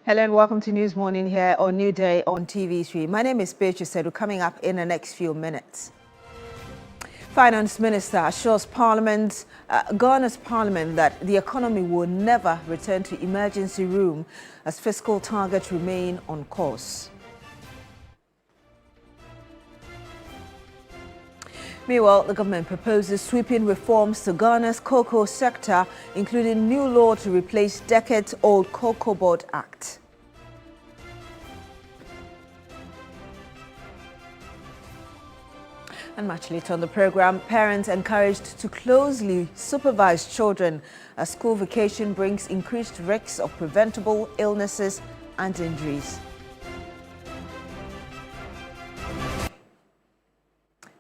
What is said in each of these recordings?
Hello and welcome to News Morning here on New Day on TV3. My name is Beatrice Sedu. Coming up in the next few minutes. Finance Minister assures Ghana's Parliament that the economy will never return to emergency room as fiscal targets remain on course. Meanwhile, the government proposes sweeping reforms to Ghana's cocoa sector, including new law to replace decades-old Cocoa Board Act. And much later on the program, parents encouraged to closely supervise children as school vacation brings increased risks of preventable illnesses and injuries.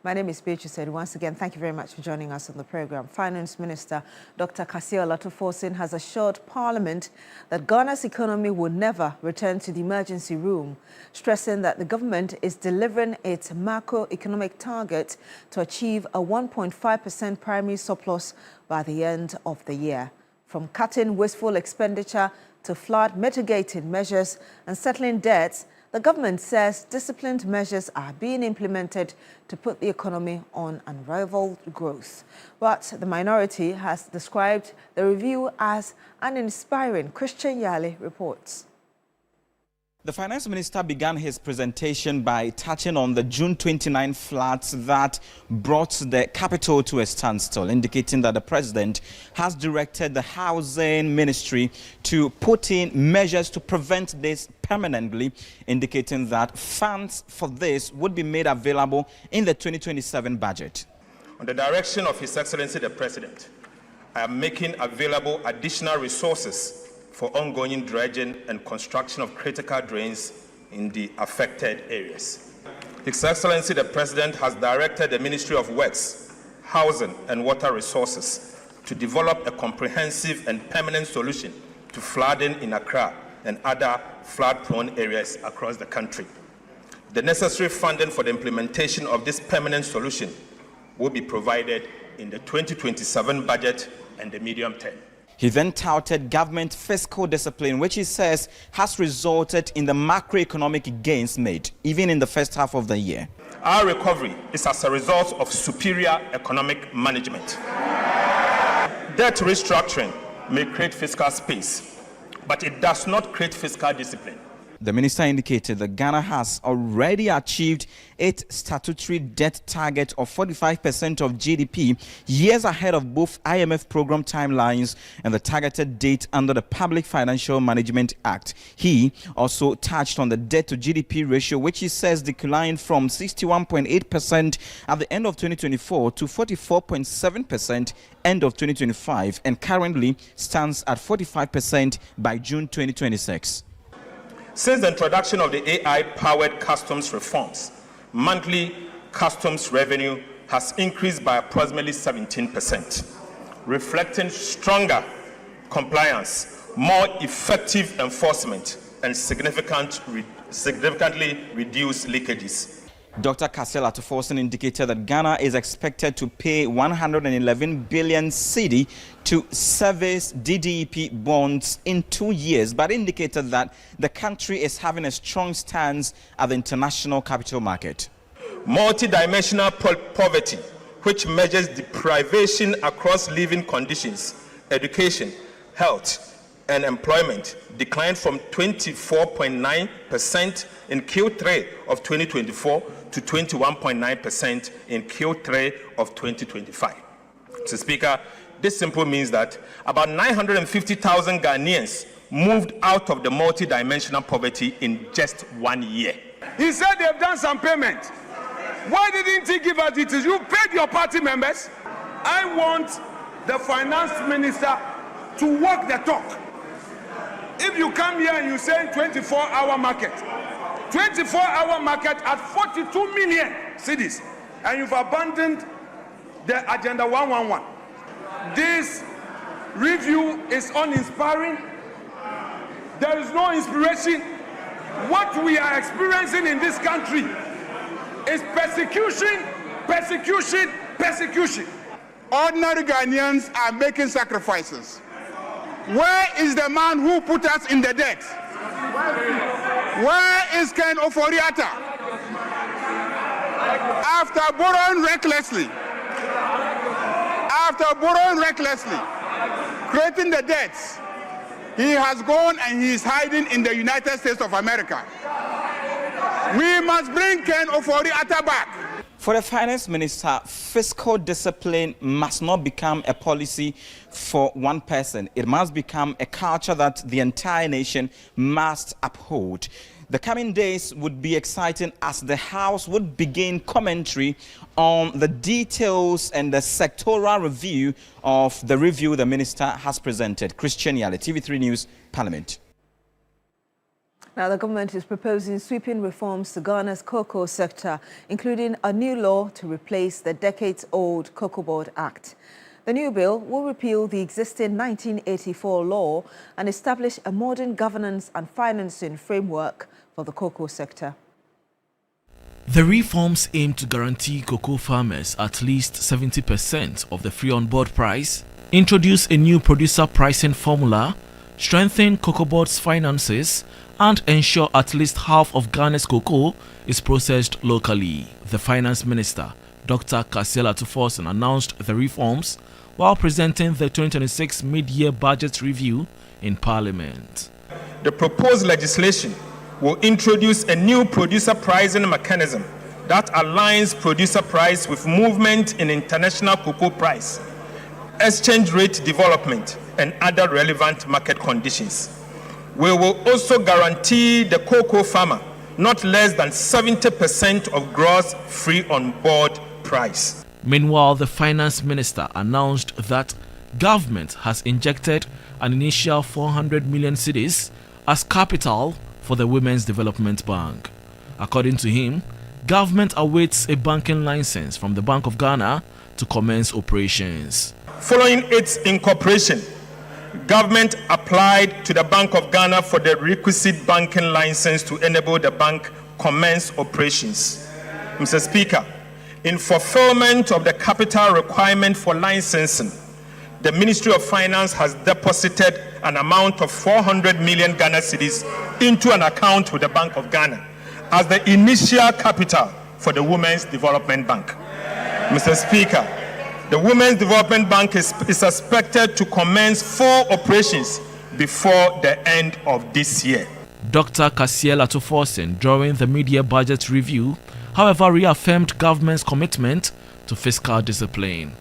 My name is Beatrice Sedu. Once again, thank you very much for joining us on the program. Finance Minister Dr. Kassia Olatofosin has assured Parliament that Ghana's economy will never return to the emergency room, stressing that the government is delivering its macroeconomic target to achieve a 1.5% primary surplus by the end of the year. From cutting wasteful expenditure to flood mitigating measures and settling debts, the government says disciplined measures are being implemented to put the economy on unrivaled growth. But the minority has described the review as uninspiring. Christian Yale reports. The finance minister began his presentation by touching on the June 29 floods that brought the capital to a standstill, indicating that the president has directed the housing ministry to put in measures to prevent this permanently, indicating that funds for this would be made available in the 2027 budget. On the direction of His Excellency the President, I am making available additional resources for ongoing dredging and construction of critical drains in the affected areas. His Excellency the President has directed the Ministry of Works, Housing and Water Resources to develop a comprehensive and permanent solution to flooding in Accra and other flood-prone areas across the country. The necessary funding for the implementation of this permanent solution will be provided in the 2027 budget and the medium term. He then touted government fiscal discipline, which he says has resulted in the macroeconomic gains made, even in the first half of the year. Our recovery is as a result of superior economic management. Debt restructuring may create fiscal space, but it does not create fiscal discipline. The minister indicated that Ghana has already achieved its statutory debt target of 45% of GDP, years ahead of both IMF program timelines and the targeted date under the Public Financial Management Act. He also touched on the debt to GDP ratio, which he says declined from 61.8% at the end of 2024 to 44.7% end of 2025 and currently stands at 45% by June 2026. Since the introduction of the AI-powered customs reforms, monthly customs revenue has increased by approximately 17%, reflecting stronger compliance, more effective enforcement, and significantly reduced leakages. Dr. Kassia Olatofosin indicated that Ghana is expected to pay 111 billion cedi to service DDEP bonds in 2 years, but indicated that the country is having a strong stance at the international capital market. Multidimensional poverty, which measures deprivation across living conditions, education, health, and employment, declined from 24.9% in Q3 of 2024 to 21.9% in Q3 of 2025. Mr. Speaker, this simply means that about 950,000 Ghanaians moved out of the multidimensional poverty in just 1 year. He said they've done some payment. Why didn't he give us details? You paid your party members. I want the finance minister to walk the talk. If you come here and you say 24-hour market, 24-hour market at 42 million cedis, and you've abandoned the Agenda 111. This review is uninspiring. There is no inspiration. What we are experiencing in this country is persecution, persecution, persecution. Ordinary Ghanaians are making sacrifices. Where is the man who put us in the debt? Where is Ken Ofori-Atta? After borrowing recklessly, creating the debts, he has gone and he is hiding in the United States of America. We must bring Ken Ofori-Atta back. For the finance minister, fiscal discipline must not become a policy for one person. It must become a culture that the entire nation must uphold. The coming days would be exciting as the House would begin commentary on the details and the sectoral review of the review the minister has presented. Christian Yale, TV3 News, Parliament. Now, the government is proposing sweeping reforms to Ghana's cocoa sector, including a new law to replace the decades-old Cocoa Board Act. The new bill will repeal the existing 1984 law and establish a modern governance and financing framework for the cocoa sector. The reforms aim to guarantee cocoa farmers at least 70% of the free on-board price, introduce a new producer pricing formula, strengthen Cocoa Board's finances, and ensure at least half of Ghana's cocoa is processed locally. The Finance Minister, Dr. Kassiel Atuforsen, announced the reforms while presenting the 2026 mid-year budget review in Parliament. The proposed legislation will introduce a new producer pricing mechanism that aligns producer price with movement in international cocoa price, exchange rate development, and other relevant market conditions. We will also guarantee the cocoa farmer not less than 70% of gross free on board price. Meanwhile, the Finance Minister announced that government has injected an initial 400 million cedis as capital for the Women's Development Bank. According to him, government awaits a banking license from the Bank of Ghana to commence operations. Following its incorporation, government applied to the Bank of Ghana for the requisite banking license to enable the bank commence operations. Mr. Speaker, in fulfillment of the capital requirement for licensing, the Ministry of Finance has deposited an amount of 400 million Ghana cedis into an account with the Bank of Ghana as the initial capital for the Women's Development Bank. Mr. Speaker, the Women's Development Bank is expected to commence full operations before the end of this year. Dr. Kassiel Atuforsen, during the mid-year budget review, however, reaffirmed government's commitment to fiscal discipline.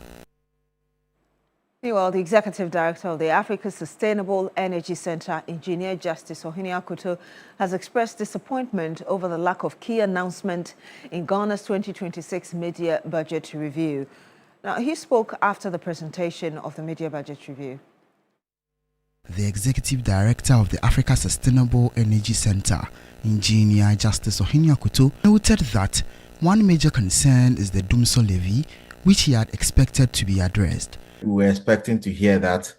Meanwhile, the Executive Director of the Africa Sustainable Energy Center, Engineer Justice Ohini Akoto, has expressed disappointment over the lack of key announcement in Ghana's 2026 mid-year budget review. Now, he spoke after the presentation of the mid-year budget review. The Executive Director of the Africa Sustainable Energy Center, Engineer Justice Ohini Akoto, noted that one major concern is the Dumso levy, which he had expected to be addressed. We were expecting to hear that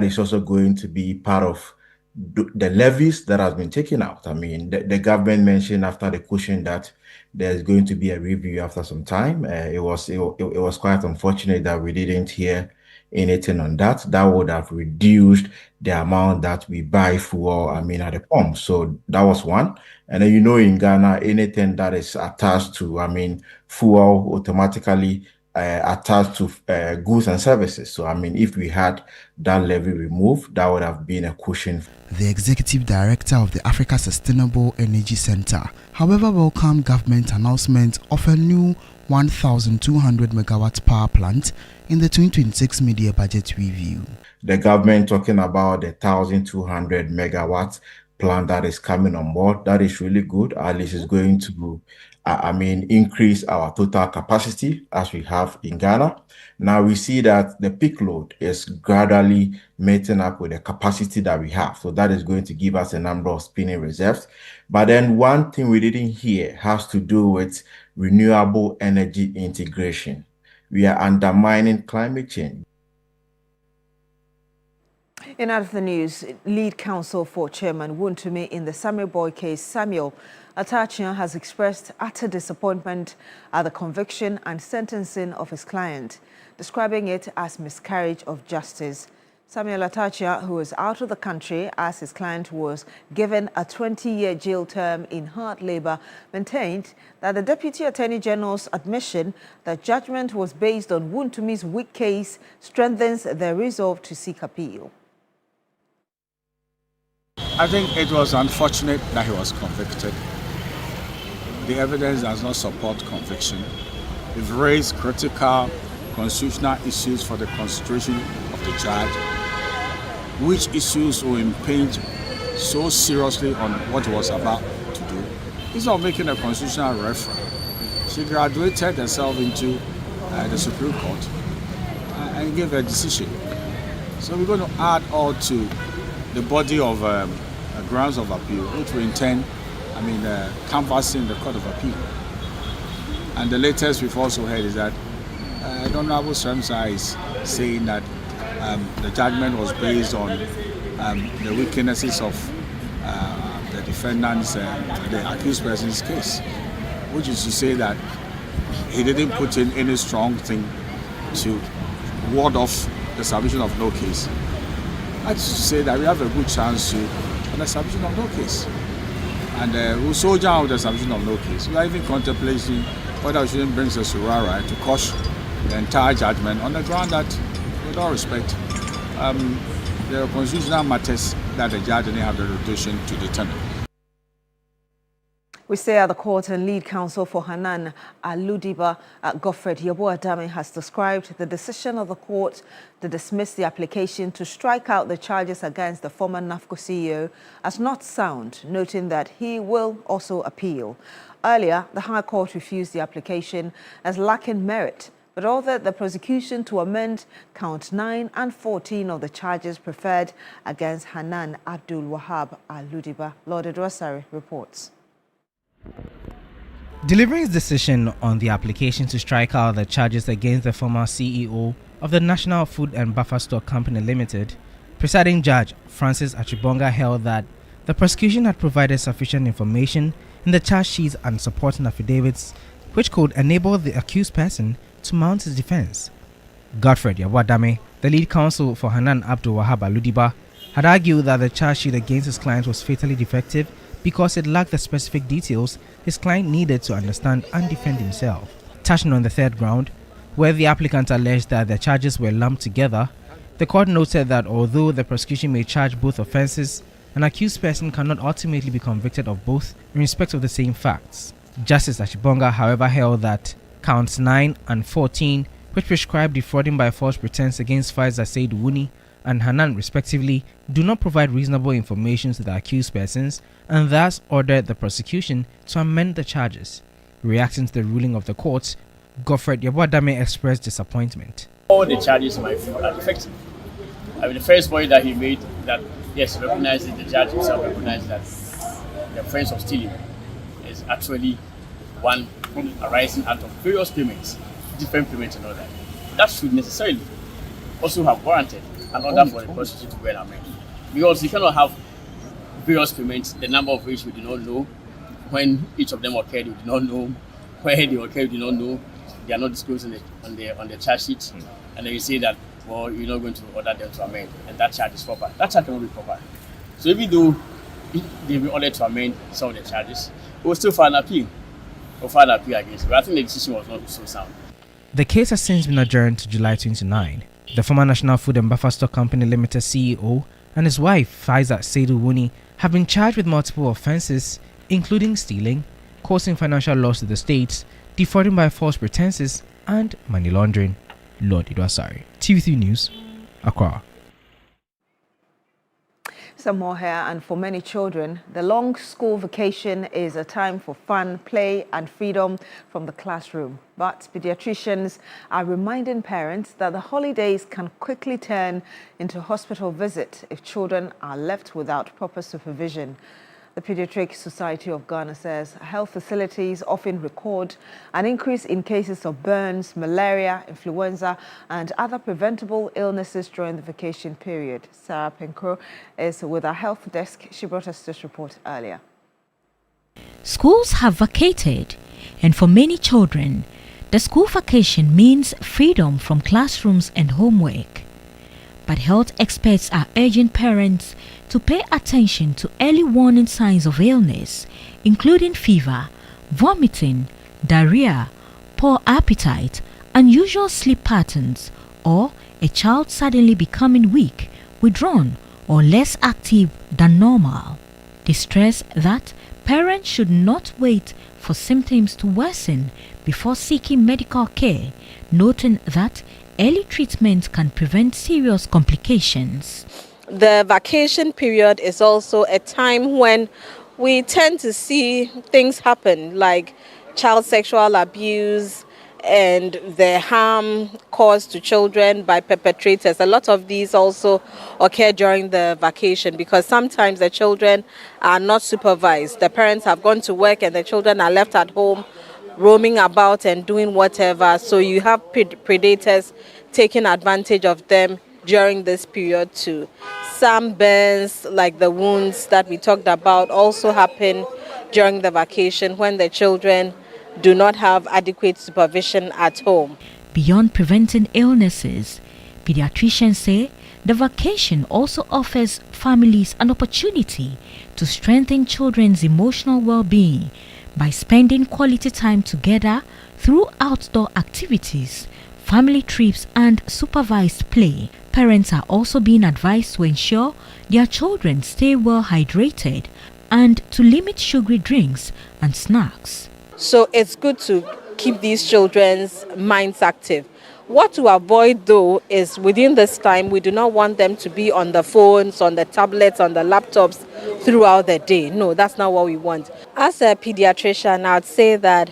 is also going to be part of the levies that has been taken out. I mean, the government mentioned after the question that there's going to be a review after some time. It was quite unfortunate that we didn't hear anything on that. That would have reduced the amount that we buy fuel, at the pump. So that was one. And then, in Ghana, anything that is attached to, fuel automatically attached to goods and services. So, if we had that levy removed, that would have been a cushion. The Executive Director of the Africa Sustainable Energy Center, however, welcomed government announcement of a new 1,200 megawatt power plant in the 2026 mid-year budget review. The government talking about the 1,200 megawatt plant that is coming on board. That is really good. At least it's going to increase our total capacity as we have in Ghana. Now we see that the peak load is gradually meeting up with the capacity that we have. So that is going to give us a number of spinning reserves. But then one thing we didn't hear has to do with renewable energy integration. We are undermining climate change. In other news, lead counsel for Chairman Wontumi in the Samuel Boy case, Samuel Atachian, has expressed utter disappointment at the conviction and sentencing of his client, describing it as miscarriage of justice. Samuel Atachia, who was out of the country as his client was given a 20-year jail term in hard labor, maintained that the Deputy Attorney General's admission that judgment was based on Wuntumi's weak case strengthens their resolve to seek appeal. I think it was unfortunate that he was convicted. The evidence does not support conviction. It raised critical constitutional issues for the constitution of the judge, which issues will impinge so seriously on what he was about to do. Instead of making a constitutional reference, she graduated herself into the Supreme Court and gave a decision. So we're going to add all to the body of grounds of appeal, which we intend, canvassing the Court of Appeal. And the latest we've also heard is that the Honorable Sremsa is saying that the judgment was based on the weaknesses of the defendant's, the accused person's case, which is to say that he didn't put in any strong thing to ward off the submission of no case. That is to say that we have a good chance to on the submission of no case. And we'll soldier out the submission of no case. We are even contemplating whether we shouldn't bring the Surara to quash the entire judgment on the ground that, with all respect, there are constitutional matters that the judge didn't have the rotation to determine. We stay at the court, and lead counsel for Hanan Aludiba, Godfred Yeboah-Dame, has described the decision of the court to dismiss the application to strike out the charges against the former NAFCO CEO as not sound, noting that he will also appeal. Earlier, the High Court refused the application as lacking merit, but ordered the prosecution to amend count 9 and 14 of the charges preferred against Hanan Abdul Wahab Aludiba. Lord Edwasari reports. Delivering his decision on the application to strike out the charges against the former CEO of the National Food and Buffer Stock Company Limited, presiding judge Francis Achibonga held that the prosecution had provided sufficient information in the charge sheets and supporting affidavits which could enable the accused person to mount his defense. Godfred Yeboah-Dame, the lead counsel for Hanan Abdul Wahab Aludiba, had argued that the charge sheet against his client was fatally defective because it lacked the specific details his client needed to understand and defend himself. Touching on the third ground, where the applicant alleged that the charges were lumped together, the court noted that although the prosecution may charge both offences, an accused person cannot ultimately be convicted of both in respect of the same facts. Justice Achibonga, however, held that counts 9 and 14, which prescribe defrauding by false pretense against Faisal Said Wuni and Hanan respectively, do not provide reasonable information to the accused persons, and thus ordered the prosecution to amend the charges. Reacting to the ruling of the court, Godfred Yeboah-Dame expressed disappointment. All the charges are defective. The first point that he made, that yes, recognizes the judge himself recognized that the offense of stealing is actually one arising out of various payments, different payments and all that. That should necessarily also have warranted an order for the prosecution to go and amend. Because you cannot have various payments, the number of which we do not know, when each of them occurred, we do not know, where they occurred, we do not know, they are not disclosed on the charge sheet, and then you say that, well, you're not going to order them to amend, and that charge is proper. That charge cannot be proper. So even though they've been ordered to amend some of the charges, we will still file an appeal. We'll file an appeal against it, but I think the decision was not so sound. The case has since been adjourned to July 29. The former National Food and Buffer Stock Company Limited CEO and his wife, Faisal Saidu Wuni, have been charged with multiple offences, including stealing, causing financial loss to the state, defrauding by false pretenses, and money laundering. Lord Idwasari, TV3 News, Accra. Some more here, and for many children, the long school vacation is a time for fun, play and freedom from the classroom. But pediatricians are reminding parents that the holidays can quickly turn into a hospital visit if children are left without proper supervision. The Pediatric Society of Ghana says health facilities often record an increase in cases of burns, malaria, influenza, and other preventable illnesses during the vacation period. Sarah Penkro is with our health desk. She brought us this report earlier. Schools have vacated, and for many children, the school vacation means freedom from classrooms and homework. but health experts are urging parents to pay attention to early warning signs of illness, including fever, vomiting, diarrhea, poor appetite, unusual sleep patterns, or a child suddenly becoming weak, withdrawn, or less active than normal. They stress that parents should not wait for symptoms to worsen before seeking medical care, noting that early treatment can prevent serious complications. The vacation period is also a time when we tend to see things happen like child sexual abuse and the harm caused to children by perpetrators. A lot of these also occur during the vacation because sometimes the children are not supervised. The parents have gone to work and the children are left at home roaming about and doing whatever. So you have predators taking advantage of them during this period too. Some burns, like the wounds that we talked about, also happen during the vacation when the children do not have adequate supervision at home. Beyond preventing illnesses, pediatricians say the vacation also offers families an opportunity to strengthen children's emotional well-being by spending quality time together through outdoor activities, family trips, and supervised play. Parents are also being advised to ensure their children stay well hydrated and to limit sugary drinks and snacks. So it's good to keep these children's minds active. What to avoid though is within this time we do not want them to be on the phones, on the tablets, on the laptops throughout the day. No, that's not what we want. As a pediatrician, I would say that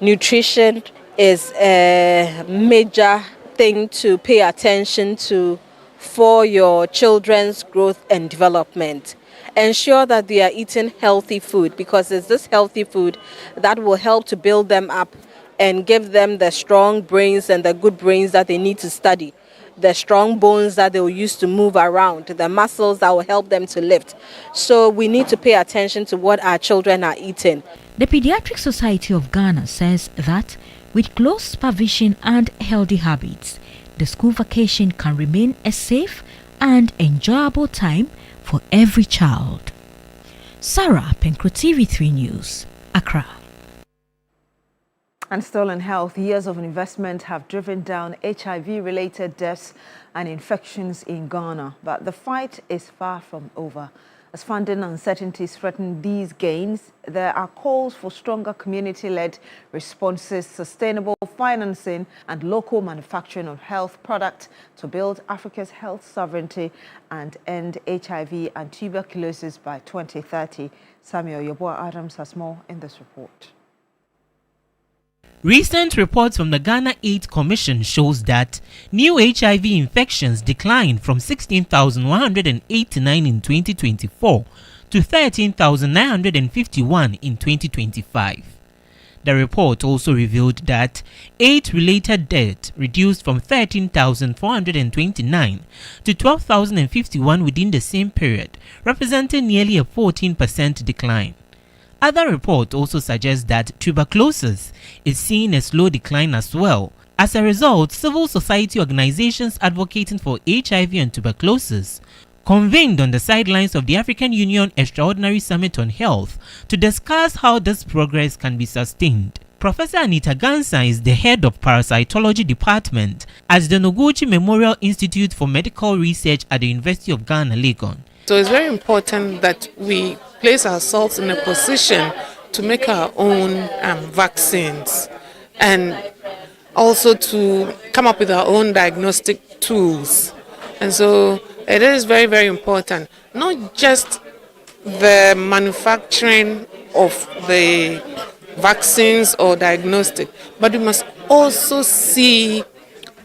nutrition is a major thing to pay attention to for your children's growth and development. Ensure that they are eating healthy food because it's this healthy food that will help to build them up and give them the strong brains and the good brains that they need to study, the strong bones that they will use to move around, the muscles that will help them to lift. So we need to pay attention to what our children are eating. The Pediatric Society of Ghana says that with close supervision and healthy habits, the school vacation can remain a safe and enjoyable time for every child. Sarah Penkro, TV3 News, Accra. And still in health, years of investment have driven down HIV-related deaths and infections in Ghana. But the fight is far from over. As funding uncertainties threaten these gains, there are calls for stronger community-led responses, sustainable financing, and local manufacturing of health products to build Africa's health sovereignty and end HIV and tuberculosis by 2030. Samuel Yoboa Adams has more in this report. Recent reports from the Ghana AIDS Commission shows that new HIV infections declined from 16,189 in 2024 to 13,951 in 2025. The report also revealed that AIDS-related deaths reduced from 13,429 to 12,051 within the same period, representing nearly a 14% decline. Other reports also suggest that tuberculosis is seeing a slow decline as well. As a result, civil society organizations advocating for HIV and tuberculosis convened on the sidelines of the African Union Extraordinary Summit on Health to discuss how this progress can be sustained. Professor Anita Gansa is the head of Parasitology Department at the Noguchi Memorial Institute for Medical Research at the University of Ghana, Legon. So it's very important that we place ourselves in a position to make our own vaccines and also to come up with our own diagnostic tools. And so it is very, very important, not just the manufacturing of the vaccines or diagnostic, but we must also see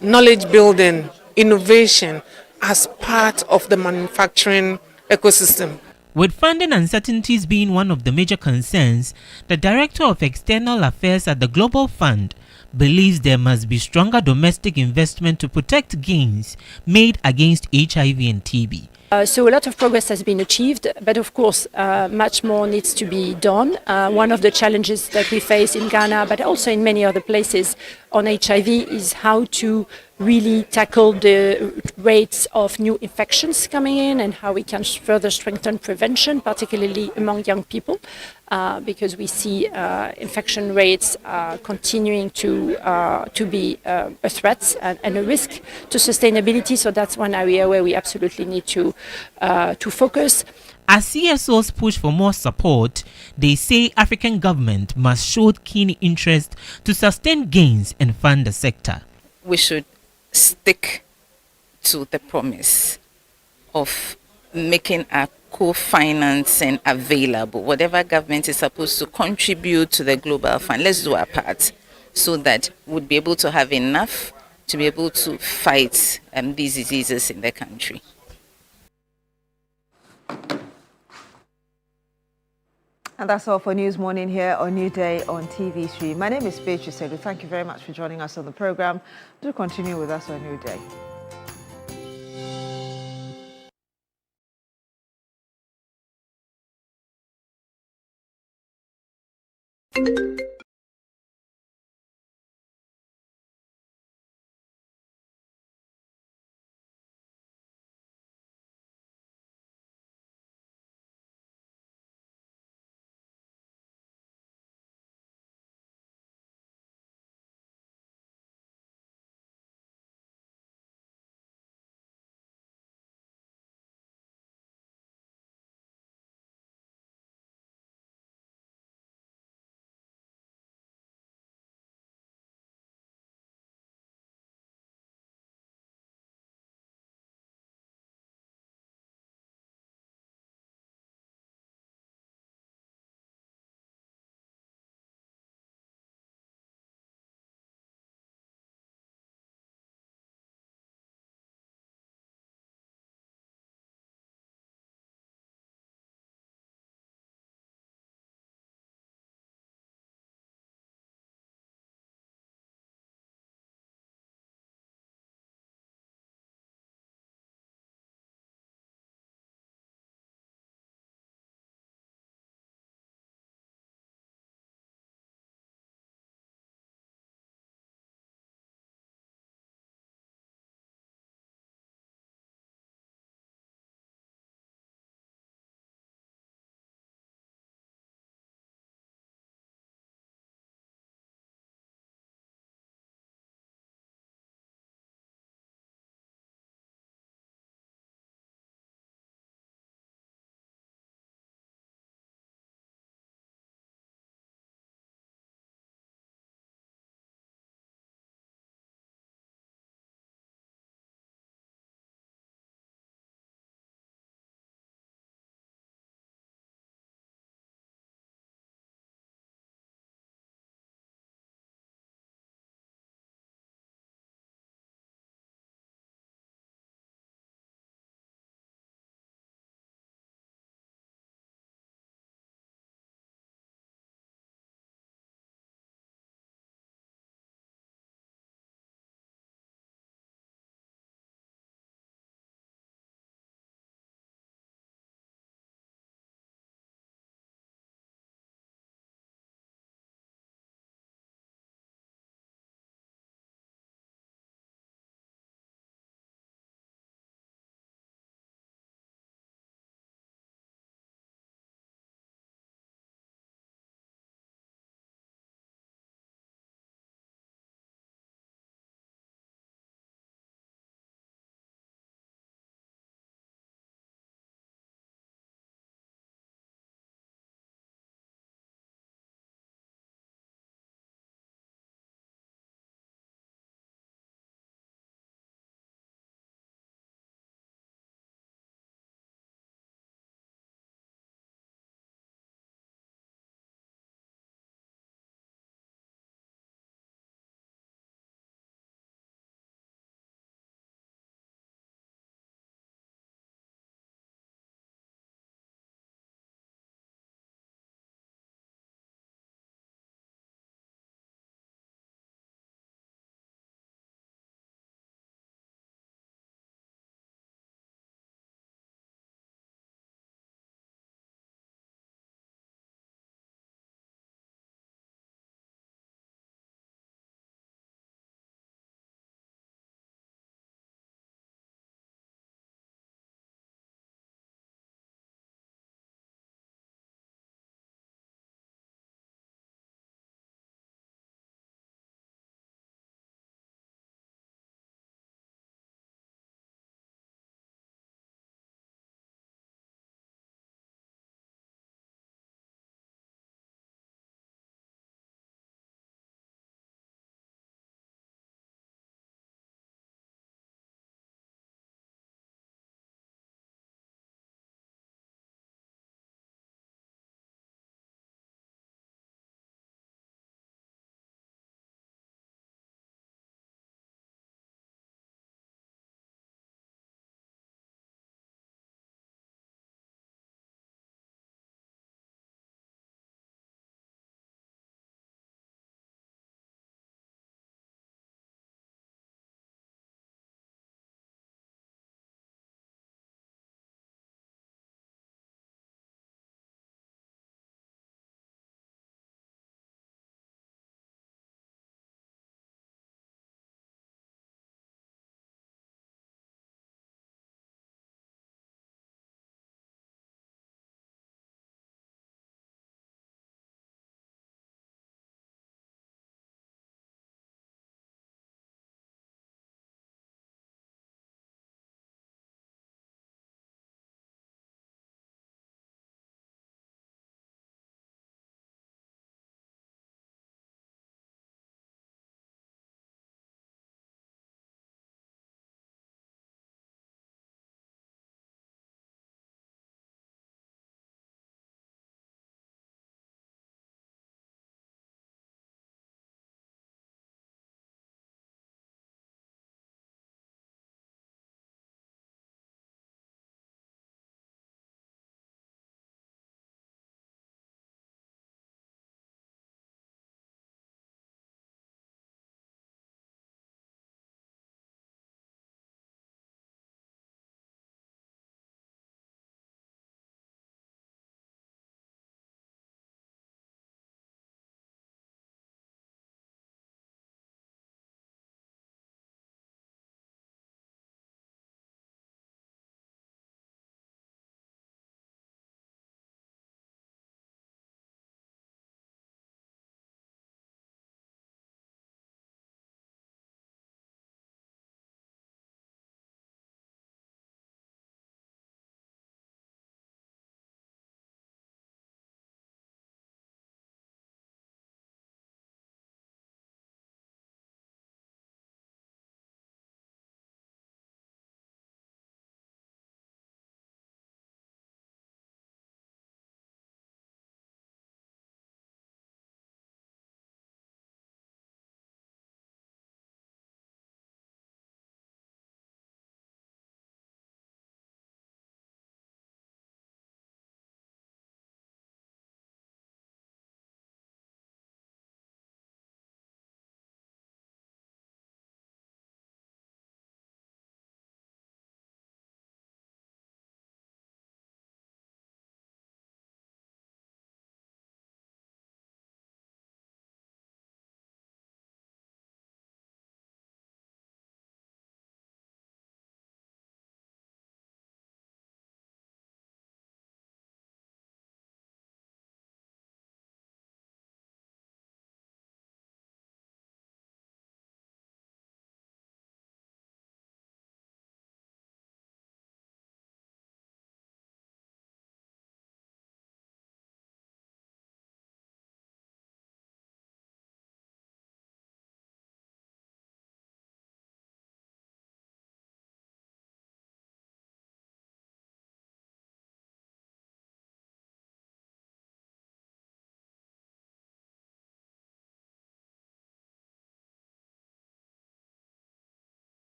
knowledge building, innovation as part of the manufacturing ecosystem. With funding uncertainties being one of the major concerns, the Director of External Affairs at the Global Fund believes there must be stronger domestic investment to protect gains made against HIV and TB. So a lot of progress has been achieved, but of course much more needs to be done. One of the challenges that we face in Ghana, but also in many other places, on HIV is how to really tackle the rates of new infections coming in and how we can further strengthen prevention, particularly among young people, because we see infection rates continuing to be a threat and a risk to sustainability. So that's one area where we absolutely need to focus. As CSOs push for more support, they say African government must show keen interest to sustain gains and fund the sector. We should stick to the promise of making our co-financing available. Whatever government is supposed to contribute to the global fund, let's do our part so that we'll be able to have enough to be able to fight these diseases in the country. And that's all for News Morning here on New Day on TV3. My name is Paige Sedu. Thank you very much for joining us on the program. Do continue with us on New Day.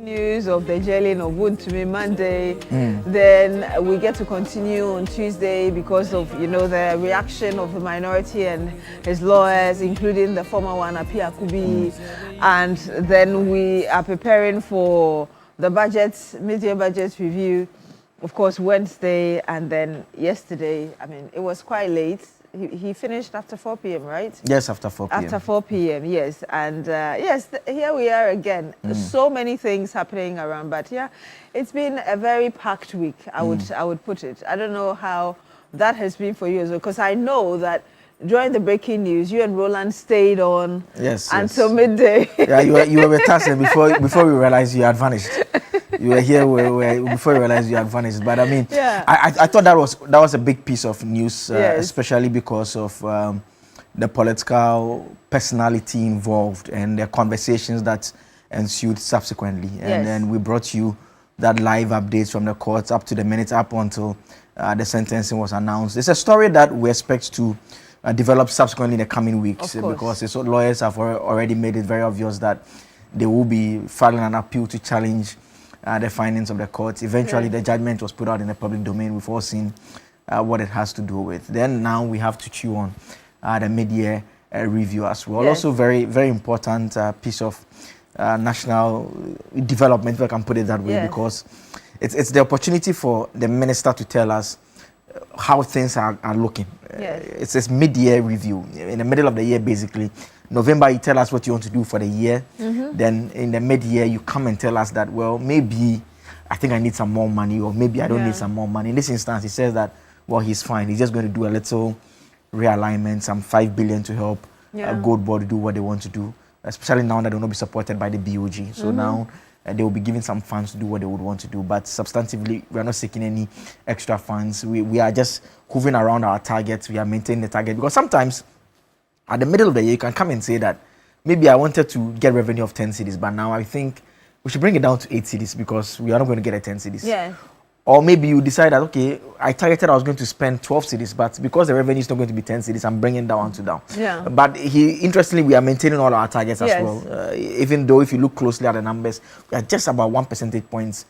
News of the jailing of Wontumi Monday. Then we get to continue on Tuesday because of the reaction of the minority and his lawyers, including the former one Apia Kubi. And then we are preparing for the mid-year budget review, of course, Wednesday, and then yesterday. I mean, it was quite late. He finished after 4 p.m., right? Yes, after 4 p.m. After 4 p.m., yes. And yes, here we are again. So many things happening around, but yeah, it's been a very packed week, I would put it. I don't know how that has been for you as well, because I know that during the breaking news, you and Roland stayed on until midday. Yeah, you were with us before we realized you had vanished. You were here before you realized you had vanished. But I mean, I thought that was a big piece of news, especially because of the political personality involved and the conversations that ensued subsequently. And then we brought you that live updates from the courts up to the minute up until the sentencing was announced. It's a story that we expect to develop subsequently in the coming weeks, because the lawyers have already made it very obvious that they will be filing an appeal to challenge the findings of the court. Eventually, the judgment was put out in the public domain. We've all seen what it has to do with. Then now we have to chew on the mid-year review as well. Also, very, very important piece of national development, if I can put it that way, because it's the opportunity for the minister to tell us how things are looking. It's this mid-year review. In the middle of the year, basically, November, you tell us what you want to do for the year. Then in the mid-year, you come and tell us that, well, maybe I think I need some more money, or maybe I don't need some more money. In this instance, he says that, well, he's fine. He's just going to do a little realignment, some 5 billion to help Gold Board do what they want to do, especially now that they will not be supported by the BOG. So now they will be given some funds to do what they would want to do. But substantively, we are not seeking any extra funds. We are just hovering around our targets. We are maintaining the target, because sometimes at the middle of the year, you can come and say that maybe I wanted to get revenue of 10 cities, but now I think we should bring it down to 8 cities because we are not going to get a 10 cities. Or maybe you decide that, okay, I targeted I was going to spend 12 cities, but because the revenue is not going to be 10 cities, I'm bringing that one to down. But interestingly, we are maintaining all our targets as well. Even though if you look closely at the numbers, we are just about 1 percentage points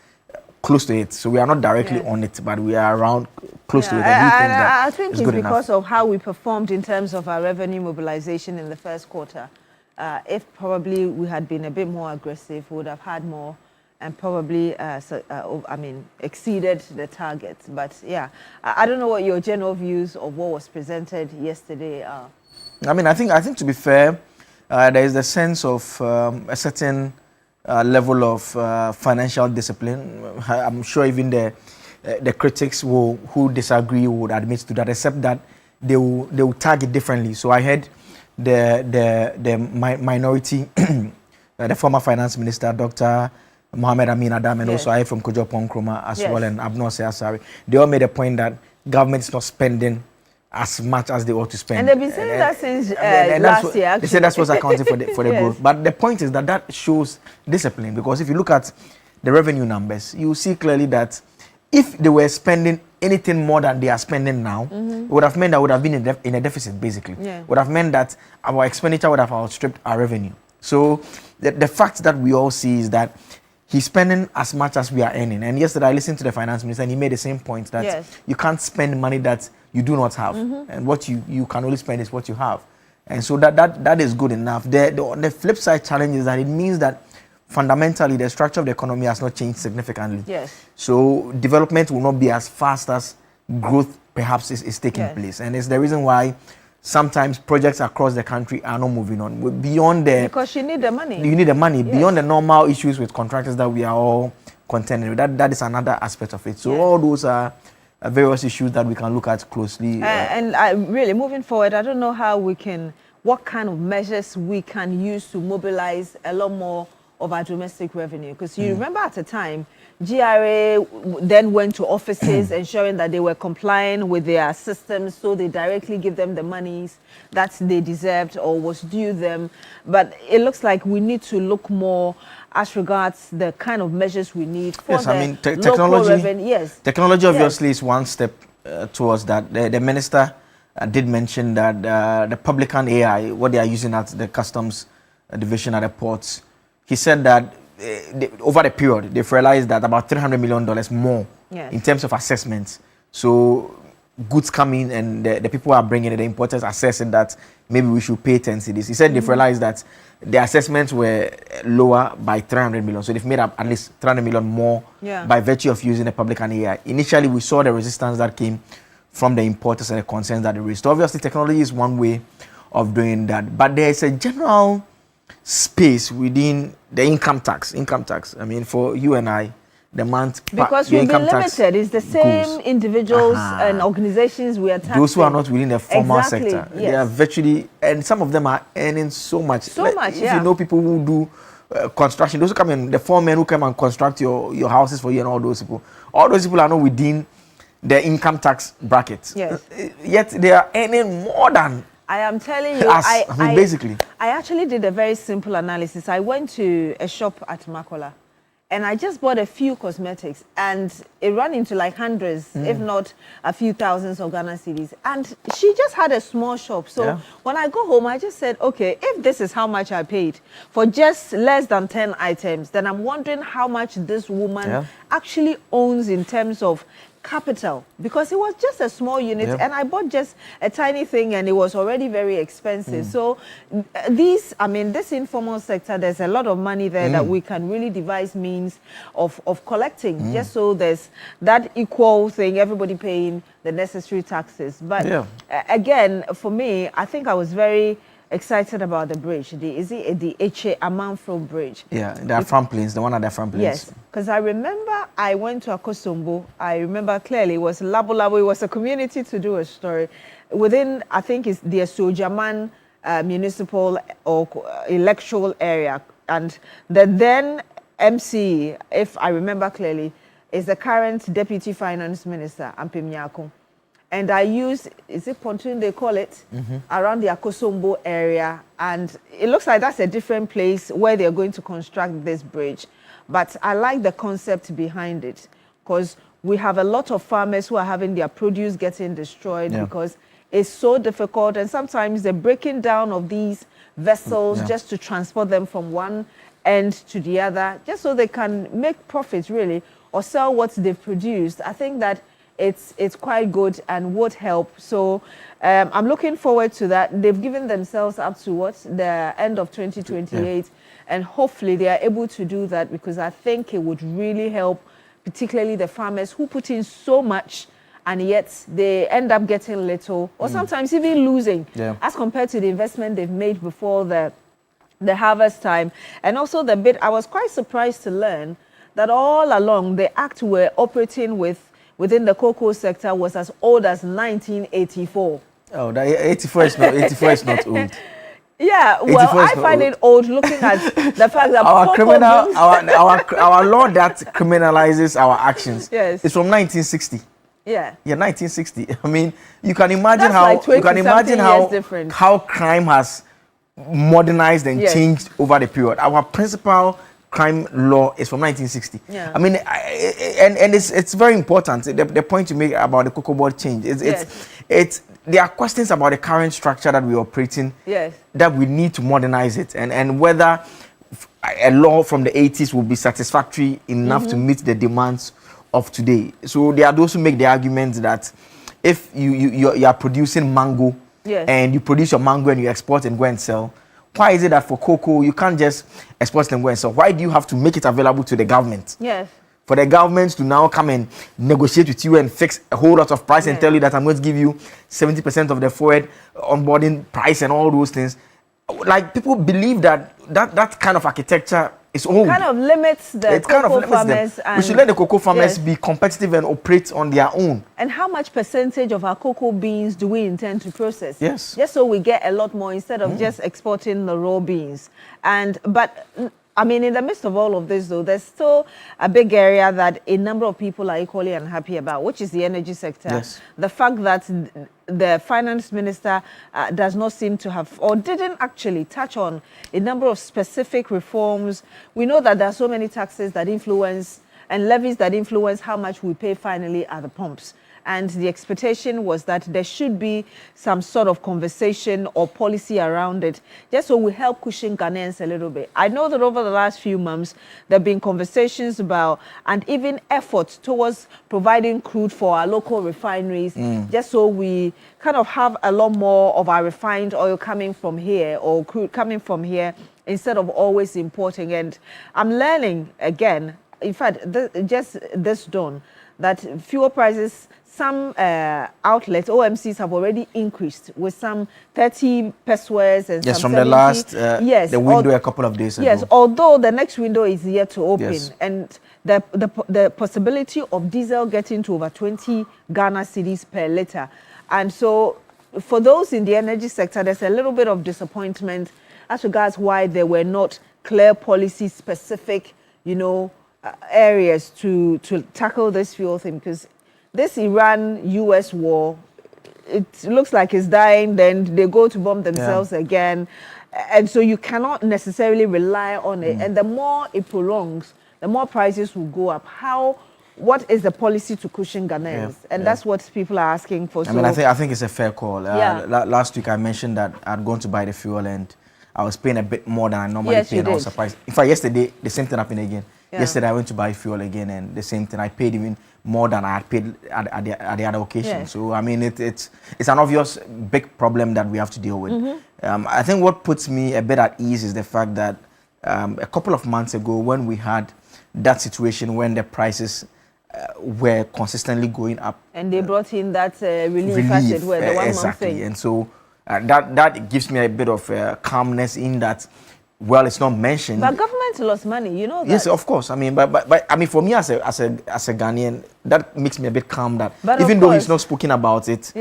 close to it. So we are not directly on it, but we are around close to it. I think it's because of how we performed in terms of our revenue mobilization in the first quarter. If probably we had been a bit more aggressive, we would have had more and probably, exceeded the target. But yeah, I don't know what your general views of what was presented yesterday are. I mean, I think to be fair, there is a sense of a certain level of financial discipline. I'm sure even the critics who disagree would admit to that, except that they will target differently. So I heard the minority, the former finance minister, Dr. Mohamed Amin Adam, and also I from Kojo Ponkroma as well, and Abnor Seasari. They all made a point that government is not spending as much as they ought to spend. And they've been saying that since last year, actually. They said that's what's accounting for the growth. But the point is that shows discipline, because if you look at the revenue numbers, you see clearly that if they were spending anything more than they are spending now, it would have meant that would have been in a deficit, basically. Would have meant that our expenditure would have outstripped our revenue. So the fact that we all see is that he's spending as much as we are earning. And yesterday I listened to the finance minister and he made the same point that you can't spend money that you do not have. And what you can only spend is what you have. And so that is good enough. The flip side challenge is that it means that fundamentally the structure of the economy has not changed significantly. So development will not be as fast as growth perhaps is taking place. And it's the reason why sometimes projects across the country are not moving on beyond because you need the money. You need the money beyond the normal issues with contractors that we are all contending with. That is another aspect of it. So all those are various issues that we can look at closely. And really moving forward, I don't know what kind of measures we can use to mobilize a lot more of our domestic revenue. Because you remember at the time, GRA then went to offices ensuring that they were complying with their systems, so they directly give them the monies that they deserved or was due them. But it looks like we need to look more as regards the kind of measures we need for technology. Revenue. Technology obviously is one step towards that. The minister did mention that the Publican AI, what they are using at the customs division at the ports, he said that over the period, they've realized that about $300 million more in terms of assessments. So goods come in and the people are bringing it, the importers assessing that maybe we should pay 10 cedis. He said they've realized that the assessments were lower by 300 million. So they've made up at least 300 million more by virtue of using the public and AI. Initially, we saw the resistance that came from the importers and the concerns that they raised. So obviously, technology is one way of doing that. But there's a general space within the income tax. I mean, for you and I, the month because we'll be limited. It's the same individuals and organizations we are taxing. Those who are not within the formal sector, they are virtually, and some of them are earning so much. If you know people who do construction, those who come in, the foremen who come and construct your houses for you, and all those people are not within the income tax bracket. Yes. Yet they are earning more than. I am telling you, basically. I actually did a very simple analysis. I went to a shop at Makola. And I just bought a few cosmetics, and it ran into like hundreds, if not a few thousands of Ghana cedis. And she just had a small shop. So when I go home, I just said, okay, if this is how much I paid for just less than 10 items, then I'm wondering how much this woman actually owns in terms of capital, because it was just a small unit and I bought just a tiny thing and it was already very expensive. So this informal sector, there's a lot of money there that we can really devise means of collecting, just so there's that equal thing, everybody paying the necessary taxes. But again, for me, I think I was very excited about the bridge. The Eche Amanfro Bridge. Yeah, the Afram Plains, the one at the Afram Plains. Yes, because I remember I went to Akosombo. I remember clearly it was Labo Labo. It was a community to do a story within, I think it's the Sojaman municipal or electoral area. And the then MC, if I remember clearly, is the current Deputy Finance Minister, Ampim Nyako. And I used, is it pontoon they call it, around the Akosombo area. And it looks like that's a different place where they're going to construct this bridge. But I like the concept behind it, because we have a lot of farmers who are having their produce getting destroyed because it's so difficult. And sometimes the breaking down of these vessels just to transport them from one end to the other, just so they can make profits really, or sell what they've produced. I think that it's quite good and would help. So I'm looking forward to that. They've given themselves up to the end of 2028, and hopefully they are able to do that, because I think it would really help, particularly the farmers who put in so much and yet they end up getting little, or sometimes even losing as compared to the investment they've made before the harvest time. And also the bit, I was quite surprised to learn that all along the act we're operating within the cocoa sector was as old as 1984. Oh, that 84 is not old. Yeah, well, I find it old looking at the fact that our law that criminalizes our actions is from 1960. Yeah, 1960. I mean, you can imagine how crime has modernized and changed over the period. Our principal crime law is from 1960. Yeah. I mean, and it's very important. The point you make about the cocoa board change. There are questions about the current structure that we operate in that we need to modernize it, and whether a law from the 80s will be satisfactory enough to meet the demands of today. So there are those who make the argument that if you are producing mango and you produce your mango and you export and go and sell, why is it that for cocoa you can't just export and go and sell? Why do you have to make it available to the government? Yes. For the government to now come and negotiate with you and fix a whole lot of price and tell you that I'm going to give you 70% of the forward onboarding price and all those things. Like, people believe that kind of architecture is old. It kind of limits the cocoa farmers. We should let the cocoa farmers be competitive and operate on their own. And how much percentage of our cocoa beans do we intend to process? Yes. Just so we get a lot more instead of just exporting the raw beans. But I mean, in the midst of all of this, though, there's still a big area that a number of people are equally unhappy about, which is the energy sector. Yes. The fact that the finance minister does not seem to have, or didn't actually touch on a number of specific reforms. We know that there are so many taxes that influence and levies that influence how much we pay finally at the pumps. And the expectation was that there should be some sort of conversation or policy around it, just so we help cushion Ghanaians a little bit. I know that over the last few months, there have been conversations about and even efforts towards providing crude for our local refineries, just so we kind of have a lot more of our refined oil coming from here or crude coming from here instead of always importing. And I'm learning again, in fact, just this dawn, that fuel prices, some outlets, OMCs, have already increased with some 30 pesos and yes, some from 70. The last yes, the window a couple of days ago. Yes, although the next window is yet to open. Yes. And the possibility of diesel getting to over 20 Ghana cedis per litre. And so for those in the energy sector, there's a little bit of disappointment as regards why there were not clear policy specific, areas to tackle this fuel thing, because this Iran-US war, it looks like it's dying, then they go to bomb themselves again. And so you cannot necessarily rely on it. And the more it prolongs, the more prices will go up. What is the policy to cushion Ghanaians? And that's what people are asking for. I mean, I think it's a fair call. Last week I mentioned that I'd gone to buy the fuel and I was paying a bit more than I normally pay, and I was surprised. In fact, yesterday, the same thing happened again. Yesterday, I went to buy fuel again, and the same thing. I paid even more than I had paid at the other occasion. So, I mean, it's an obvious big problem that we have to deal with. I think what puts me a bit at ease is the fact that a couple of months ago, when we had that situation when the prices were consistently going up. And they brought in that relief acid, where the 1 month thing. And so that gives me a bit of calmness in that, well, it's not mentioned. But government lost money, you know that. Yes, of course. I mean, but I mean, for me as a Ghanaian, that makes me a bit calm that even though he's not speaking about it,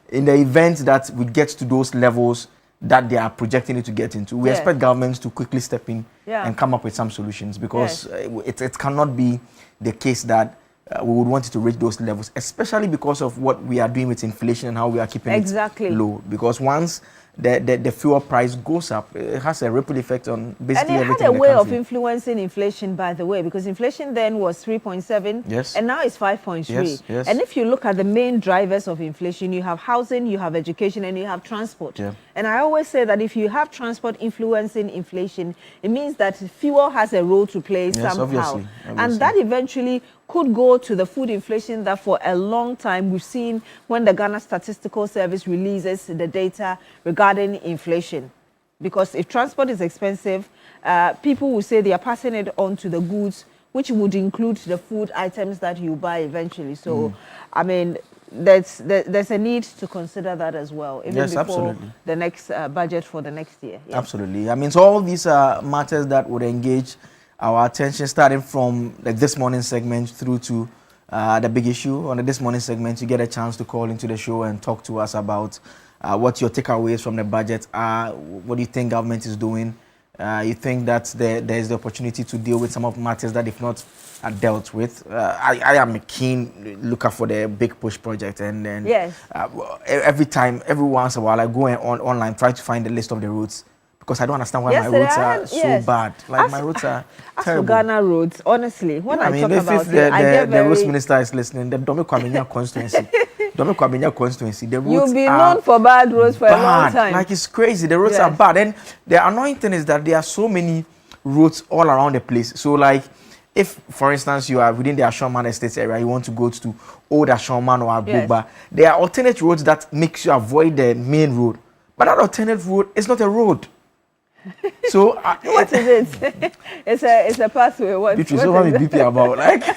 in the event that we get to those levels that they are projecting it to get into, we expect governments to quickly step in and come up with some solutions, because it cannot be the case that we would want it to reach those levels, especially because of what we are doing with inflation and how we are keeping it low. Because once the fuel price goes up, it has a ripple effect on basically everything in the country. And it had a way of influencing inflation, by the way, because inflation then was 3.7, and now it's 5.3. Yes. And if you look at the main drivers of inflation, you have housing, you have education, and you have transport. And I always say that if you have transport influencing inflation, it means that fuel has a role to play somehow. Obviously. And that eventually could go to the food inflation that for a long time we've seen when the Ghana Statistical Service releases the data regarding inflation. Because if transport is expensive, people will say they are passing it on to the goods, which would include the food items that you buy eventually. So, I mean, there's a need to consider that as well, even before the next budget for the next year. Absolutely. I mean, so all these are matters that would engage our attention, starting from this morning segment through to the big issue. On this morning segment, you get a chance to call into the show and talk to us about what your takeaways from the budget are. What do you think government is doing? You think that there is the opportunity to deal with some of the matters that, if not, are dealt with? I am a keen looker for the big push project, and then every once in a while, I go online, try to find the list of the routes, because I don't understand why my roads are so bad. Like, my roads are terrible. For Ghana roads, honestly, when I talk about it, I get the roads minister is listening, the Dome Kwamenya constituency. The roads you'll be known for bad roads for a long time. Like, it's crazy. The roads are bad. And the annoying thing is that there are so many roads all around the place. So, like, if, for instance, you are within the Ashoman Estates area, you want to go to Old Ashoman or Abuba, there are alternate roads that makes you avoid the main road. But that alternate road is not a road. So what is it? It's a pathway. What is BP about? Like,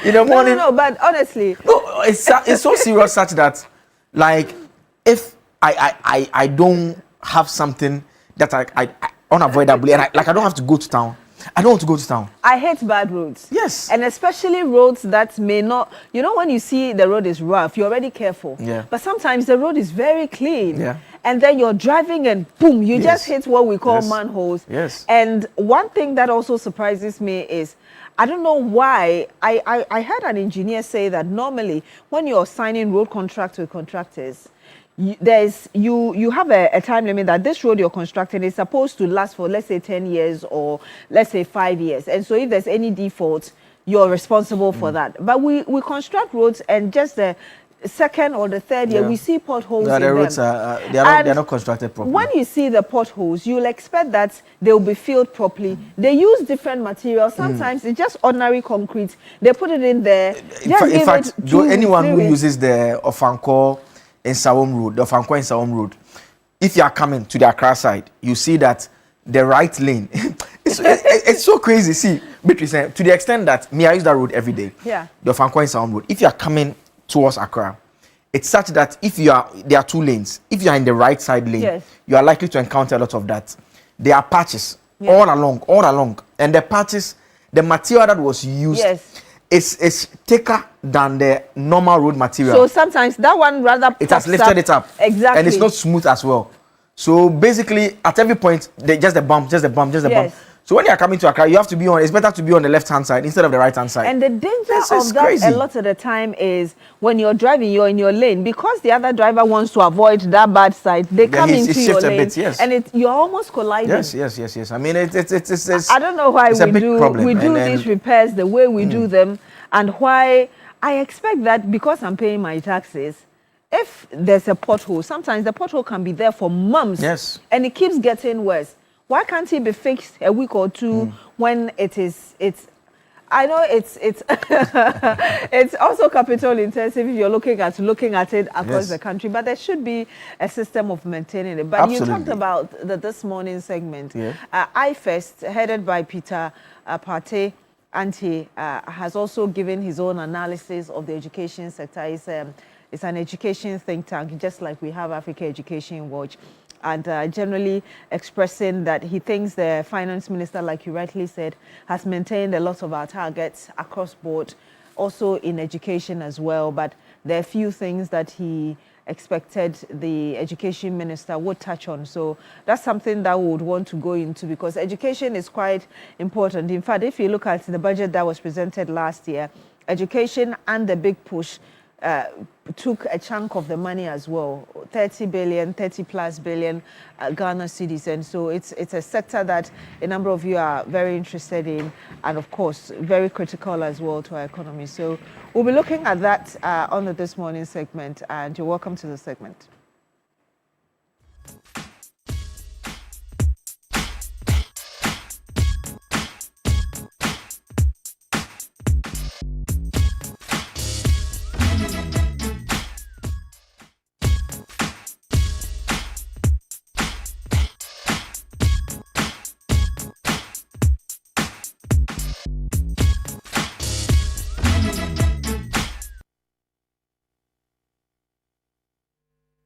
in the morning. No, but honestly, it's so serious such that, like, if I don't have something that I unavoidably, and I don't have to go to town. I don't want to go to town. I hate bad roads. Yes. And especially roads that may not, when you see the road is rough, you're already careful. Yeah. But sometimes the road is very clean. Yeah. And then you're driving and boom, you just hit what we call manholes. Yes. And one thing that also surprises me is, I don't know why, I heard an engineer say that normally when you're signing road contracts with contractors, you have a time limit that this road you're constructing is supposed to last for, let's say, 10 years or let's say 5 years. And so if there's any default, you're responsible for that. But we construct roads, and just second or the third year, we see potholes in the roads them. They're not constructed properly. When you see the potholes, you'll expect that they'll be filled properly. They use different materials. Sometimes it's just ordinary concrete. They put it in there. In fact, anyone who uses the Ofanko in Sawom Road, if you are coming to the Accra side, you see that the right lane, it's so crazy. See, Beatrice, to the extent that I use that road every day. Yeah. The Ofanko in Sawom Road. If you are coming towards Accra, it's such that there are two lanes. If you are in the right side lane, you are likely to encounter a lot of that. There are patches all along, and the patches, the material that was used is thicker than the normal road material. So sometimes that one rather it has lifted it up, exactly, and it's not smooth as well. So basically, at every point, just a bump. So when you are coming to Accra, you have to be on. It's better to be on the left-hand side instead of the right-hand side. And the danger of that crazy. A lot of the time is when you're driving, you're in your lane, because the other driver wants to avoid that bad side. They come into your lane, and you're almost colliding. Yes. I mean, it's I don't know why we do these repairs the way we do them, and why I expect that because I'm paying my taxes. If there's a pothole, sometimes the pothole can be there for months, and it keeps getting worse. Why can't it be fixed a week or two when it's I know it's it's also capital intensive if you're looking at it across the country, but there should be a system of maintaining it. But you talked about this morning segment. iFirst, headed by Peter Partey Anti, has also given his own analysis of the education sector. It's an education think tank, just like we have Africa Education Watch. And generally expressing that he thinks the finance minister, like you rightly said, has maintained a lot of our targets across board, also in education as well. But there are a few things that he expected the education minister would touch on. So that's something that we would want to go into, because education is quite important. In fact, if you look at the budget that was presented last year, education and the big push took a chunk of the money as well, 30 plus billion Ghana cedis. And so it's a sector that a number of you are very interested in, and of course very critical as well to our economy. So we'll be looking at that on this morning segment, and you're welcome to the segment.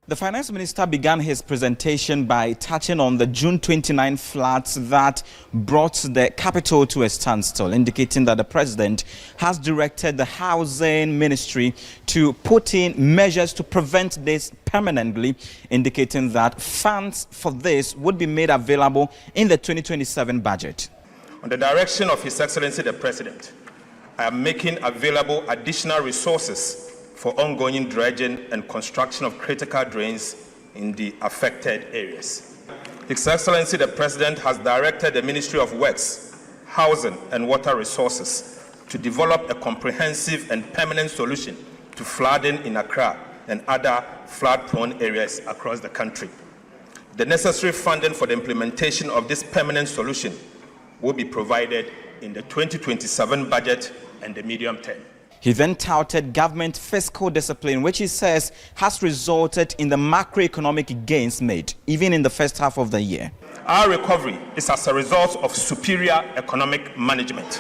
The finance minister began his presentation by touching on the June 29 floods that brought the capital to a standstill, indicating that the president has directed the housing ministry to put in measures to prevent this permanently, indicating that funds for this would be made available in the 2027 budget. On the direction of His Excellency the President, I am making available additional resources for ongoing dredging and construction of critical drains in the affected areas. His Excellency the President has directed the Ministry of Works, Housing and Water Resources to develop a comprehensive and permanent solution to flooding in Accra and other flood-prone areas across the country. The necessary funding for the implementation of this permanent solution will be provided in the 2027 budget and the medium term. He then touted government fiscal discipline, which he says has resulted in the macroeconomic gains made, even in the first half of the year. Our recovery is as a result of superior economic management.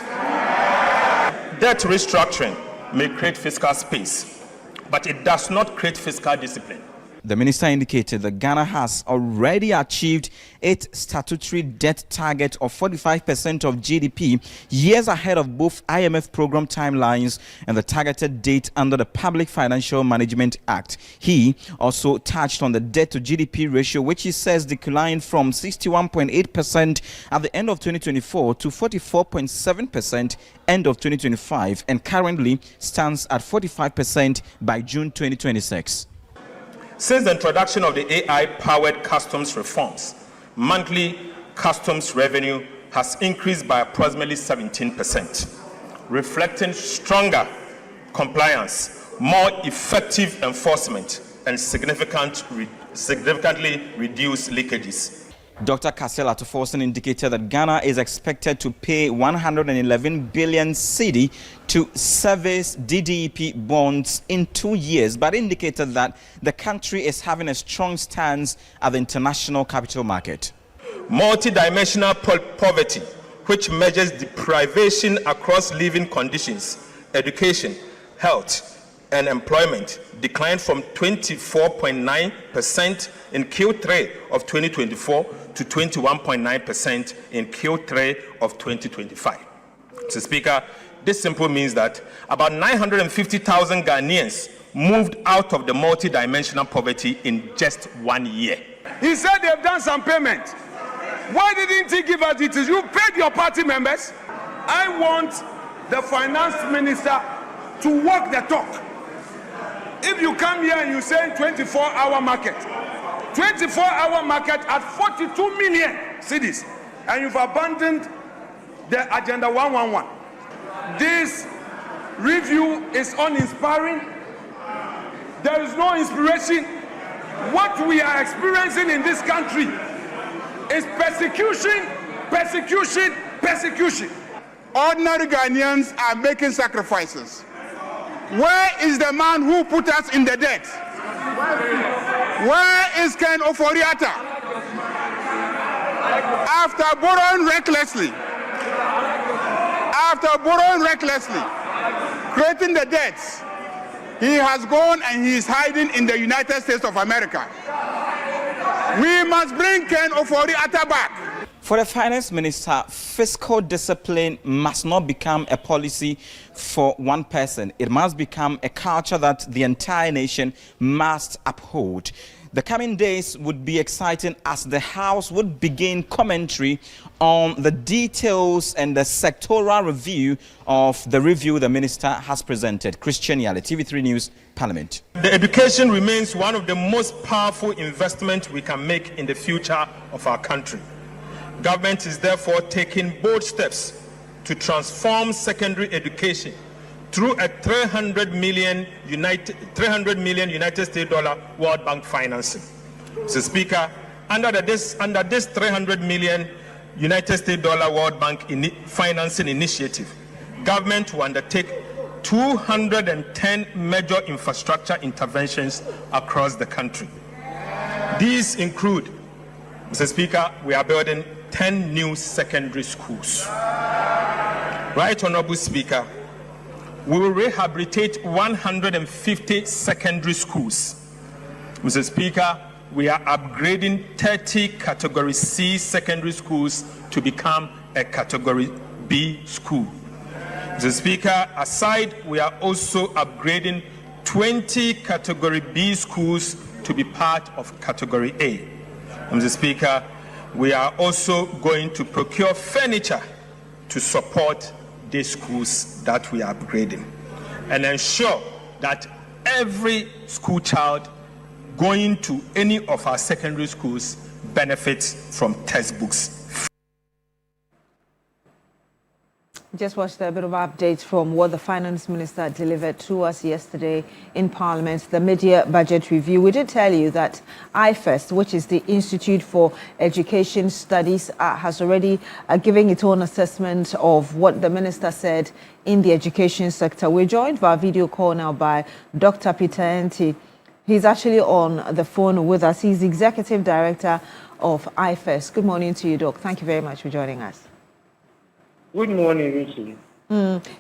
Debt restructuring may create fiscal space, but it does not create fiscal discipline. The minister indicated that Ghana has already achieved its statutory debt target of 45% of GDP, years ahead of both IMF program timelines and the targeted date under the Public Financial Management Act. He also touched on the debt to GDP ratio, which he says declined from 61.8% at the end of 2024 to 44.7% end of 2025, and currently stands at 45% by June 2026. Since the introduction of the AI-powered customs reforms, monthly customs revenue has increased by approximately 17%, reflecting stronger compliance more effective enforcement, and significantly reduce leakages. Dr. Kassel Atuforsen indicated that Ghana is expected to pay 111 billion cedi to service DDEP bonds in 2 years, but indicated that the country is having a strong stance at the international capital market. Multidimensional poverty, which measures deprivation across living conditions, education, health, and employment, declined from 24.9% in Q3 of 2024 to 21.9% in Q3 of 2025. Mr. Speaker, this simply means that about 950,000 Ghanaians moved out of the multidimensional poverty in just 1 year. He said they've done some payment. Why didn't he give us details? You paid your party members. I want the finance minister to walk the talk. If you come here and you say 24-hour market, 24-hour market at 42 million cities, and you've abandoned the Agenda 111. This review is uninspiring. There is no inspiration. What we are experiencing in this country is persecution, persecution, persecution. Ordinary Ghanaians are making sacrifices. Where is the man who put us in the debt? Where is Ken Ofori-Atta? After borrowing recklessly, creating the debts, he has gone and he is hiding in the United States of America. We must bring Ken Ofori-Atta back. For the finance minister, fiscal discipline must not become a policy for one person. It must become a culture that the entire nation must uphold. The coming days would be exciting as the House would begin commentary on the details and the sectoral review of the review the minister has presented. Christian Yale, TV3 News, Parliament. The education remains one of the most powerful investments we can make in the future of our country. Government is therefore taking bold steps to transform secondary education through a $300 million United States dollar World Bank financing. Mr. Speaker, under this $300 million United States dollar World Bank financing initiative, government will undertake 210 major infrastructure interventions across the country. These include, Mr. Speaker, we are building 10 new secondary schools. Right, Honorable Speaker, we will rehabilitate 150 secondary schools. Mr. Speaker, we are upgrading 30 Category C secondary schools to become a Category B school. Mr. Speaker, aside, we are also upgrading 20 Category B schools to be part of Category A. Mr. Speaker, we are also going to procure furniture to support these schools that we are upgrading and ensure that every school child going to any of our secondary schools benefits from textbooks. Just watched a bit of updates from what the finance minister delivered to us yesterday in Parliament, the mid-year budget review. We did tell you that IFEST, which is the Institute for Education Studies, has already given its own assessment of what the minister said in the education sector. We're joined via video call now by Dr. Peter Enti. He's actually on the phone with us. He's Executive Director of IFEST. Good morning to you, Doc. Thank you very much for joining us. Good morning, Richie.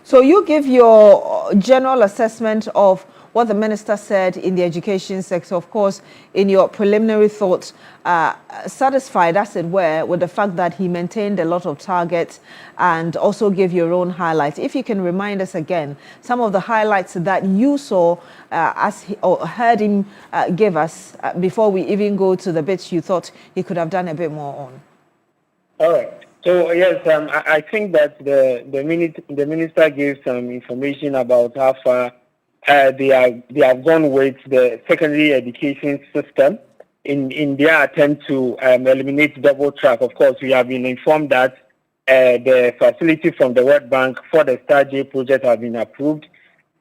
So you give your general assessment of what the minister said in the education sector, of course, in your preliminary thoughts, satisfied, as it were, with the fact that he maintained a lot of targets and also gave your own highlights. If you can remind us again, some of the highlights that you saw or heard him give us before we even go to the bits you thought he could have done a bit more on. All right. So yes, I think that the minister gave some information about how far they have gone with the secondary education system in their attempt to eliminate double track. Of course, we have been informed that the facility from the World Bank for the Star J project has been approved,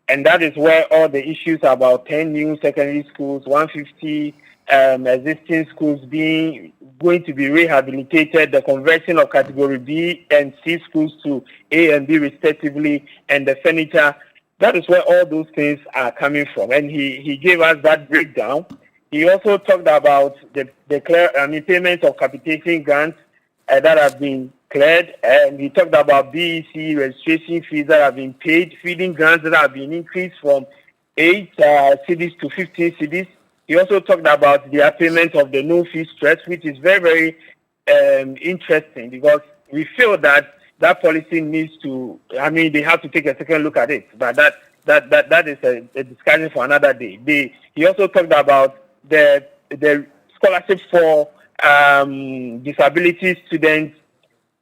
And that is where all the issues about 10 new secondary schools, 150 existing schools going to be rehabilitated, the conversion of category B and C schools to A and B respectively, and the furniture. That is where all those things are coming from. And he gave us that breakdown. He also talked about the payment of capitation grants that have been cleared, and he talked about BEC registration fees that have been paid, feeding grants that have been increased from 8 cedis to 15 cedis. He also talked about the payment of the no-fee stress, which is very, very interesting, because we feel that policy needs to, they have to take a second look at it, but that is a discussion for another day. He also talked about the scholarship for disability students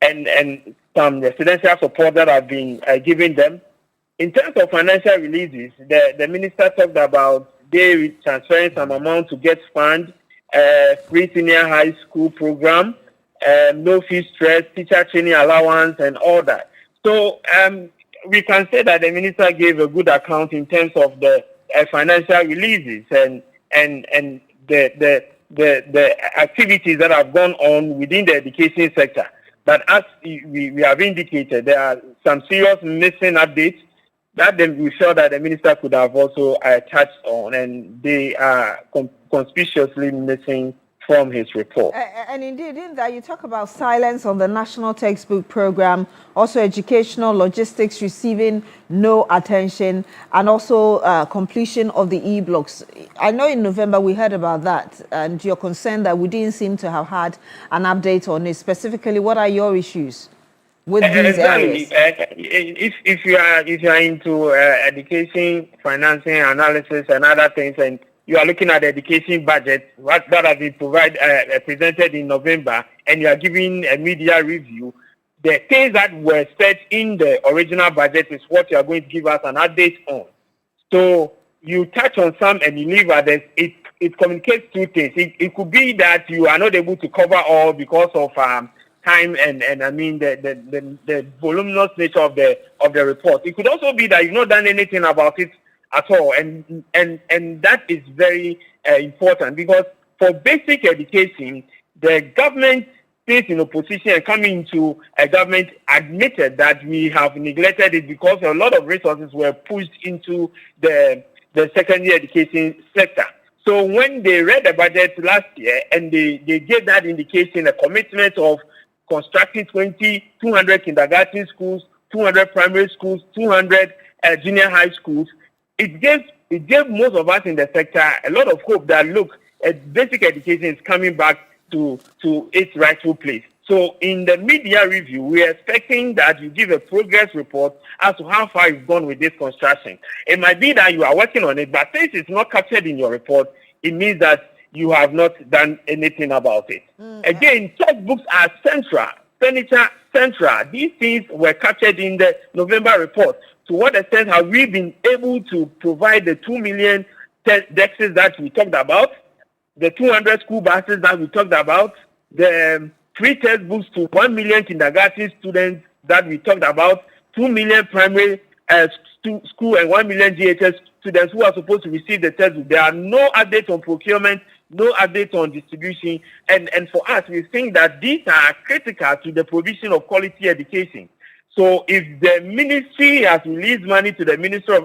and some residential support that have been given them. In terms of financial releases, the minister talked about they transferring some amount to get fund, free senior high school program, no fee stress, teacher training allowance, and all that. So we can say that the minister gave a good account in terms of the financial releases and the activities that have gone on within the education sector. But as we have indicated, there are some serious missing updates that we feel that the minister could have also touched on, and they are conspicuously missing from his report. And indeed, in that you talk about silence on the national textbook program, also educational logistics receiving no attention, and also completion of the e-blocks. I know in November we heard about that, and you're concerned that we didn't seem to have had an update on it. Specifically, what are your issues with these areas? If you are into education, financing, analysis, and other things, and you are looking at the education budget that has been presented in November, and you are giving a media review, the things that were said in the original budget is what you are going to give us an update on. So you touch on some and you leave others. It communicates two things. It could be that you are not able to cover all because of time and the voluminous nature of the report. It could also be that you've not done anything about it at all, and that is very important, because for basic education, the government, stays in opposition and coming into a government, admitted that we have neglected it because a lot of resources were pushed into the secondary education sector. So when they read the budget last year and they gave that indication, a commitment of constructing 200 kindergarten schools, 200 primary schools, 200 junior high schools, it gave most of us in the sector a lot of hope that, look, basic education is coming back to its rightful place. So in the media review, we are expecting that you give a progress report as to how far you've gone with this construction. It might be that you are working on it, but since it's not captured in your report, it means that you have not done anything about it. Again, textbooks are central, furniture central. These things were captured in the November report. To what extent have we been able to provide the 2 million desks that we talked about, the 200 school buses that we talked about, the free textbooks to 1 million kindergarten students that we talked about, 2 million primary school and 1 million GHS students who are supposed to receive the textbook? There are no updates on procurement, no updates on distribution, and for us, we think that these are critical to the provision of quality education. So if the ministry has released money to the Minister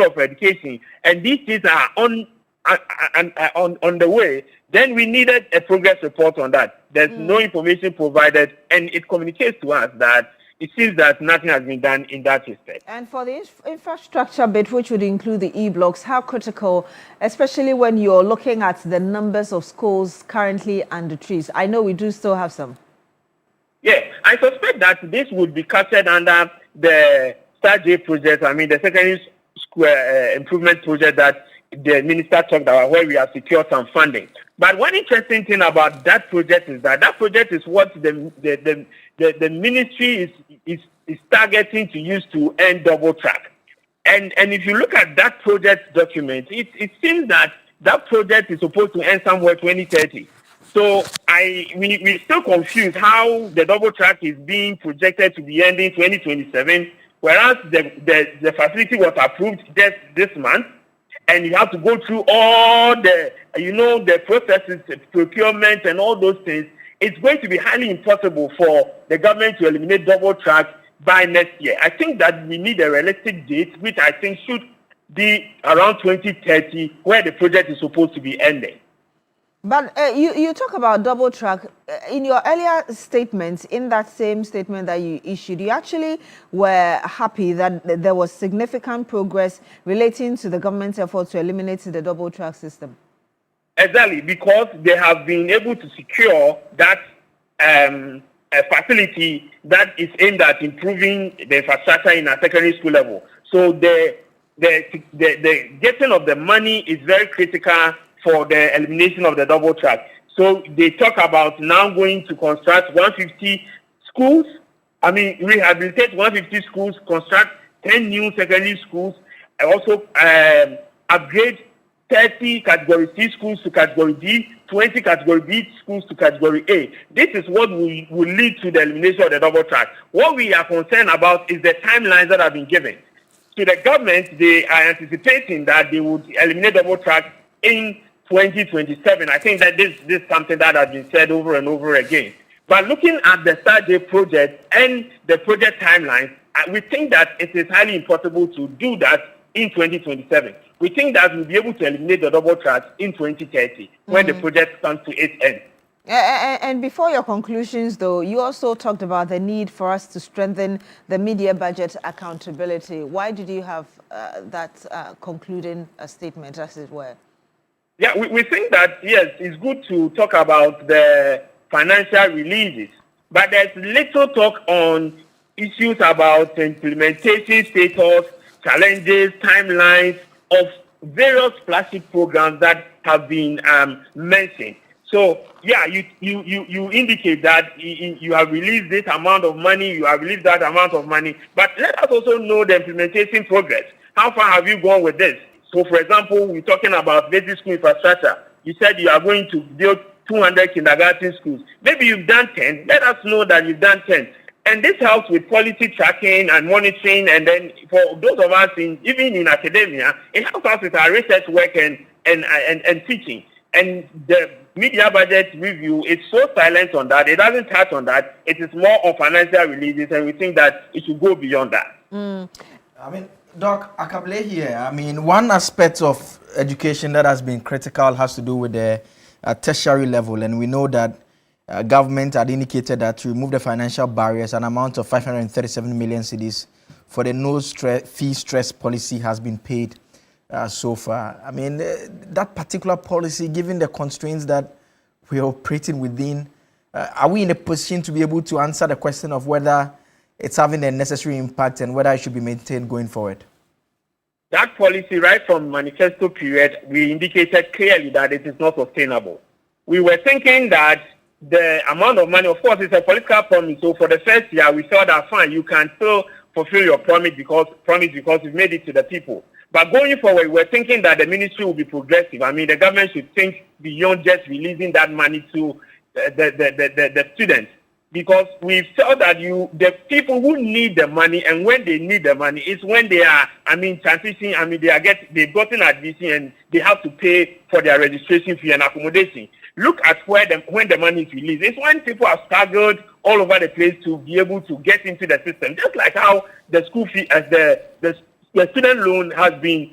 of Education, and these things are on the way, then we needed a progress report on that. There's no information provided, and it communicates to us that it seems that nothing has been done in that respect. And for the infrastructure bit, which would include the e-blocks, how critical, especially when you're looking at the numbers of schools currently under trees? I know we do still have some. Yeah, I suspect that this would be captured under the StarJ project, the secondary school improvement project that the minister talked about, where we have secured some funding. But one interesting thing about that project is that project is what the ministry is targeting to use to end double track. And if you look at that project document, it seems that project is supposed to end somewhere 2030. So we're still confused how the double track is being projected to be ending 2027 whereas the facility was approved just this month, and you have to go through all the, the processes, procurement and all those things. It's going to be highly impossible for the government to eliminate double track by next year. I think that we need a realistic date, which I think should be around 2030, where the project is supposed to be ending. But you talk about double track. In your earlier statements, in that same statement that you issued, you actually were happy that there was significant progress relating to the government's effort to eliminate the double track system. Exactly, because they have been able to secure that a facility that is aimed at improving the infrastructure in a secondary school level. So the getting of the money is very critical for the elimination of the double track. So they talk about now going to construct 150 schools. Rehabilitate 150 schools, construct 10 new secondary schools, and also upgrade 30 Category C schools to Category D, 20 Category B schools to Category A. This is what will lead to the elimination of the double track. What we are concerned about is the timelines that have been given. To the government, they are anticipating that they would eliminate double track in 2027. I think that this is something that has been said over and over again. But looking at the Start Day project and the project timelines, we think that it is highly impossible to do that in 2027. We think that we'll be able to eliminate the double track in 2030 when the project comes to its end. And before your conclusions, though, you also talked about the need for us to strengthen the media budget accountability. Why did you have that concluding statement, as it were? Yeah, we think that, yes, it's good to talk about the financial releases, but there's little talk on issues about implementation status, challenges, timelines of various flagship programs that have been mentioned. So, yeah, you indicate that you have released this amount of money, you have released that amount of money, but let us also know the implementation progress. How far have you gone with this? So, for example, we're talking about basic school infrastructure. You said you are going to build 200 kindergarten schools. Maybe you've done 10. Let us know that you've done 10. And this helps with policy tracking and monitoring. And then for those of us, even in academia, it helps us with our research work and teaching. And the media budget review is so silent on that. It doesn't touch on that. It is more on financial releases, and we think that it should go beyond that. Doc, Akable here. One aspect of education that has been critical has to do with the tertiary level, and we know that government had indicated that to remove the financial barriers, an amount of 537 million cedis for the no fee stress policy has been paid so far. That particular policy, given the constraints that we are operating within, are we in a position to be able to answer the question of whether it's having a necessary impact and whether it should be maintained going forward? That policy, right from manifesto period, we indicated clearly that it is not sustainable. We were thinking that the amount of money, of course, it's a political promise. So for the first year, we thought that fine, you can still fulfill your promise because you've made it to the people. But going forward, we're thinking that the ministry will be progressive. The government should think beyond just releasing that money to the students. Because we felt that the people who need the money, and when they need the money, is when they are, transitioning, they've gotten admission and they have to pay for their registration fee and accommodation. Look at when the money is released. It's when people have struggled all over the place to be able to get into the system. Just like how the school fee, as the student loan has been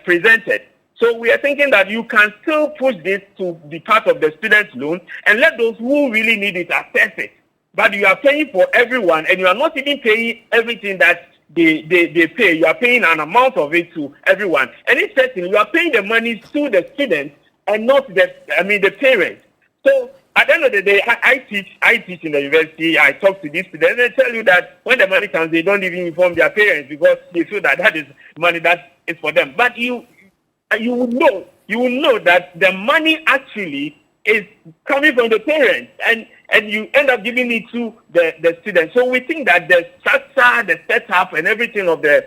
presented. So we are thinking that you can still push this to be part of the student loan and let those who really need it access it. But you are paying for everyone, and you are not even paying everything that they pay. You are paying an amount of it to everyone. And it's certain you are paying the money to the students and not the parents. So at the end of the day, I teach in the university. I talk to these students, and they tell you that when the money comes, they don't even inform their parents because they feel that is money that is for them. But you will know that the money actually is coming from the parents, and you end up giving it to the students. So we think that the structure, the setup, and everything of the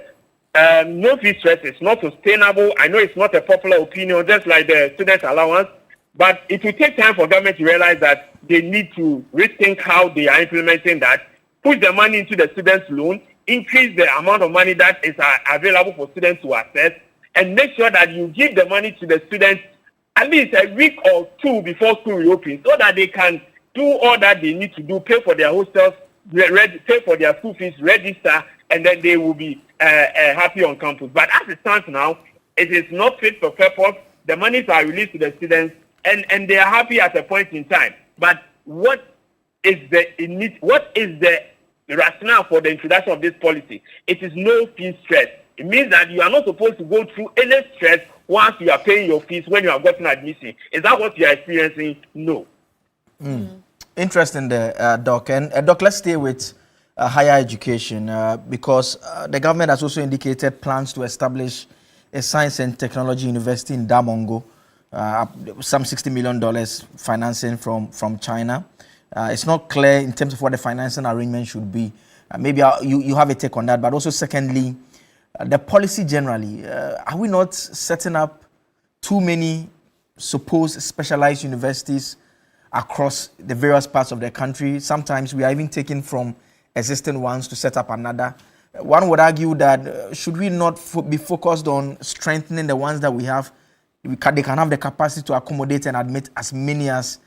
no fee stress is not sustainable. I know it's not a popular opinion, just like the student allowance, but it will take time for government to realize that they need to rethink how they are implementing that, push the money into the students' loan, increase the amount of money that is available for students to access, and make sure that you give the money to the students at least a week or two before school reopens, so that they can do all that they need to do, pay for their hostels, pay for their school fees, register, and then they will be happy on campus. But as it stands now, it is not fit for purpose. The monies are released to the students, and they are happy at a point in time. But what is the rationale for the introduction of this policy? It is no fee stress. It means that you are not supposed to go through any stress once you are paying your fees when you have gotten admission. Is that what you are experiencing? No. Interesting there, Doc. And Doc, let's stay with higher education because the government has also indicated plans to establish a science and technology university in Damongo, some $60 million financing from China. It's not clear in terms of what the financing arrangement should be. Maybe you have a take on that. But also, secondly, the policy generally, are we not setting up too many supposed specialized universities across the various parts of the country? Sometimes we are even taking from existing ones to set up another. One would argue that should we not be focused on strengthening the ones that we have? They can have the capacity to accommodate and admit as many as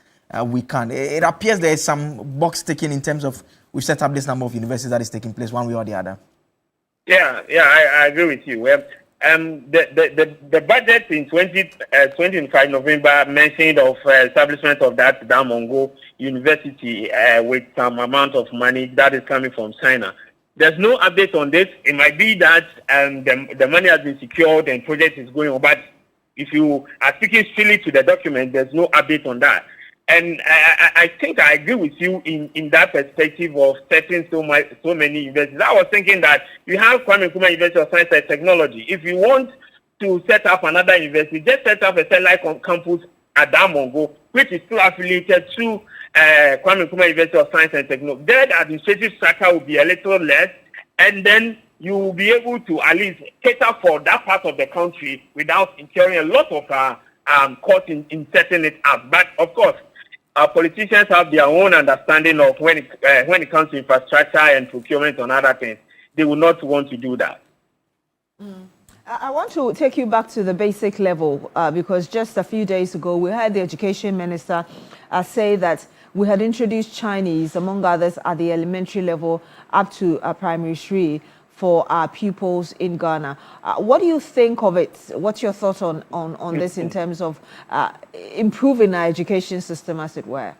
we can. It appears there is some box ticking in terms of we've set up this number of universities that is taking place one way or the other. Yeah, I agree with you. The budget in 25 November mentioned of establishment of that Damongo University with some amount of money that is coming from China. There's no update on this. It might be that the money has been secured and project is going on, but if you are speaking strictly to the document, there's no update on that. And I think I agree with you in that perspective of setting so many universities. I was thinking that you have Kwame Nkrumah University of Science and Technology. If you want to set up another university, just set up a satellite campus at Damongo, which is still affiliated to Kwame Nkrumah University of Science and Technology. There, the administrative structure will be a little less, and then you will be able to at least cater for that part of the country without incurring a lot of cost in setting it up. But of course, our politicians have their own understanding of when it comes to infrastructure and procurement and other things. They will not want to do that. I want to take you back to the basic level because just a few days ago we had the education minister say that we had introduced Chinese, among others, at the elementary level up to primary 3 for our pupils in Ghana. What do you think of it? What's your thought on this in terms of improving our education system, as it were?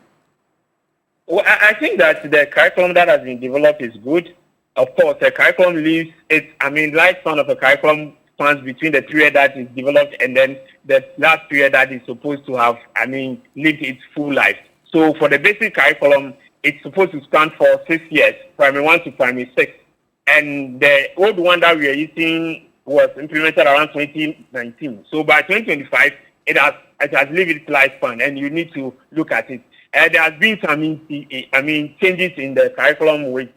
Well, I think that the curriculum that has been developed is good. Of course, the curriculum leaves lifespan of a curriculum spans between the period that is developed and then the last period that is supposed to have, lived its full life. So for the basic curriculum, it's supposed to stand for 6 years, primary 1 to primary 6. And the old one that we are using was implemented around 2019. So by 2025, it has lived its lifespan, and you need to look at it. There has been some, changes in the curriculum with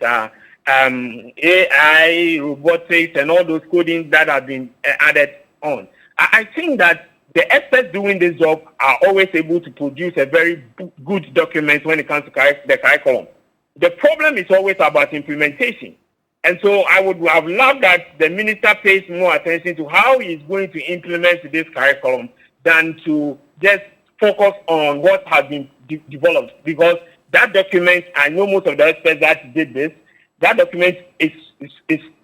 AI, robotics, and all those coding that have been added on. I think that the experts doing this job are always able to produce a very good document when it comes to the curriculum. The problem is always about implementation. And so I would have loved that the minister pays more attention to how he is going to implement this curriculum than to just focus on what has been developed. Because that document, I know most of the experts that did this, that document is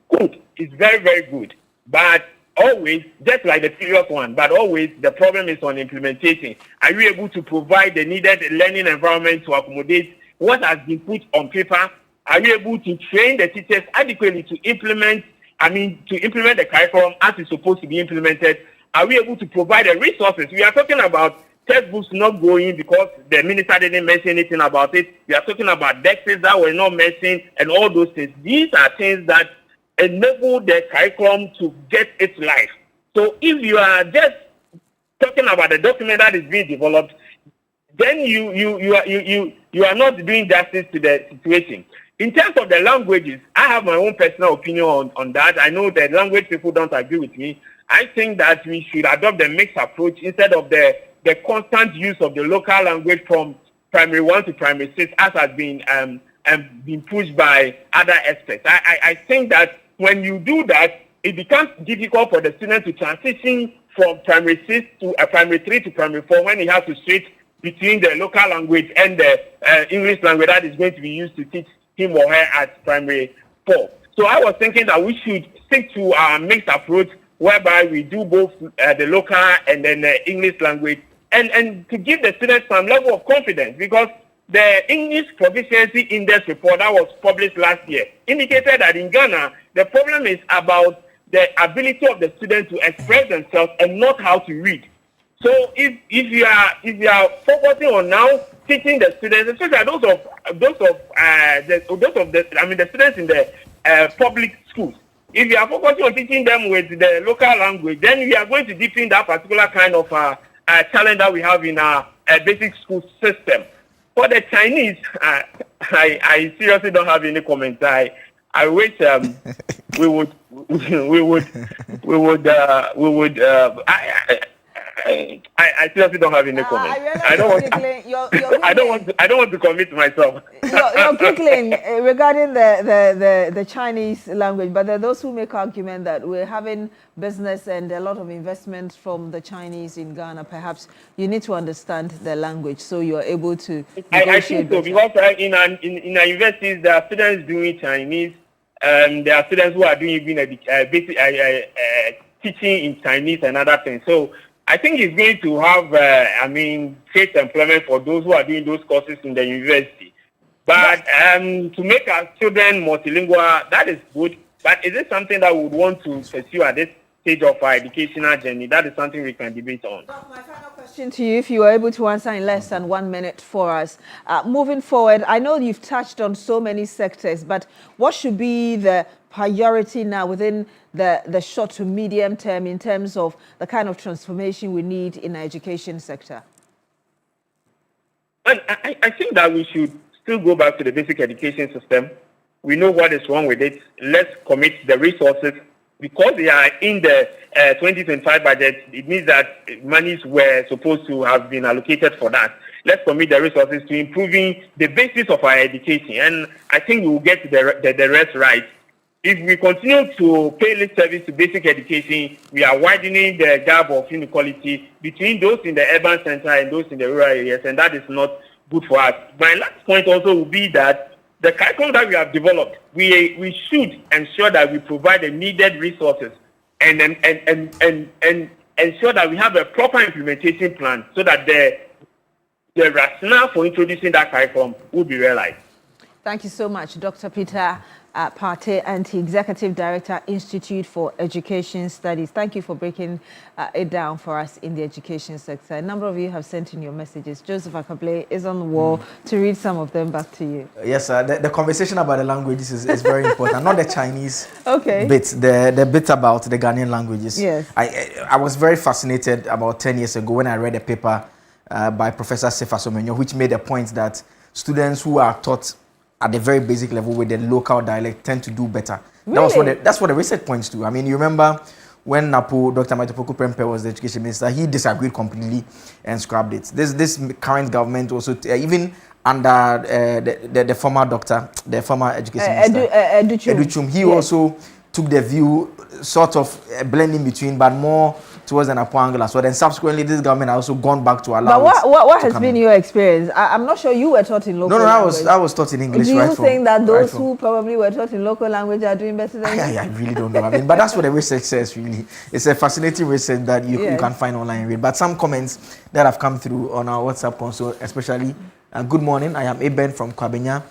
good. It's very, very good. But always, just like the previous one, but always the problem is on implementation. Are you able to provide the needed learning environment to accommodate what has been put on paper? Are you able to train the teachers adequately to implement the curriculum as it's supposed to be implemented? Are we able to provide the resources? We are talking about textbooks not going because the minister didn't mention anything about it. We are talking about desks that were not mentioned and all those things. These are things that enable the curriculum to get its life. So if you are just talking about the document that is being developed, then you are not doing justice to the situation. In terms of the languages, I have my own personal opinion on that. I know that language people don't agree with me. I think that we should adopt the mixed approach instead of the constant use of the local language from primary 1 to primary 6, as has been been pushed by other aspects. I think that when you do that, it becomes difficult for the student to transition from primary 6 to primary 3 to primary 4 when he has to switch between the local language and the English language that is going to be used to teach him or her at primary 4. So I was thinking that we should stick to our mixed approach whereby we do both the local and then the English language and to give the students some level of confidence, because the English Proficiency Index report that was published last year indicated that in Ghana, the problem is about the ability of the students to express themselves and not how to read. So if you are focusing on now teaching the students, especially the students in the public schools, if you are focusing on teaching them with the local language, then we are going to deepen that particular kind of challenge that we have in our basic school system. For the Chinese, I seriously don't have any comments. I wish we would. I seriously don't have any comments. I don't want to commit myself. You're quickly regarding the Chinese language, but there are those who make argument that we're having business and a lot of investment from the Chinese in Ghana. Perhaps you need to understand the language so you're able to negotiate. I think so, because in our universities there are students doing Chinese, and there are students who are doing even basic teaching in Chinese and other things. So I think it's going to have, paid employment for those who are doing those courses in the university. But to make our children multilingual, that is good. But is it something that we would want to pursue at this stage of our educational journey? That is something we can debate on. My final question to you, if you were able to answer in less than 1 minute for us. Moving forward, I know you've touched on so many sectors, but what should be the priority now within the short to medium term in terms of the kind of transformation we need in the education sector? And I think that we should still go back to the basic education system. We know what is wrong with it. Let's commit the resources. Because they are in the 2025 budget, it means that monies were supposed to have been allocated for that. Let's commit the resources to improving the basis of our education. And I think we will get the rest right. If we continue to pay lip service to basic education, we are widening the gap of inequality between those in the urban center and those in the rural areas, and that is not good for us. My last point also will be that the curriculum that we have developed, we should ensure that we provide the needed resources and ensure that we have a proper implementation plan so that the rationale for introducing that curriculum will be realized. Thank you so much, Dr. Peter Partey, Executive Director, Institute for Education Studies. Thank you for breaking it down for us in the education sector. A number of you have sent in your messages. Joseph Akable is on the wall to read some of them back to you. Yes, the conversation about the languages is very important. Not the Chinese okay. bit, the bit about the Ghanaian languages. Yes. I was very fascinated about 10 years ago when I read a paper by Professor Sefa Somenyo, which made a point that students who are taught at the very basic level with the local dialect tend to do better. Really? That's what the research points to. I mean, you remember when Dr. Maitopoku Prempeh was the education minister, he disagreed completely and scrapped it. This current government also, even under the former doctor, the former education minister, Educhum, he also took the view, sort of blending between, but more towards an Apoangla. So then subsequently, this government has also gone back to allow. But what has been your experience? I'm not sure you were taught in local language. No, I was taught in English. Do you think that those who probably were taught in local language are doing better than you? I really don't know. I mean, but that's what the research says, really. It's a fascinating research that you can find online and read. But some comments that have come through on our WhatsApp console, especially, good morning, I am Eben from Kwabenya.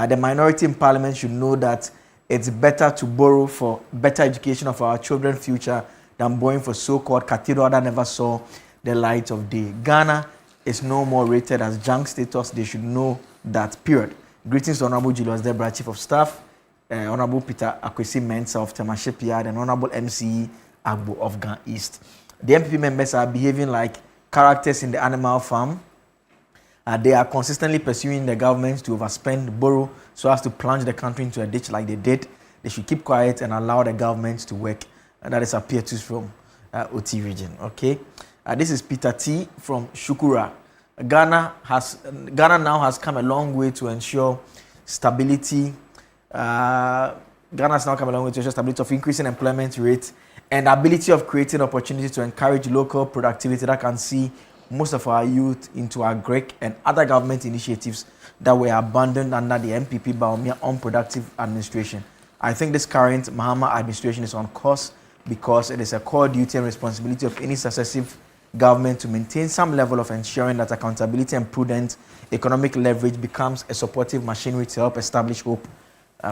The minority in parliament should know that it's better to borrow for better education of our children's future than borrowing for so-called cathedral that never saw the light of day. Ghana is no more rated as junk status. They should know that, period. Greetings to Honorable Julius Debra, Chief of Staff, Honorable Peter Akwesi Mensa of Temanship Yard, and Honorable MCE Agbo of Gan East. The MPP members are behaving like characters in the animal farm. They are consistently pursuing the government to overspend, borrow, so as to plunge the country into a ditch like they did. They should keep quiet and allow the government to work. That is Apietus from OT region. Okay, this is Peter T from Shukura. Ghana now has come a long way to ensure stability. Ghana has now come along with social stability of increasing employment rate and ability of creating opportunities to encourage local productivity that can see most of our youth into agric and other government initiatives that were abandoned under the MPP Baumia unproductive administration. I think this current Mahama administration is on course because it is a core duty and responsibility of any successive government to maintain some level of ensuring that accountability and prudent economic leverage becomes a supportive machinery to help establish hope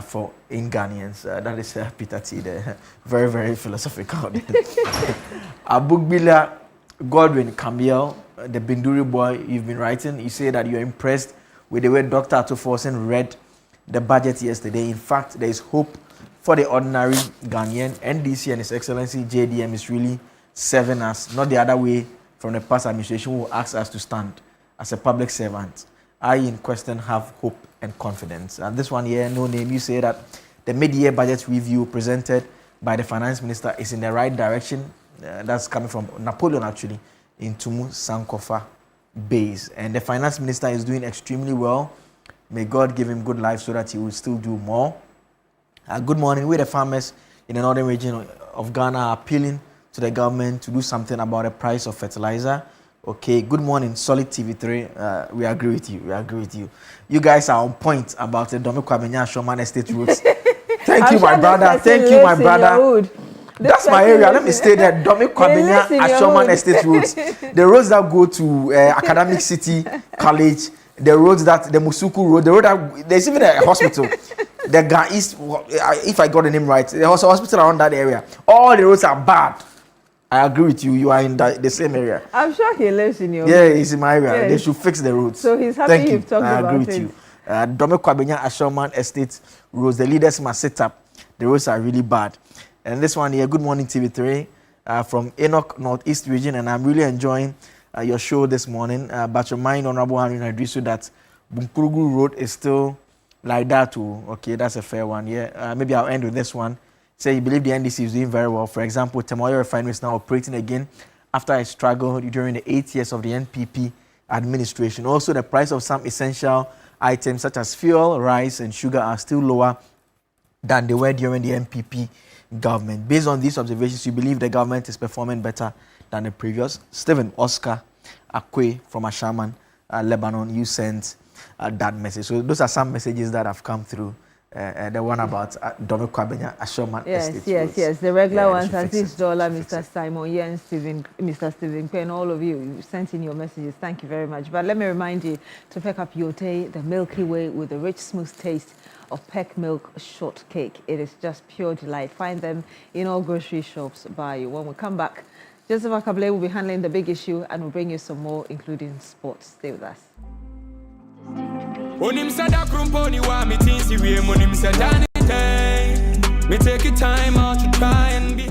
for in Ghanaians. That is Peter T. there. Very, very philosophical. Abugbila Godwin Camille, the Binduri boy you've been writing, you say that you're impressed with the way Dr. Atuforsen read the budget yesterday. In fact, there is hope for the ordinary Ghanaian. NDC and His Excellency JDM is really serving us, not the other way from the past administration who asked us to stand as a public servant. I, in question, have hope and confidence. And this one here, no name, you say that the mid-year budget review presented by the finance minister is in the right direction. That's coming from Napoleon, actually, in Tumu Sankofa base. And the finance minister is doing extremely well. May God give him good life so that he will still do more. Good morning. We, the farmers in the northern region of Ghana, are appealing to the government to do something about the price of fertilizer. Okay, good morning, Solid TV3. We agree with you. We agree with you. You guys are on point about the Domi Kwabenya Shoman Estate routes. Thank you, my brother. Thank you, my brother. That's my area. Let me stay there. Domi Kwabenya Shoman Estate routes. The roads that go to Academic City College, the roads that, the Musuku Road, the road that, there's even a hospital. The Ga East, if I got the name right, there's a hospital around that area. All the roads are bad. I agree with you. You are in the same area. I'm sure he lives in your. Yeah, he's in my area. Yes. They should fix the roads. So he's happy you've talked about it. I agree with you. Dome Kwabenya Ashoman Estate roads. The leaders must sit up. The roads are really bad. And this one here, good morning TV3 from Enoch Northeast region, and I'm really enjoying your show this morning. But your mind, Honorable Henry Nadrisu, that Bunkurugu Road is still like that too. Okay, that's a fair one. Yeah, maybe I'll end with this one. Say you believe the NDC is doing very well. For example, Temoyo Refinery is now operating again after a struggle during the 8 years of the NPP administration. Also, the price of some essential items such as fuel, rice, and sugar are still lower than they were during the NPP government. Based on these observations, you believe the government is performing better than the previous. Stephen Oscar Akwe from Ashaman, Lebanon, you sent that message. So those are some messages that have come through. The one about Dome Kwabenya Ashoman Estate. Yes. The regular ones, Aziz Dollar, Mr. Simon, Yen, Mr. Stephen Quinn, all of you sent in your messages. Thank you very much. But let me remind you to pick up Yote, the Milky Way with the rich, smooth taste of Peck Milk Shortcake. It is just pure delight. Find them in all grocery shops by you. When we come back, Joseph Akable will be handling the big issue and we'll bring you some more, including sports. Stay with us. Onim sada krumponi wa mi tinsi we monim sada ni me take it time out to try and be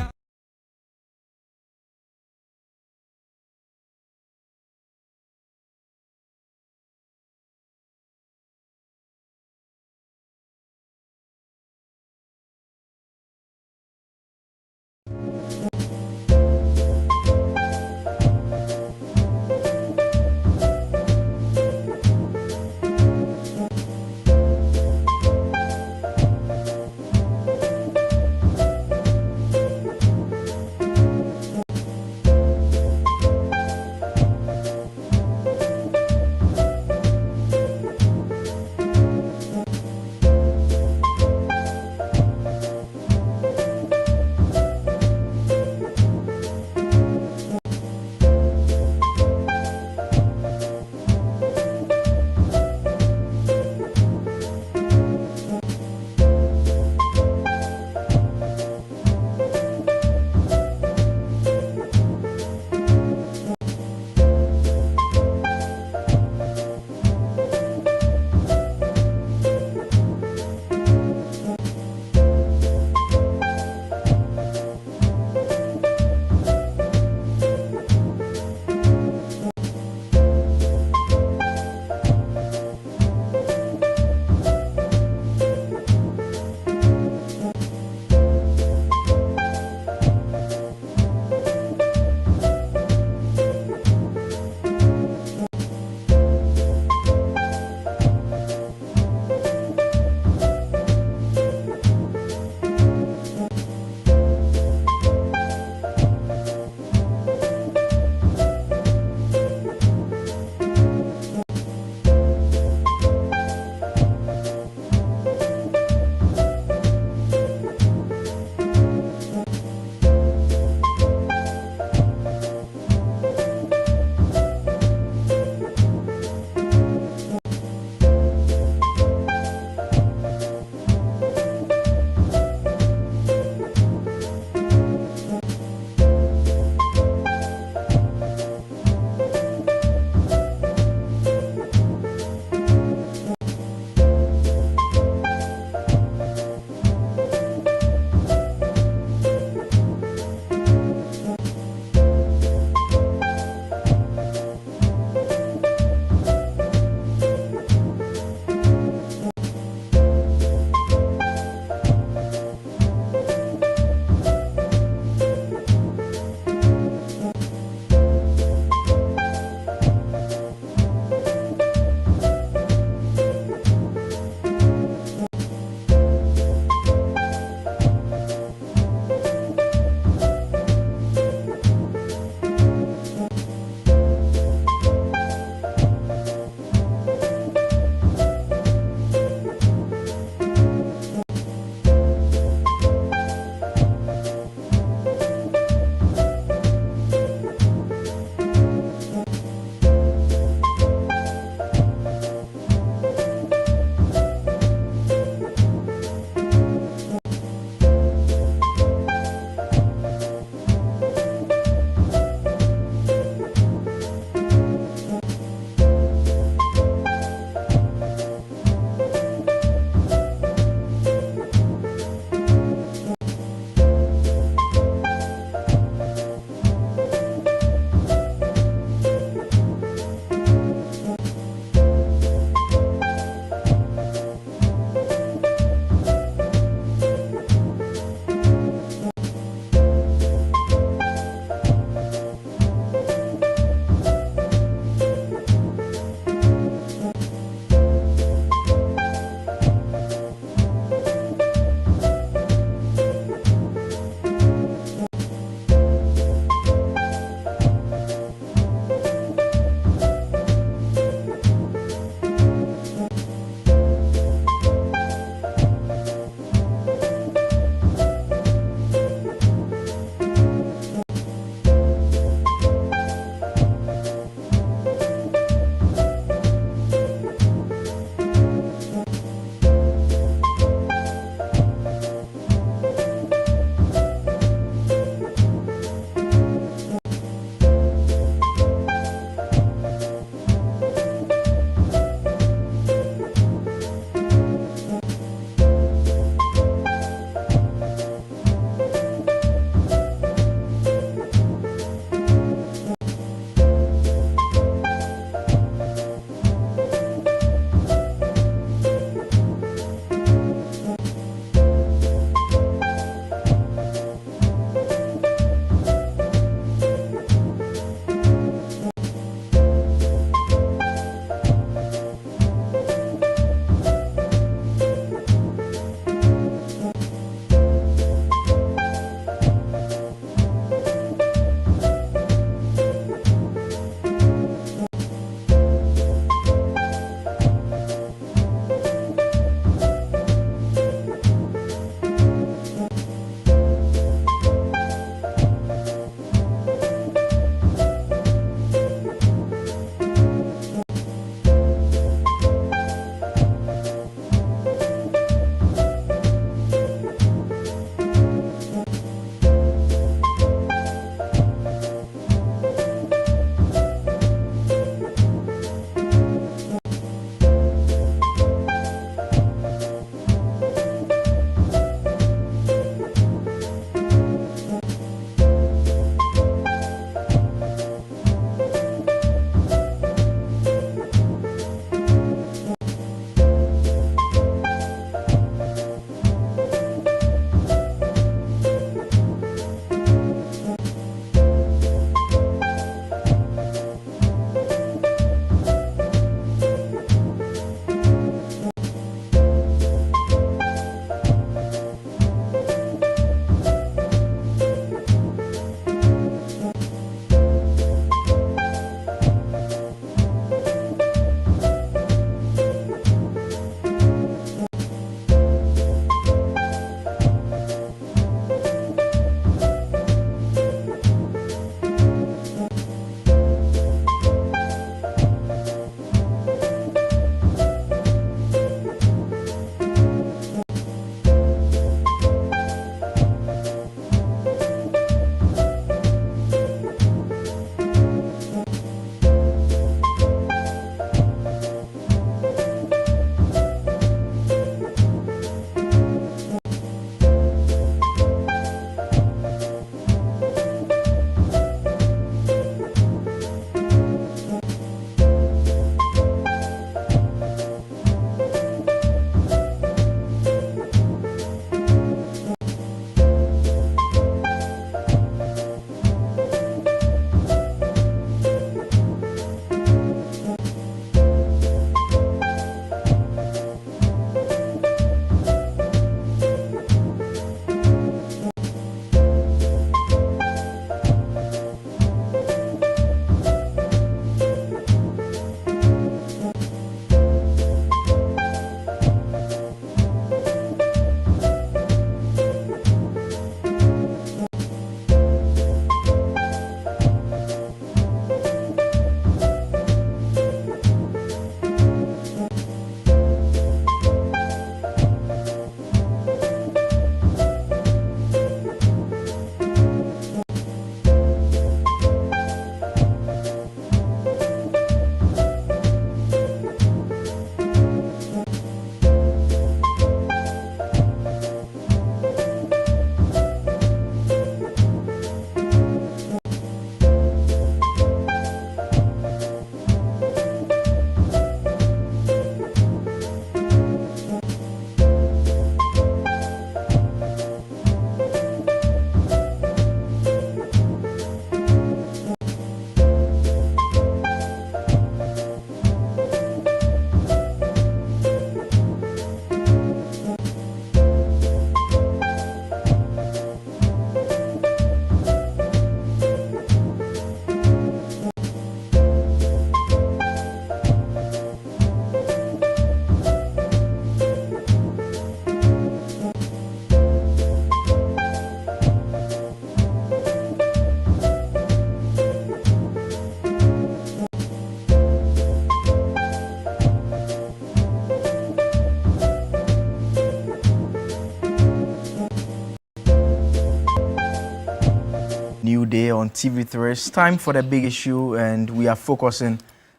TV3. It's time for the big issue, and we are focusing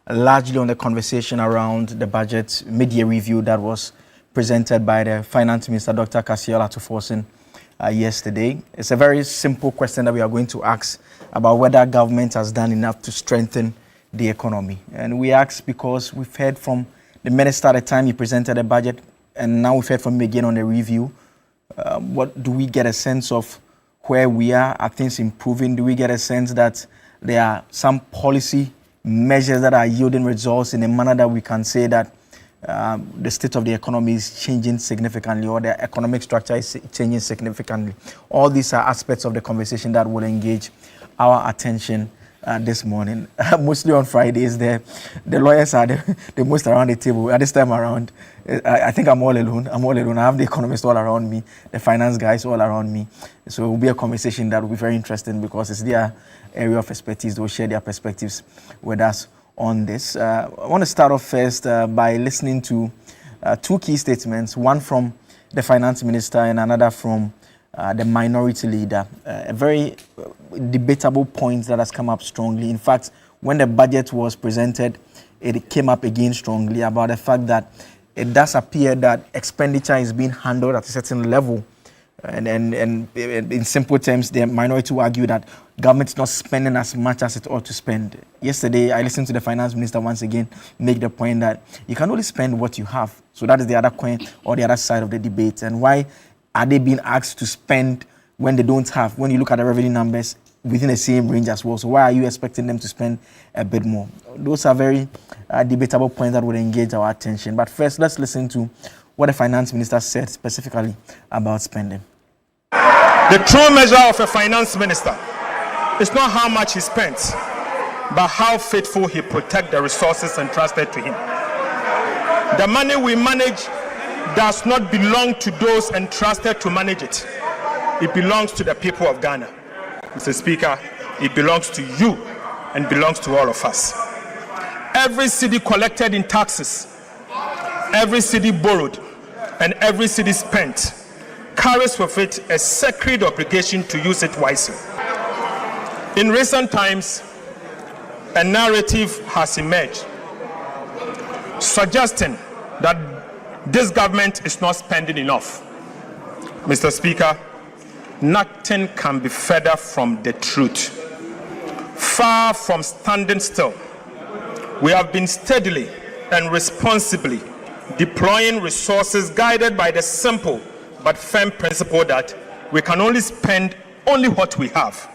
largely on the conversation around the budget mid-year review that was presented by the Finance Minister, Dr. Kassiel Atuforsen, yesterday. It's a very simple question that we are going to ask about whether government has done enough to strengthen the economy. And we ask because we've heard from the minister at the time he presented the budget, and now we've heard from him again on the review. What do we get a sense of where we are? Are things improving? Do we get a sense that there are some policy measures that are yielding results in a manner that we can say that the state of the economy is changing significantly, or the economic structure is changing significantly? All these are aspects of the conversation that will engage our attention this morning. Mostly on Fridays, the lawyers are the most around the table. At this time around, I think I'm all alone. I have the economists all around me, the finance guys all around me. So it will be a conversation that will be very interesting because it's their area of expertise. They will share their perspectives with us on this. I want to start off first by listening to two key statements, one from the finance minister and another from the minority leader. A very debatable point that has come up strongly. In fact, when the budget was presented, it came up again strongly about the fact that it does appear that expenditure is being handled at a certain level. And in simple terms, the minority will argue that government is not spending as much as it ought to spend. Yesterday, I listened to the finance minister once again make the point that you can only spend what you have. So that is the other coin or the other side of the debate. And why are they being asked to spend when they don't have? When you look at the revenue numbers within the same range as well. So why are you expecting them to spend a bit more? Those are very debatable points that would engage our attention. But first, let's listen to what the finance minister said specifically about spending. The true measure of a finance minister is not how much he spends, but how faithful he protects the resources entrusted to him. The money we manage does not belong to those entrusted to manage it. It belongs to the people of Ghana. Mr. Speaker, it belongs to you and belongs to all of us. Every cedi collected in taxes, every cedi borrowed, and every cedi spent carries with it a sacred obligation to use it wisely. In recent times, a narrative has emerged suggesting that this government is not spending enough. Mr. Speaker, nothing can be further from the truth. Far from standing still, we have been steadily and responsibly deploying resources guided by the simple but firm principle that we can only spend only what we have,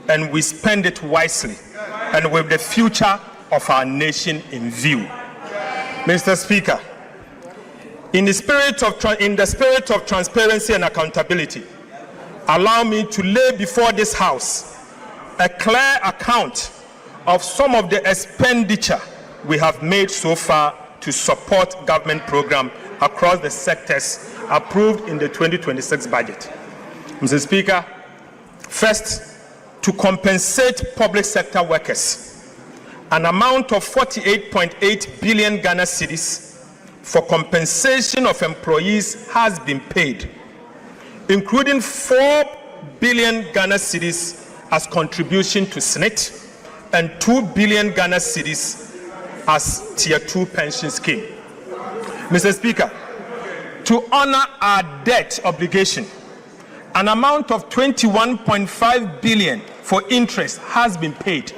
and we spend it wisely and with the future of our nation in view. Mr. Speaker, in the spirit of transparency and accountability, allow me to lay before this House a clear account of some of the expenditure we have made so far to support government programs across the sectors approved in the 2026 budget. Mr. Speaker, first, to compensate public sector workers, an amount of 48.8 billion Ghana cedis for compensation of employees has been paid, including 4 billion Ghana cedis as contribution to SNIT and 2 billion Ghana cedis as Tier 2 pension scheme. Mr. Speaker, to honor our debt obligation, an amount of 21.5 billion for interest has been paid.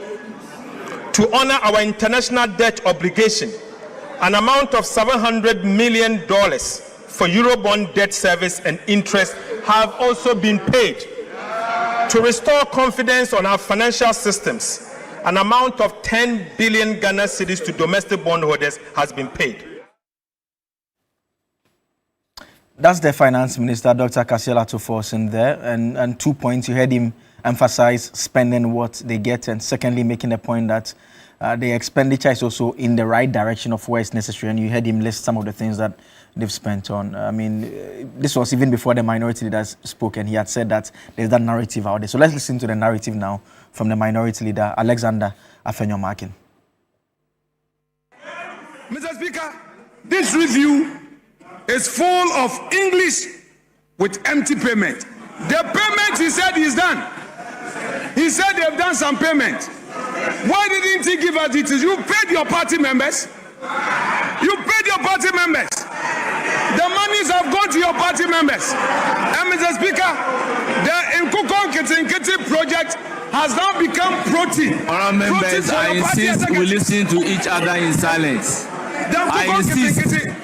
To honor our international debt obligation, an amount of $700 million for Eurobond debt service and interest have also been paid. To restore confidence on our financial systems, an amount of 10 billion Ghana cedis to domestic bondholders has been paid. That's the finance minister, Dr. Kassiel Atuforsen there, and 2 points. You heard him emphasize spending what they get, and secondly, making the point that the expenditure is also in the right direction of where it's necessary, and you heard him list some of the things that they've spent on. I mean, this was even before the minority leaders spoke, and he had said that there's that narrative out there. So let's listen to the narrative now from the minority leader, Alexander Afenyo-Markin. Mr. Speaker, this review is full of English with empty payment. The payment he said is done. He said they've done some payment. Why didn't he give us details? You paid your party members. You paid your party members. The monies have gone to your party members. And Mr. Speaker, the Nkukon Kitinkiti project has now become protein. Honourable members, I insist we listen to each other in silence. The Nkukon Kitinkiti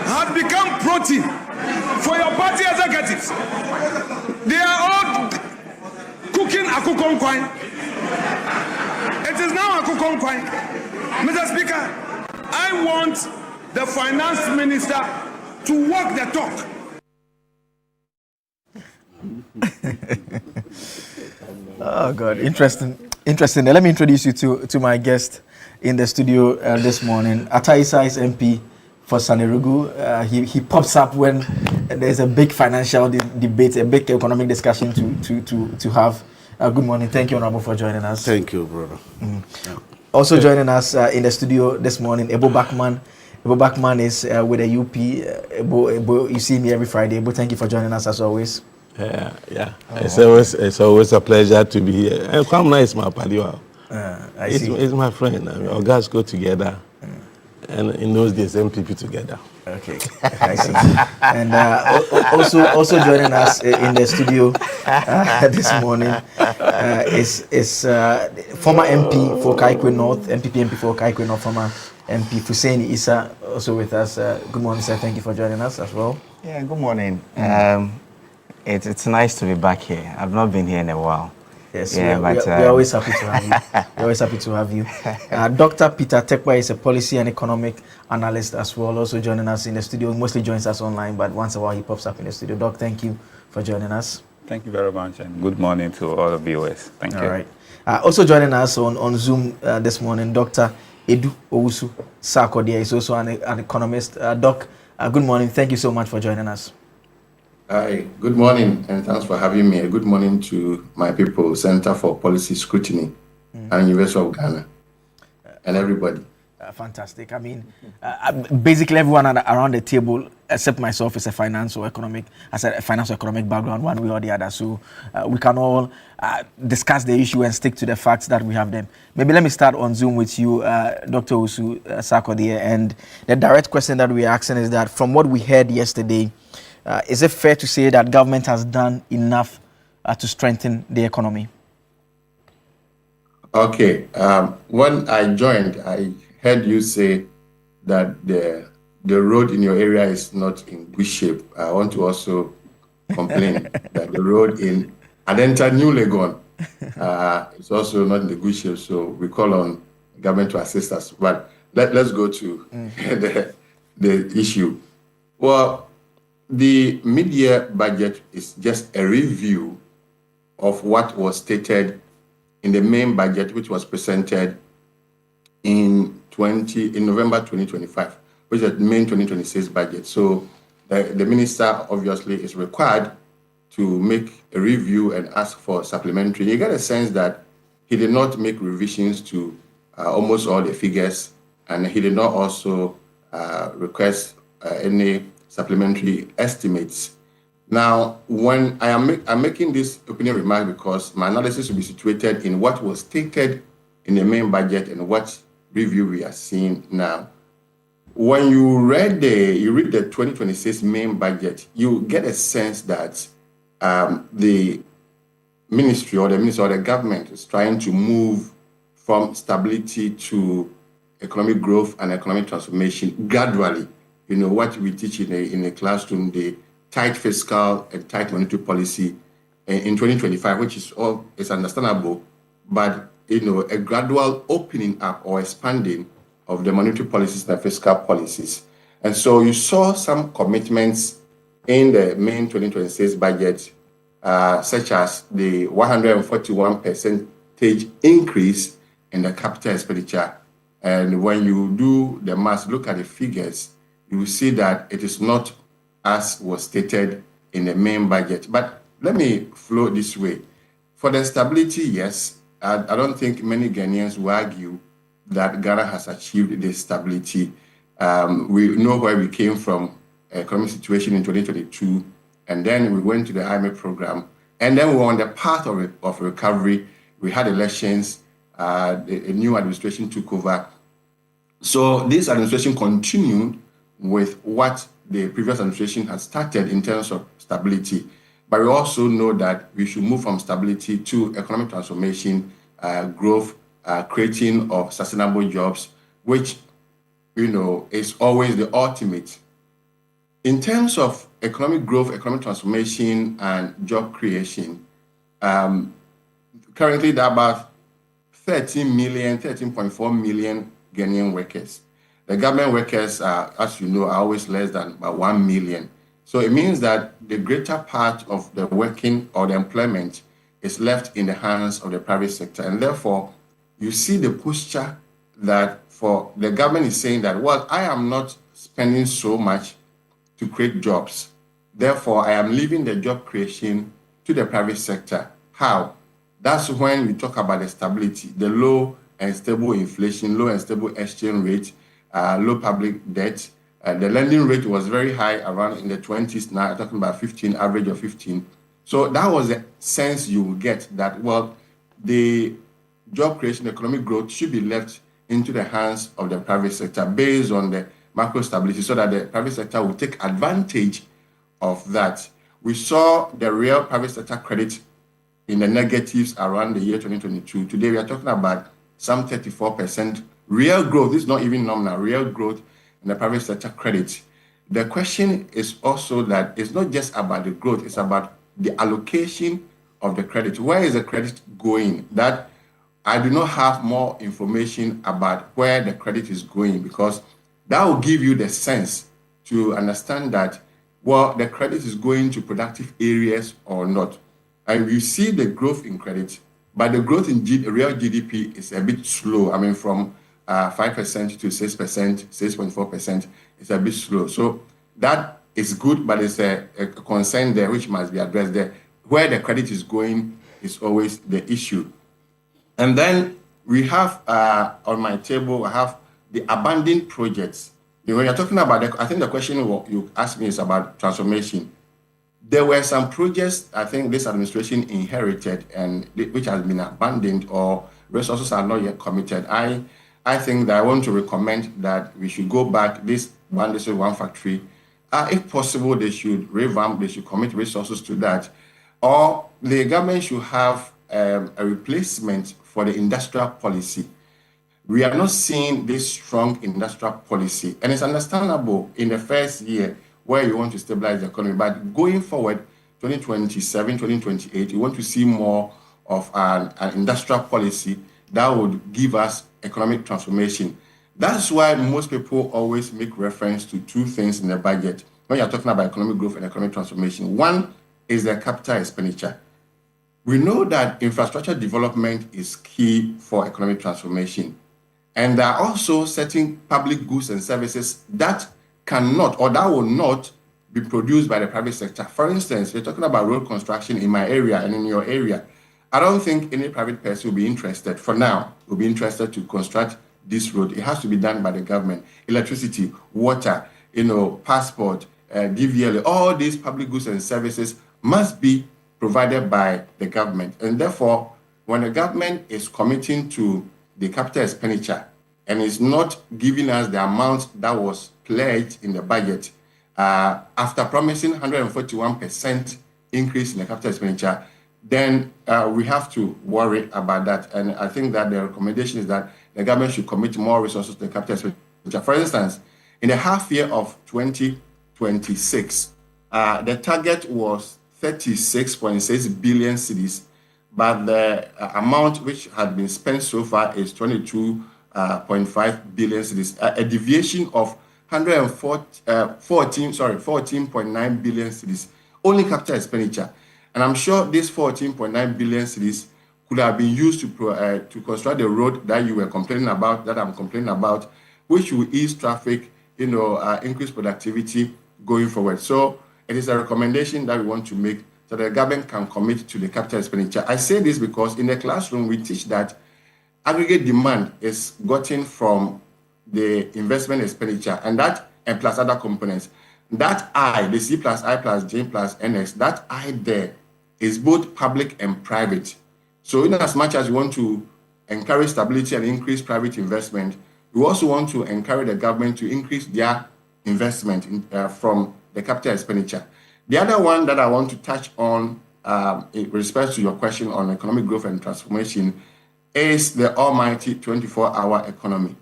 has become protein for your party executives. They are all cooking Akukon Kwine. It is now Akukon Kwine. Mr. Speaker, I want the finance minister to walk the talk. Oh God, interesting. Let me introduce you to my guest in the studio this morning. Ataisa is MP for Sanerugu. He pops up when there's a big financial debate, a big economic discussion to have. Good morning. Thank you, Honorable, for joining us. Thank you, brother. Also joining us in the studio this morning, Ebo Bachman. Ebo Bachman is with the UP. Ebo, you see me every Friday. Ebo, thank you for joining us as always. Yeah. It's always a pleasure to be here. And come nice, my buddy. It's my friend. I mean, our guys go together. And in those days, MPP together. Okay, I see. And also joining us in the studio this morning is former MP for Kaikwe North, MP for Kaikwe North, former MP Hussein Issa, also with us. Good morning, sir. Thank you for joining us as well. Yeah, good morning. It's nice to be back here. I've not been here in a while. Yes, yeah, we're always happy to have you. We're always happy to have you. Dr. Peter Tekwa is a policy and economic analyst as well, also joining us in the studio. He mostly joins us online, but once in a while he pops up in the studio. Doc, thank you for joining us. Thank you very much, and good morning to all the viewers. Thank you. All right. Also joining us on Zoom this morning, Dr. Edu Owusu Sarkodie is also an economist. Doc, good morning. Thank you so much for joining us. Hi, good morning, and thanks for having me. Good morning to my people, Center for Policy Scrutiny and University of Ghana, and everybody. Fantastic. I mean, basically everyone around the table, except myself, is a financial economic background, one way or the other. So we can all discuss the issue and stick to the facts that we have them. Maybe let me start on Zoom with you, Dr. Owusu Sarkodie. And the direct question that we're asking is that from what we heard yesterday, is it fair to say that government has done enough to strengthen the economy? Okay. When I joined, I heard you say that the road in your area is not in good shape. I want to also complain that the road in Adenta New Legon is also not in the good shape. So we call on government to assist us. But let's go to the issue. Well, the mid-year budget is just a review of what was stated in the main budget, which was presented in November 2025, which is the main 2026 budget. So the minister obviously is required to make a review and ask for supplementary. You get a sense that he did not make revisions to almost all the figures, and he did not also request any supplementary estimates. Now, when I'm making this opening remark because my analysis will be situated in what was stated in the main budget and what review we are seeing now. When you read the 2026 main budget, you get a sense that the ministry or the government is trying to move from stability to economic growth and economic transformation gradually. You know, what we teach in the classroom, the tight fiscal and tight monetary policy in 2025, which is understandable, but, you know, a gradual opening up or expanding of the monetary policies and fiscal policies. And so you saw some commitments in the main 2026 budget, such as the 141% increase in the capital expenditure. And when you do the math, look at the figures, you will see that it is not as was stated in the main budget. But let me flow this way. For the stability, yes, I don't think many Ghanaians will argue that Ghana has achieved this stability. We know where we came from, economic situation in 2022, and then we went to the IMF program, and then we were on the path of recovery, we had elections, a new administration took over. So this administration continued with what the previous administration had started in terms of stability. But we also know that we should move from stability to economic transformation, growth, creating of sustainable jobs, which, is always the ultimate. In terms of economic growth, economic transformation, and job creation, currently there are about 13.4 million Ghanaian workers. The government workers, as you know, are always less than about 1 million. So it means that the greater part of the working or the employment is left in the hands of the private sector. And therefore, you see the posture that for the government is saying that, well, I am not spending so much to create jobs. Therefore, I am leaving the job creation to the private sector. How? That's when we talk about the stability, the low and stable inflation, low and stable exchange rate, low public debt. The lending rate was very high, around in the 20s. Now I'm talking about 15, average of 15. So that was the sense you will get that, well, the job creation, economic growth should be left into the hands of the private sector based on the macro stability, so that the private sector will take advantage of that. We saw the real private sector credit in the negatives around the year 2022. Today we are talking about some 34% real growth. This is not even nominal, real growth in the private sector credit. The question is also that it's not just about the growth, it's about the allocation of the credit. Where is the credit going? That I do not have more information about where the credit is going, because that will give you the sense to understand that, well, the credit is going to productive areas or not. And you see the growth in credit, but the growth in real GDP is a bit slow. I mean, from 5% to 6%, 6.4%, it's a bit slow. So that is good, but it's a concern there which must be addressed there. Where the credit is going is always the issue. And then we have on my table, I have the abandoned projects. When you're talking about, I think the question you asked me is about transformation. There were some projects I think this administration inherited and which has been abandoned or resources are not yet committed. I think that I want to recommend that we should go back, this one district, one factory. If possible, they should revamp, they should commit resources to that. Or the government should have a replacement for the industrial policy. We are not seeing this strong industrial policy. And it's understandable in the first year where you want to stabilize the economy. But going forward, 2027, 2028, you want to see more of an industrial policy that would give us economic transformation. That's why most people always make reference to two things in the budget when you're talking about economic growth and economic transformation. One is the capital expenditure. We know that infrastructure development is key for economic transformation. And there are also certain public goods and services that cannot or that will not be produced by the private sector. For instance, we're talking about road construction in my area and in your area. I don't think any private person will be interested, for now, will be interested to construct this road. It has to be done by the government. Electricity, water, passport, DVL, all these public goods and services must be provided by the government. And therefore, when the government is committing to the capital expenditure and is not giving us the amount that was pledged in the budget, after promising 141% increase in the capital expenditure, then we have to worry about that. And I think that the recommendation is that the government should commit more resources to the capital expenditure. For instance, in the half year of 2026, the target was 36.6 billion cedis, but the amount which had been spent so far is 22.5 billion cedis, a deviation of 14.9 billion cedis, only capital expenditure. And I'm sure this 14.9 billion cedis could have been used to construct the road that you were complaining about, that I'm complaining about, which will ease traffic, increase productivity going forward. So it is a recommendation that we want to make so that the government can commit to the capital expenditure. I say this because in the classroom, we teach that aggregate demand is gotten from the investment expenditure and plus other components. That I, the C plus I plus J plus NX, that I there is both public and private. So in as much as we want to encourage stability and increase private investment, we also want to encourage the government to increase their investment from the capital expenditure. The other one that I want to touch on in respect to your question on economic growth and transformation is the almighty 24-hour economy.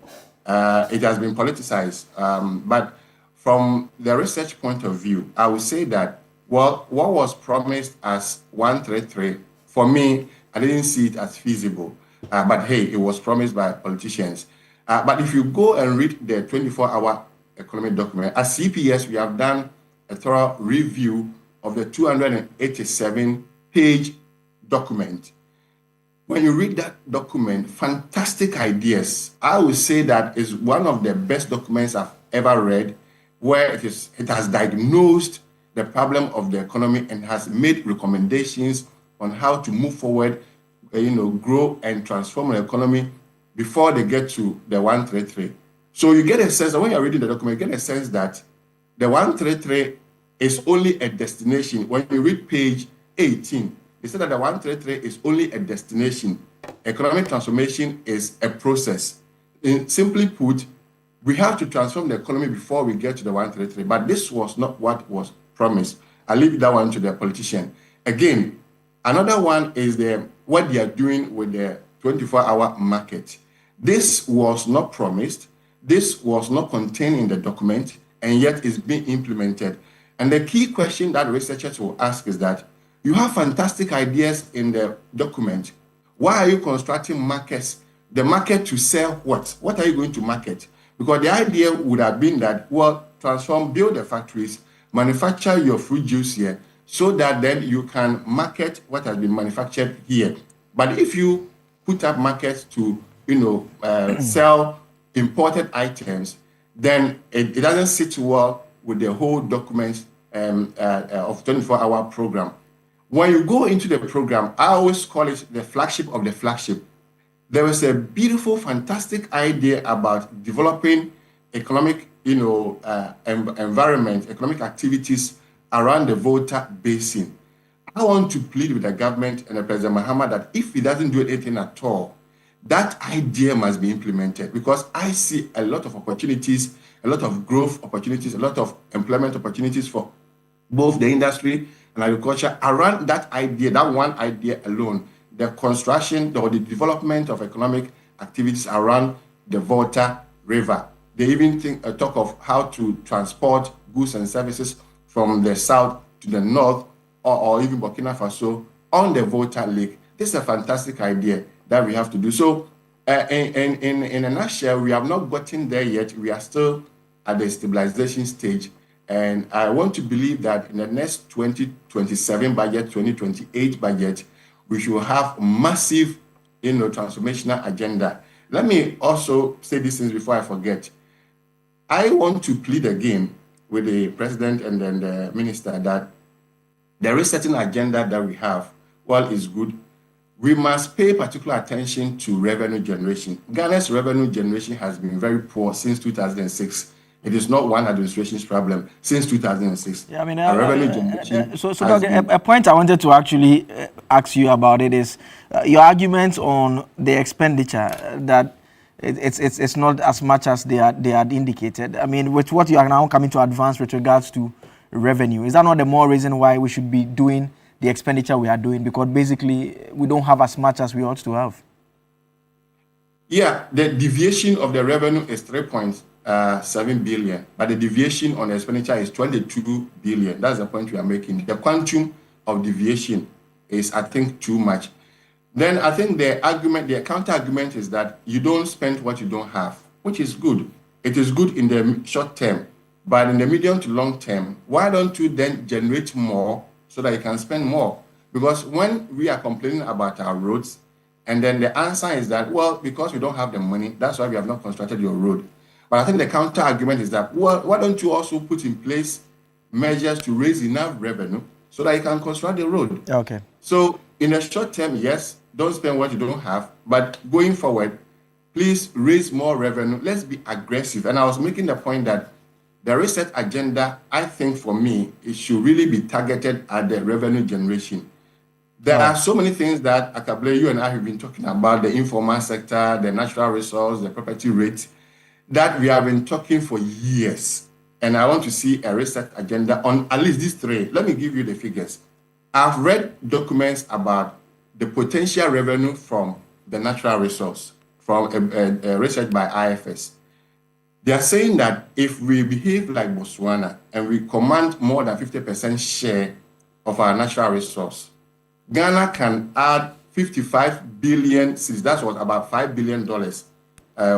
It has been politicized, but from the research point of view, I would say that, well, what was promised as 133, for me, I didn't see it as feasible. But hey, it was promised by politicians. But if you go and read the 24-hour economy document, as CPS, we have done a thorough review of the 287-page document. When you read that document, fantastic ideas. I would say that is one of the best documents I've ever read, where it has diagnosed the problem of the economy and has made recommendations on how to move forward, grow and transform the economy before they get to the 133. So you get a sense that when you're reading the document, you get a sense that the 133 is only a destination. When you read page 18, they said that the 133 is only a destination. Economic transformation is a process. Simply put, we have to transform the economy before we get to the 133. But this was not what was promised. I leave that one to the politician. Again, another one is what they are doing with the 24-hour market. This was not promised. This was not contained in the document, and yet is being implemented. And the key question that researchers will ask is that you have fantastic ideas in the document. Why are you constructing markets? The market to sell what? What are you going to market? Because the idea would have been that, well, build the factories, manufacture your fruit juice here, so that then you can market what has been manufactured here. But if you put up markets to, sell imported items, then it doesn't sit well with the whole document of 24-hour program. When you go into the program, I always call it the flagship of the flagship. There was a beautiful, fantastic idea about developing economic, environment, economic activities around the Volta Basin. I want to plead with the government and the President Mahama that if he doesn't do anything at all, that idea must be implemented, because I see a lot of opportunities, a lot of growth opportunities, a lot of employment opportunities for both the industry and agriculture around that idea, that one idea alone, the construction or the development of economic activities around the Volta River. They even talk of how to transport goods and services from the south to the north, or even Burkina Faso on the Volta Lake. This is a fantastic idea that we have to do. So in a nutshell, we have not gotten there yet. We are still at the stabilization stage. And I want to believe that in the next 2027 budget, 2028 budget, we should have massive, transformational agenda. Let me also say these things before I forget. I want to plead again with the president and then the minister that there is certain agenda that we have. Well, is good. We must pay particular attention to revenue generation. Ghana's revenue generation has been very poor since 2006. It is not one administration's problem since 2006. Yeah, I mean, a point I wanted to actually ask you about it is your argument on the expenditure, that it's not as much as they had indicated. I mean, with what you are now coming to advance with regards to revenue, is that not the more reason why we should be doing the expenditure we are doing? Because basically we don't have as much as we ought to have. Yeah, the deviation of the revenue is 3.7 billion, but the deviation on the expenditure is 22 billion. That's the point we are making. The quantum of deviation is, I think, too much. Then I think the counter argument is that you don't spend what you don't have, which is good. It is good in the short term, but in the medium to long term, why don't you then generate more so that you can spend more? Because when we are complaining about our roads, and then the answer is that, well, because we don't have the money, that's why we have not constructed your road. But I think the counter argument is that, well, why don't you also put in place measures to raise enough revenue so that you can construct the road? Okay. So in the short term, yes, don't spend what you don't have. But going forward, please raise more revenue. Let's be aggressive. And I was making the point that the reset agenda, I think for me, it should really be targeted at the revenue generation. There are so many things that Akable, you and I have been talking about, the informal sector, the natural resource, the property rate, that we have been talking for years. And I want to see a research agenda on at least these three. Let me give you the figures. I've read documents about the potential revenue from the natural resource, from a research by IFS. They are saying that if we behave like Botswana and we command more than 50% share of our natural resource, Ghana can add 55 billion cedis. That's what, about $5 billion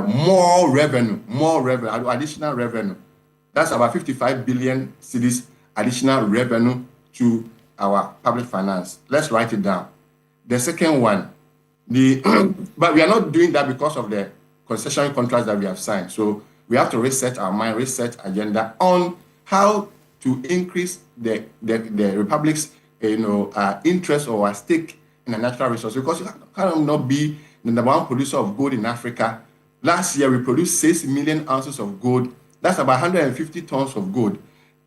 more revenue, additional revenue. That's about 55 billion cedis additional revenue to our public finance. Let's write it down. The second one, but we are not doing that because of the concession contracts that we have signed. So we have to reset our mind, reset agenda on how to increase the Republic's interest or stake in the natural resource, because you cannot be the number one producer of gold in Africa. Last year we produced 6 million ounces of gold. That's about 150 tons of gold.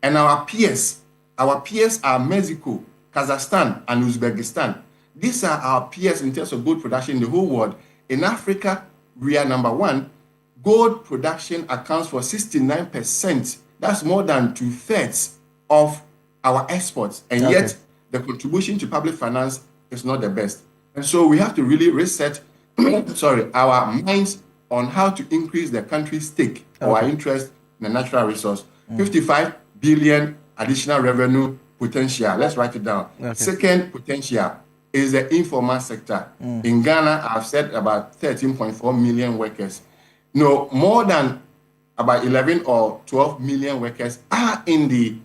And our peers are Mexico, Kazakhstan, and Uzbekistan. These are our peers in terms of gold production in the whole world. In Africa, we are number one. Gold production accounts for 69%. That's more than 2/3 of our exports. And yet, the contribution to public finance is not the best. And so we have to really reset our minds on how to increase the country's stake or our interest in the natural resource. 55 billion additional revenue potential. Let's write it down. Second potential is the informal sector. In Ghana, I've said about 13.4 million workers. No, more than about 11 or 12 million workers are in the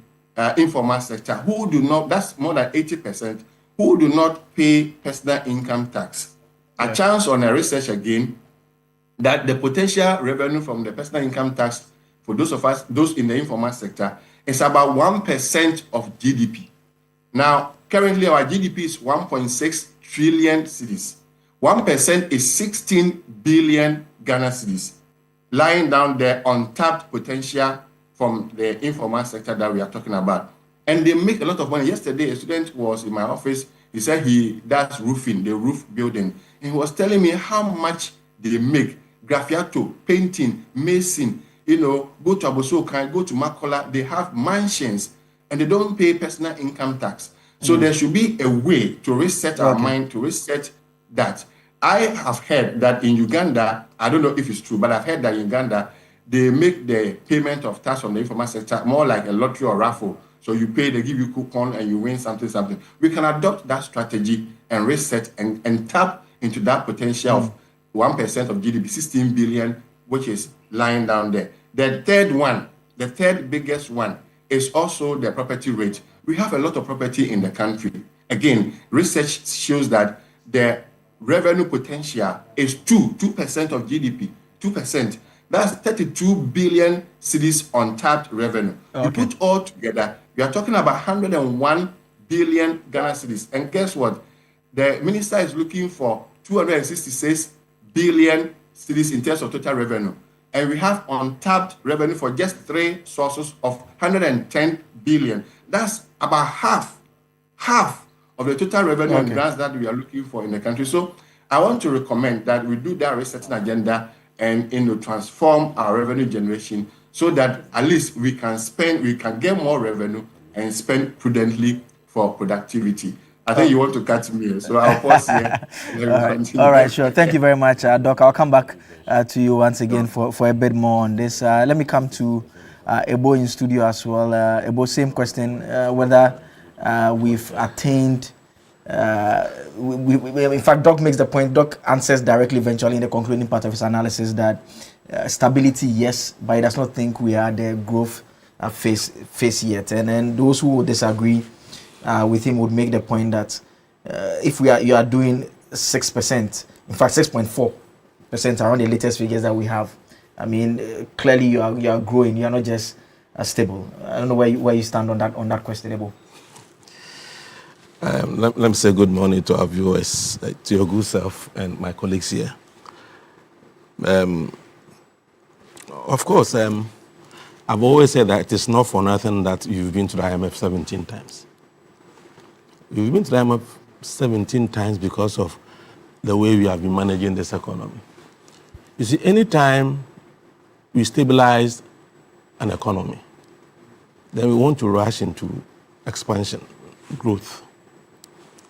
informal sector who do not, that's more than 80%, who do not pay personal income tax. A chance on a research again that the potential revenue from the personal income tax for those of us, those in the informal sector, is about 1% of GDP. Now, currently our GDP is 1.6 trillion cedis. 1% is 16 billion Ghana cedis, lying down there untapped potential from the informal sector that we are talking about. And they make a lot of money. Yesterday, a student was in my office. He said he does roofing, the roof building. And he was telling me how much they make. Graffiato, painting, mason, go to Abosokan, go to Makola. They have mansions and they don't pay personal income tax. So there should be a way to reset our mind, to reset that. I have heard that in Uganda, I don't know if it's true, but I've heard that in Uganda, they make the payment of tax from the informal sector more like a lottery or raffle. So you pay, they give you coupon and you win something. We can adopt that strategy and reset and tap into that potential of 1% of GDP, 16 billion, which is lying down there. The third one, the third biggest one, is also the property rate. We have a lot of property in the country. Again, research shows that the revenue potential is 2% of GDP, 2%. That's 32 billion cedis untapped revenue. You put all together, we are talking about 101 billion Ghana cedis. And guess what? The minister is looking for 266 billion cedis in terms of total revenue. And we have untapped revenue for just three sources of 110 billion. That's about half of the total revenue and grants that we are looking for in the country. So I want to recommend that we do that research agenda and transform our revenue generation so that at least we can get more revenue and spend prudently for productivity. I think you want to catch me, so I'll pause here. All right, sure. Thank you very much, Doc. I'll come back to you once again for a bit more on this. Let me come to Ebo in studio as well. Ebo, same question, whether we've attained, in fact, Doc makes the point, Doc answers directly eventually in the concluding part of his analysis that stability, yes, but he does not think we are the growth phase yet. And then those who would disagree with him would make the point that if you are doing 6%, in fact 6.4% around the latest figures that we have, I mean, clearly you are growing. You are not just stable. I don't know where you stand on that question, Ebo. Let me say good morning to our viewers, to your good self and my colleagues here. Of course, I've always said that it is not for nothing that you've been to the IMF 17 times. You've been to the IMF 17 times because of the way we have been managing this economy. You see, anytime we stabilize an economy, then we want to rush into expansion, growth.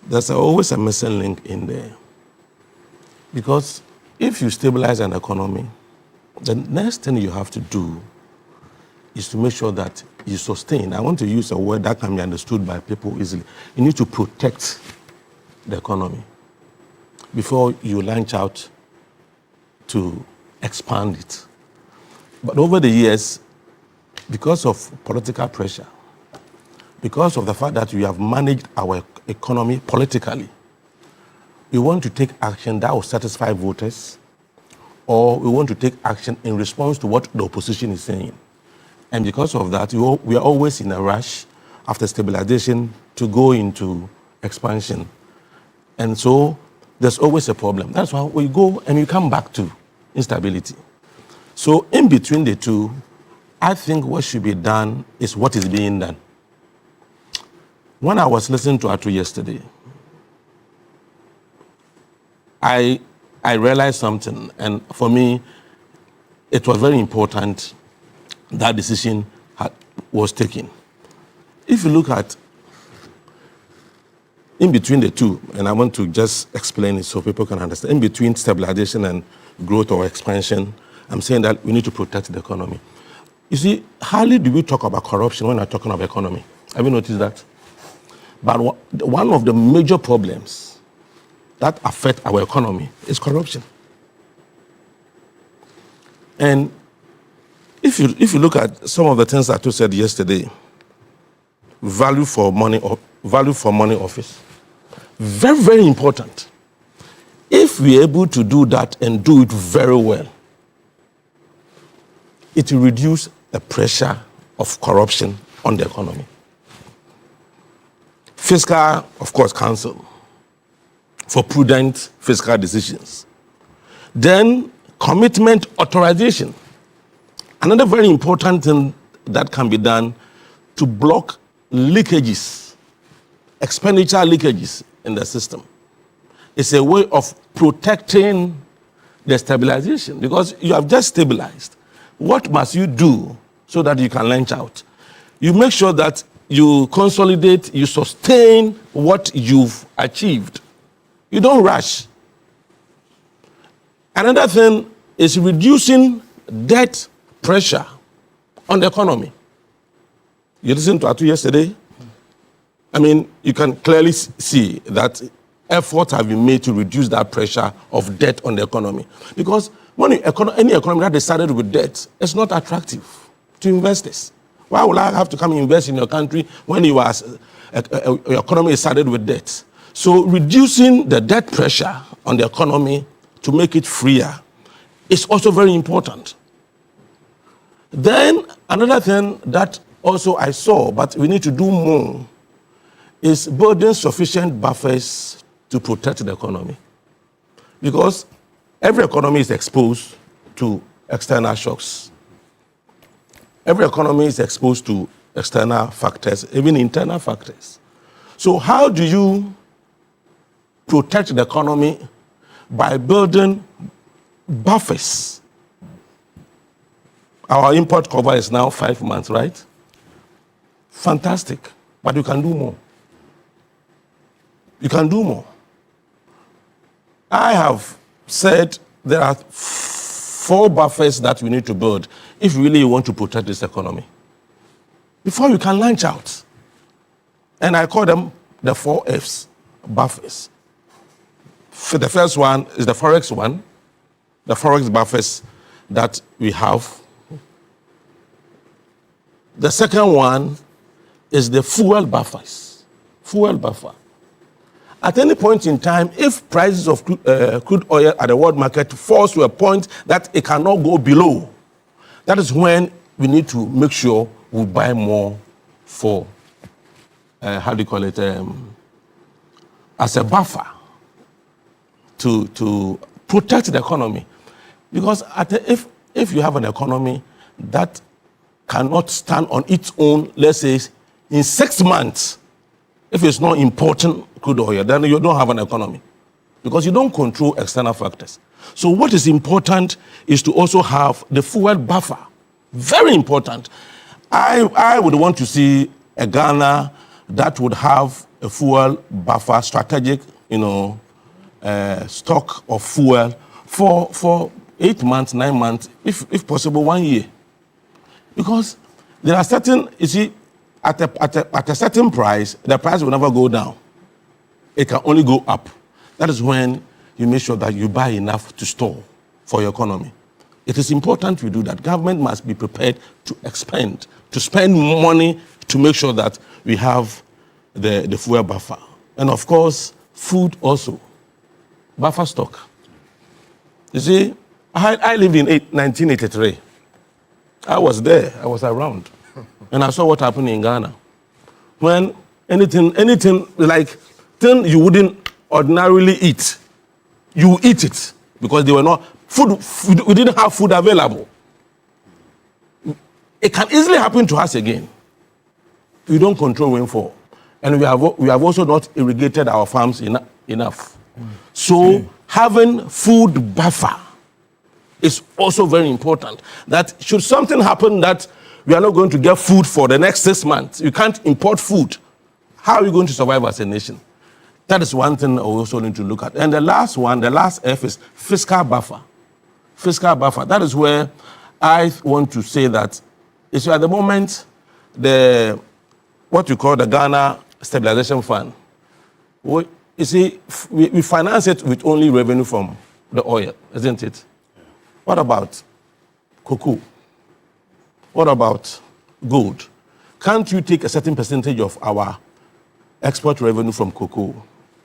There's always a missing link in there. Because if you stabilize an economy, the next thing you have to do is to make sure that you sustain. I want to use a word that can be understood by people easily. You need to protect the economy before you launch out to expand it. But over the years, because of political pressure, because of the fact that we have managed our economy politically, we want to take action that will satisfy voters, or we want to take action in response to what the opposition is saying. And because of that, we are always in a rush after stabilization to go into expansion. And so there's always a problem. That's why we go and we come back to instability. So in between the two, I think what should be done is what is being done. When I was listening to Atu yesterday, I realized something, and for me, it was very important that decision was taken. If you look at in between the two, and I want to just explain it so people can understand, in between stabilization and growth or expansion, I'm saying that we need to protect the economy. You see, hardly do we talk about corruption when we're talking about economy. Have you noticed that? But one of the major problems that affect our economy is corruption. And if you look at some of the things that you said yesterday, value for money office, very, very important. If we're able to do that and do it very well, it will reduce the pressure of corruption on the economy. Fiscal, of course, counsel for prudent fiscal decisions. Then commitment authorization. Another very important thing that can be done to block leakages, expenditure leakages in the system. It's a way of protecting the stabilization, because you have just stabilized. What must you do so that you can launch out? You make sure that you consolidate, you sustain what you've achieved. You don't rush. Another thing is reducing debt pressure on the economy. You listened to Atu yesterday? I mean, you can clearly see that efforts have been made to reduce that pressure of debt on the economy. Because when any economy that is started with debt, it's not attractive to investors. Why would I have to come and invest in your country when your economy is started with debt? So reducing the debt pressure on the economy to make it freer is also very important. Then another thing that also I saw, but we need to do more, is building sufficient buffers to protect the economy. Because every economy is exposed to external shocks. Every economy is exposed to external factors, even internal factors. So how do you protect the economy? By building buffers. Our import cover is now 5 months, right? Fantastic. But you can do more. You can do more. I have said there are 4 buffers that we need to build if really you want to protect this economy before you can launch out. And I call them the 4 Fs, buffers. The first one is the forex one, the forex buffers that we have. The second one is the fuel buffers, fuel buffer. At any point in time, if prices of crude oil at the world market falls to a point that it cannot go below, that is when we need to make sure we buy more for, as a buffer to protect the economy. Because if you have an economy that cannot stand on its own, let's say, in 6 months, if it's not importing crude oil, then you don't have an economy because you don't control external factors. So what is important is to also have the fuel buffer. Very important. I would want to see a Ghana that would have a fuel buffer, strategic, stock of fuel for 8 months, 9 months, if possible, 1 year. Because there are certain, you see, at a certain price, the price will never go down. It can only go up. That is when you make sure that you buy enough to store for your economy. It is important we do that. Government must be prepared to expend, to spend money to make sure that we have the fuel buffer. And of course, food also. Buffer stock. You see, I lived in 1983. I was there, I was around. And I saw what happened in Ghana. When anything like thing you wouldn't ordinarily eat, you eat it because they were not food. We didn't have food available. It can easily happen to us again. We don't control rainfall, and we have also not irrigated our farms enough. So having food buffer is also very important. That should something happen that we are not going to get food for the next 6 months, you can't import food. How are we going to survive as a nation? That is one thing we also need to look at. And the last one, the last F is fiscal buffer. Fiscal buffer. That is where I want to say that it's at the moment what you call the Ghana Stabilization Fund. You see, we finance it with only revenue from the oil, isn't it? What about cocoa? What about gold? Can't you take a certain percentage of our export revenue from cocoa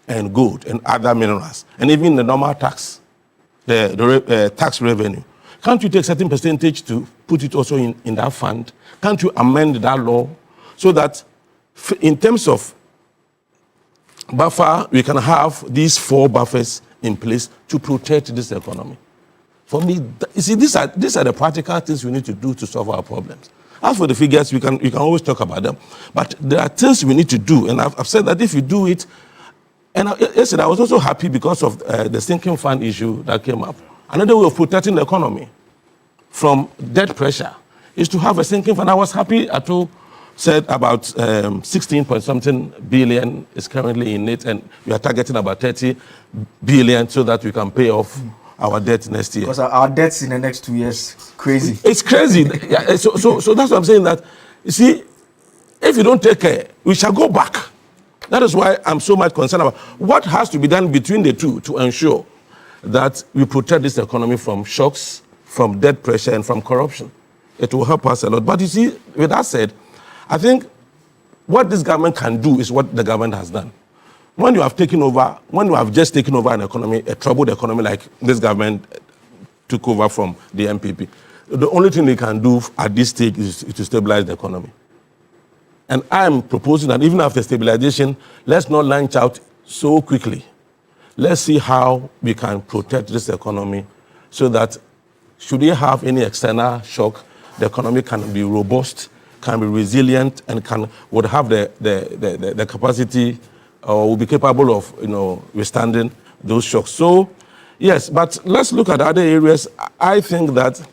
and gold and other minerals, and even the normal tax, the tax revenue? Can't you take a certain percentage to put it also in that fund? Can't you amend that law so that in terms of buffer, we can have these 4 buffers in place to protect this economy? For me, you see, these are the practical things we need to do to solve our problems. As for the figures, we can always talk about them. But there are things we need to do, and I've said that if you do it, and yesterday I was also happy because of the sinking fund issue that came up. Another way of protecting the economy from debt pressure is to have a sinking fund. I was happy Ato said about 16 point something billion is currently in it, and we are targeting about 30 billion so that we can pay off our debt next year. Because our debts in the next 2 years, crazy. It's crazy. Yeah, so that's what I'm saying, that, you see, if you don't take care, we shall go back. That is why I'm so much concerned about what has to be done between the two to ensure that we protect this economy from shocks, from debt pressure, and from corruption. It will help us a lot. But you see, with that said, I think what this government can do is what the government has done. When you have just taken over an economy, a troubled economy like this government took over from the MPP, the only thing they can do at this stage is to stabilize the economy. And I'm proposing that even after stabilization, let's not launch out so quickly. Let's see how we can protect this economy so that should we have any external shock, the economy can be robust, can be resilient, and would have the capacity or will be capable of withstanding those shocks. So, yes, but let's look at other areas. I think that,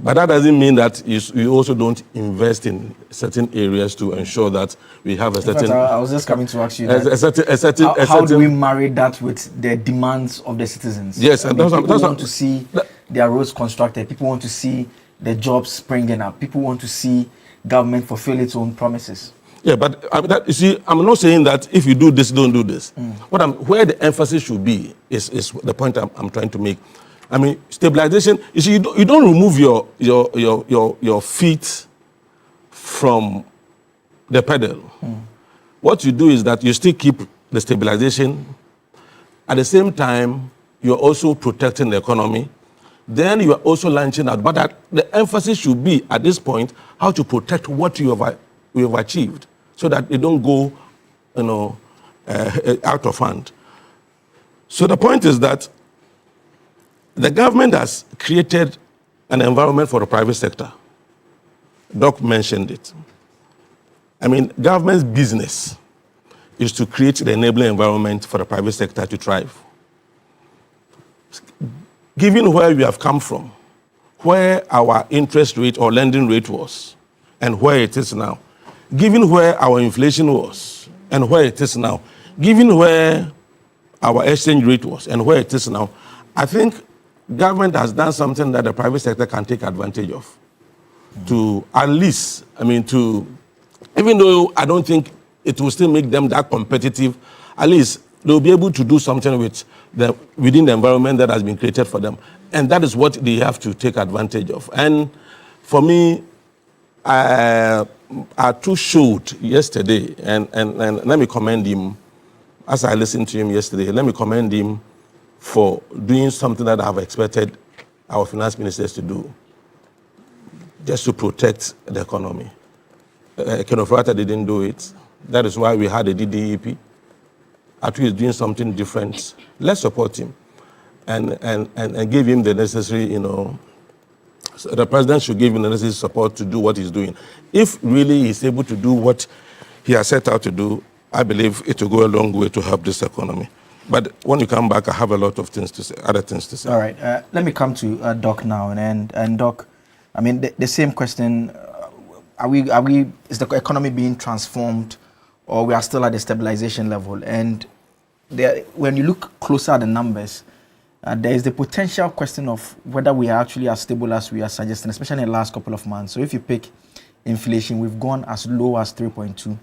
but that doesn't mean that you also don't invest in certain areas to ensure that we have a certain... I was just coming to ask you that. How do we marry that with the demands of the citizens? Yes, and people want to see their roads constructed. People want to see the jobs springing up. People want to see government fulfill its own promises. Yeah, but you see, I'm not saying that if you do this, don't do this. Where the emphasis should be is the point I'm trying to make. I mean, stabilization. You see, you don't remove your feet from the pedal. What you do is that you still keep the stabilization. At the same time, you're also protecting the economy. Then you are also launching out. But the emphasis should be at this point how to protect what you have achieved, so that they don't go, out of hand. So the point is that the government has created an environment for the private sector. Doc mentioned it. I mean, government's business is to create the enabling environment for the private sector to thrive. Given where we have come from, where our interest rate or lending rate was, and where it is now, given where our inflation was, and where it is now, given where our exchange rate was, and where it is now, I think government has done something that the private sector can take advantage of. To at least, even though I don't think it will still make them that competitive, at least they'll be able to do something within the environment that has been created for them. And that is what they have to take advantage of. And for me, Atu showed yesterday, and let me commend him, as I listened to him yesterday, let me commend him for doing something that I have expected our finance ministers to do, just to protect the economy. Kenofrata didn't do it. That is why we had a DDEP. Atu is doing something different. Let's support him and give him the necessary, so the president should give him the necessary support to do what he's doing. If really he's able to do what he has set out to do, I believe it will go a long way to help this economy. But when you come back, I have a lot of things to say, other things to say. All right, let me come to Doc now. And Doc, I mean, the same question, is the economy being transformed, or we are still at the stabilization level? And when you look closer at the numbers, there is the potential question of whether we are actually as stable as we are suggesting, especially in the last couple of months. So if you pick inflation, we've gone as low as 3.2,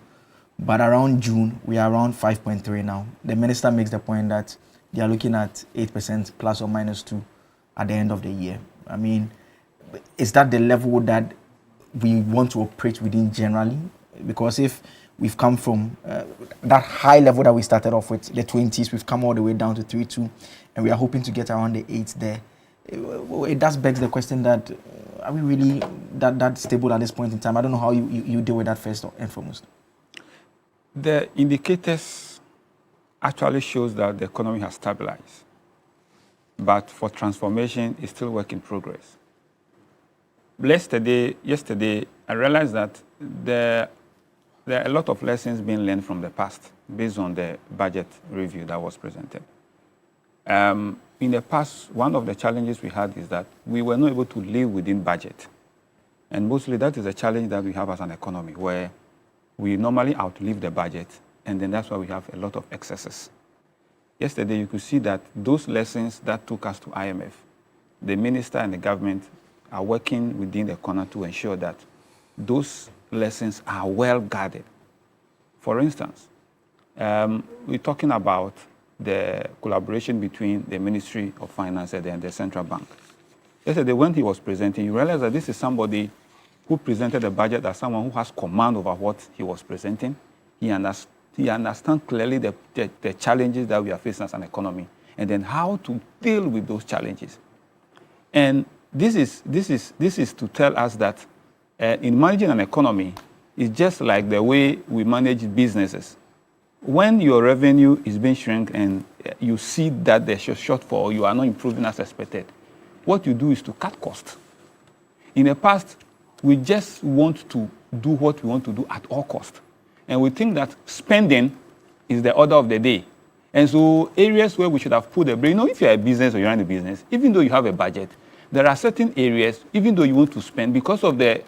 but around June, we are around 5.3 now. The minister makes the point that they are looking at 8% plus or minus 2 at the end of the year. I mean, is that the level that we want to operate within generally? Because if we've come from that high level that we started off with, the 20s, we've come all the way down to 3.2, and we are hoping to get around the 8s there. It does beg the question that, are we really that stable at this point in time? I don't know how you deal with that first and foremost. The indicators actually shows that the economy has stabilized. But for transformation, it's still work in progress. Yesterday, I realized that there are a lot of lessons being learned from the past based on the budget review that was presented. In the past, one of the challenges we had is that we were not able to live within budget. And mostly that is a challenge that we have as an economy, where we normally outlive the budget, and then that's why we have a lot of excesses. Yesterday, you could see that those lessons that took us to IMF, the minister and the government are working within the corner to ensure that those lessons are well guarded. For instance, we're talking about the collaboration between the Ministry of Finance and the Central Bank. Yesterday, when he was presenting, you realize that this is somebody who presented the budget as someone who has command over what he was presenting. He understands clearly the challenges that we are facing as an economy, and then how to deal with those challenges. And this is to tell us that in managing an economy, it's just like the way we manage businesses. When your revenue is being shrunk and you see that there's a shortfall, you are not improving as expected, what you do is to cut costs. In the past, we just want to do what we want to do at all costs. And we think that spending is the order of the day. And so areas where we should have put the brain, if you're a business or you're in a business, even though you have a budget, there are certain areas, even though you want to spend, because of the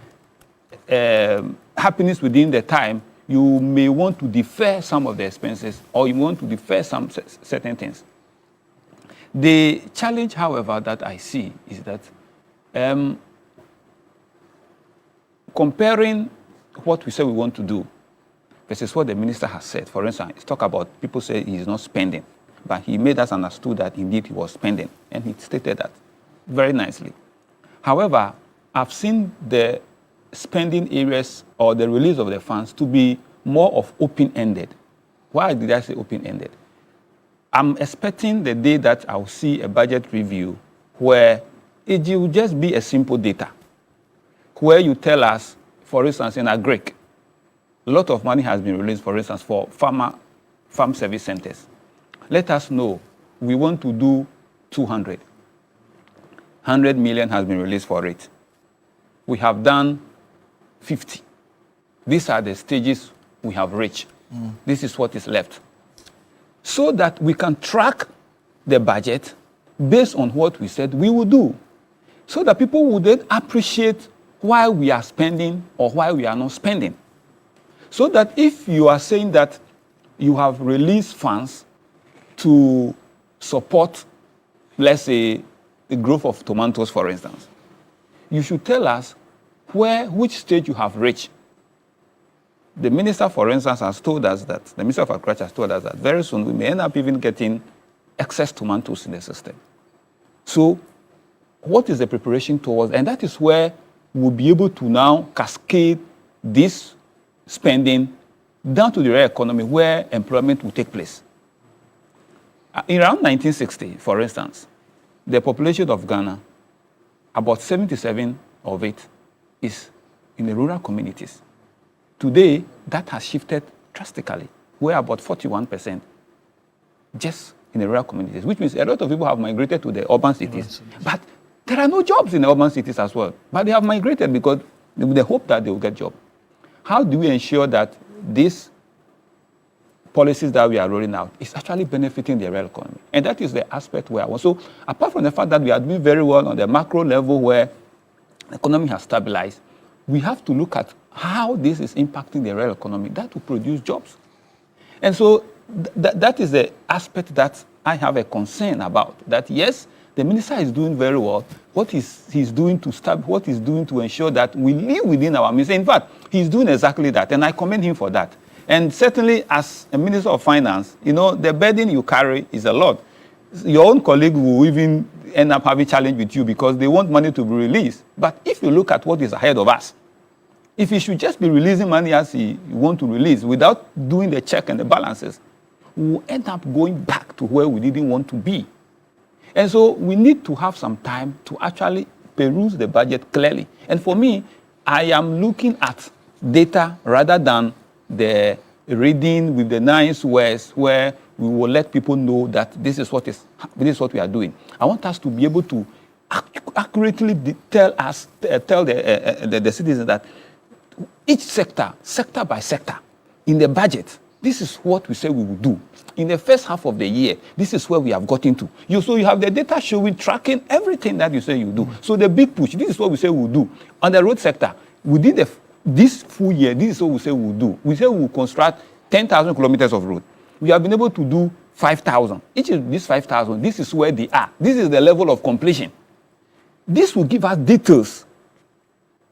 happiness within the time, you may want to defer some of the expenses, or you want to defer some certain things. The challenge, however, that I see is that comparing what we say we want to do versus what the minister has said. For instance, it's talk about people say he's not spending, but he made us understood that indeed he was spending, and he stated that very nicely. However, I've seen the spending areas or the release of the funds to be more of open-ended. Why did I say open-ended? I'm expecting the day that I'll see a budget review where it will just be a simple data, where you tell us, for instance, in agric, a lot of money has been released, for instance, for farm service centers. Let us know, we want to do 200. 100 million has been released for it. We have done 50. These are the stages we have reached. This is what is left. So that we can track the budget based on what we said we will do. So that people would then appreciate why we are spending or why we are not spending. So that if you are saying that you have released funds to support, let's say, the growth of tomatoes, for instance, you should tell us which stage you have reached. The minister, for instance, has told us that, the Minister of Agriculture has told us that very soon we may end up even getting excess tomatoes in the system. So what is the preparation towards? And that is where we'll be able to now cascade this spending down to the real economy where employment will take place. In around 1960, for instance, the population of Ghana, about 77 of it is in the rural communities. Today, that has shifted drastically. We're about 41% just in the rural communities, which means a lot of people have migrated to the urban cities. But there are no jobs in the urban cities as well. But they have migrated because they hope that they will get jobs. How do we ensure that these policies that we are rolling out is actually benefiting the real economy? And that is the aspect where I want. So apart from the fact that we are doing very well on the macro level where the economy has stabilized, we have to look at how this is impacting the real economy. That will produce jobs. And so that is the aspect that I have a concern about. That yes, the minister is doing very well. What he's doing to ensure that we live within our means. In fact, he's doing exactly that, and I commend him for that. And certainly, as a Minister of Finance, the burden you carry is a lot. Your own colleague will even end up having challenge with you because they want money to be released. But if you look at what is ahead of us, if he should just be releasing money as he want to release without doing the check and the balances, we will end up going back to where we didn't want to be. And so we need to have some time to actually peruse the budget clearly. And for me, I am looking at data rather than the reading with the nice words where we will let people know that this is what we are doing. I want us to be able to accurately tell the citizens that each sector by sector, in the budget, this is what we say we will do. In the first half of the year, this is where we have gotten to. So you have the data showing, tracking everything that you say you do. So the big push, this is what we say we'll do. On the road sector, within this full year, this is what we say we'll do. We say we'll construct 10,000 kilometers of road. We have been able to do 5,000. Each of these 5,000, this is where they are. This is the level of completion. This will give us details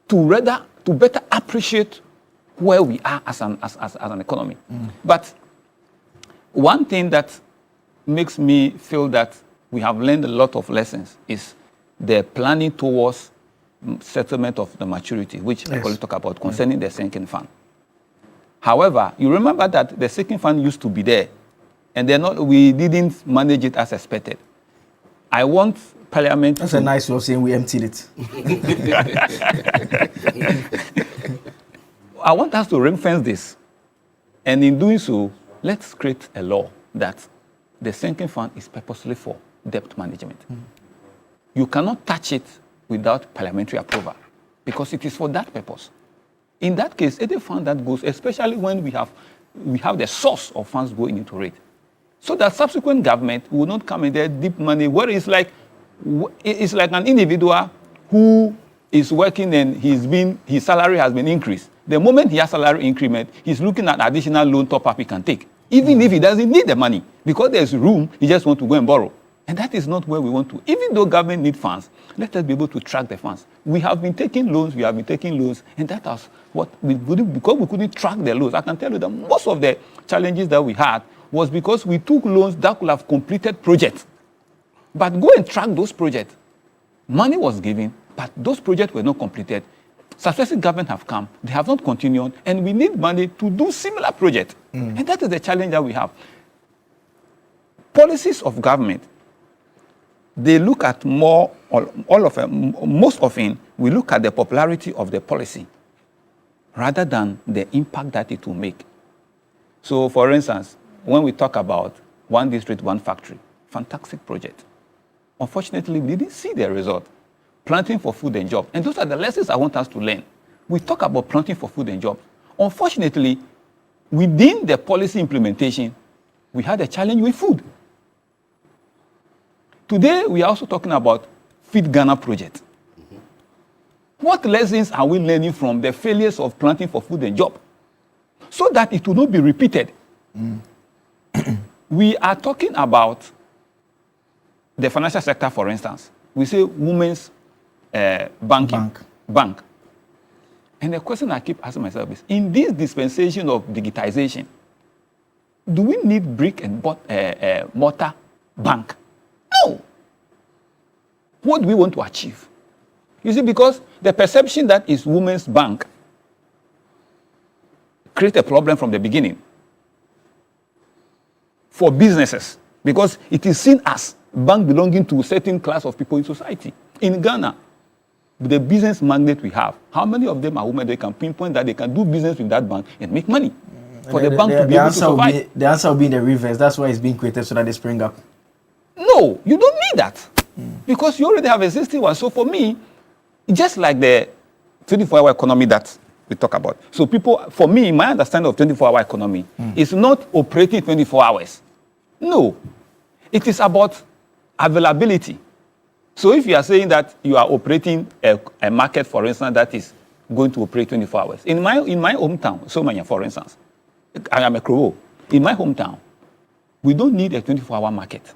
to better appreciate where we are as an economy. But one thing that makes me feel that we have learned a lot of lessons is the planning towards settlement of the maturity, which I always talk about concerning the sinking fund. However, you remember that the sinking fund used to be there, and we didn't manage it as expected. I want Parliament. That's a nice way of saying we emptied it. I want us to ring-fence this, and in doing so, let's create a law that the sinking fund is purposely for debt management. You cannot touch it without parliamentary approval because it is for that purpose. In that case, any fund that goes, especially when we have the source of funds going into it, so that subsequent government will not come in there deep money where it's like an individual who is working and his salary has been increased. The moment he has salary increment, he's looking at additional loan top-up he can take, even if he doesn't need the money. Because there's room, he just wants to go and borrow. And that is not where we want to. Even though government needs funds, let us be able to track the funds. We have been taking loans, and that was what because we couldn't track the loans. I can tell you that most of the challenges that we had was because we took loans that could have completed projects. But go and track those projects. Money was given, but those projects were not completed. Successive government have come, they have not continued, and we need money to do similar projects. And that is the challenge that we have. Policies of government, they look at most often, we look at the popularity of the policy rather than the impact that it will make. So, for instance, when we talk about one district, one factory, fantastic project. Unfortunately, we didn't see the result. Planting for food and jobs. And those are the lessons I want us to learn. We talk about planting for food and jobs. Unfortunately, within the policy implementation, we had a challenge with food. Today, we are also talking about Feed Ghana project. What lessons are we learning from the failures of planting for food and job so that it will not be repeated? We are talking about the financial sector, for instance. We say women's bank. And the question I keep asking myself is, in this dispensation of digitization, do we need brick and mortar bank? No. What do we want to achieve? You see, because the perception that is women's bank creates a problem from the beginning for businesses, because it is seen as bank belonging to a certain class of people in society. In Ghana, the business magnate we have, how many of them are women? They can pinpoint that they can do business with that bank and make money for the bank to be able to survive. The answer will be in the reverse. That's why it's being created, so that they spring up. No, you don't need that. Because you already have existing one. So for me, just like the 24-hour economy that we talk about. So people, for me, my understanding of 24-hour economy is not operating 24 hours. No. It is about availability. So if you are saying that you are operating a market, for instance, that is going to operate 24 hours. In my hometown, Somanya, for instance, I am a Crow. In my hometown, we don't need a 24-hour market.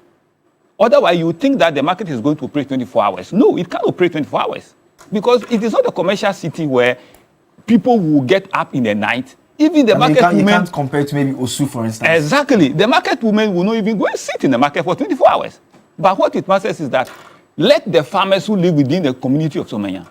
Otherwise, you think that the market is going to operate 24 hours. No, it can't operate 24 hours. Because it is not a commercial city where people will get up in the night. Even the market women... You can't compare to maybe Osu, for instance. Exactly. The market women will not even go and sit in the market for 24 hours. But what it matters is that let the farmers who live within the community of Somanya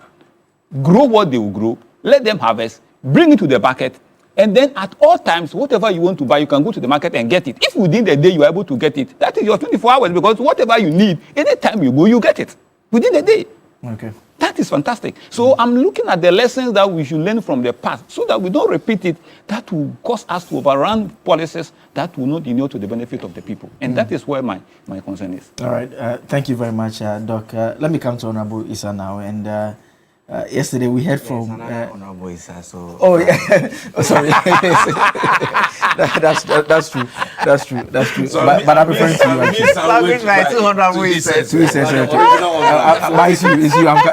grow what they will grow, let them harvest, bring it to the market, and then at all times, whatever you want to buy, you can go to the market and get it. If within the day you are able to get it, that is your 24 hours, because whatever you need, anytime you go, you get it within the day. Okay. That is fantastic. So I'm looking at the lessons that we should learn from the past so that we don't repeat it. That will cause us to overrun policies that will not inure to the benefit of the people. And that is where my concern is. All right. Thank you very much, Doc. Let me come to Honorable Issa now. And yesterday we heard from... Honorable Issa, so... Oh, yeah. Oh, sorry. That's true. That's true. So but I'm referring to you, actually.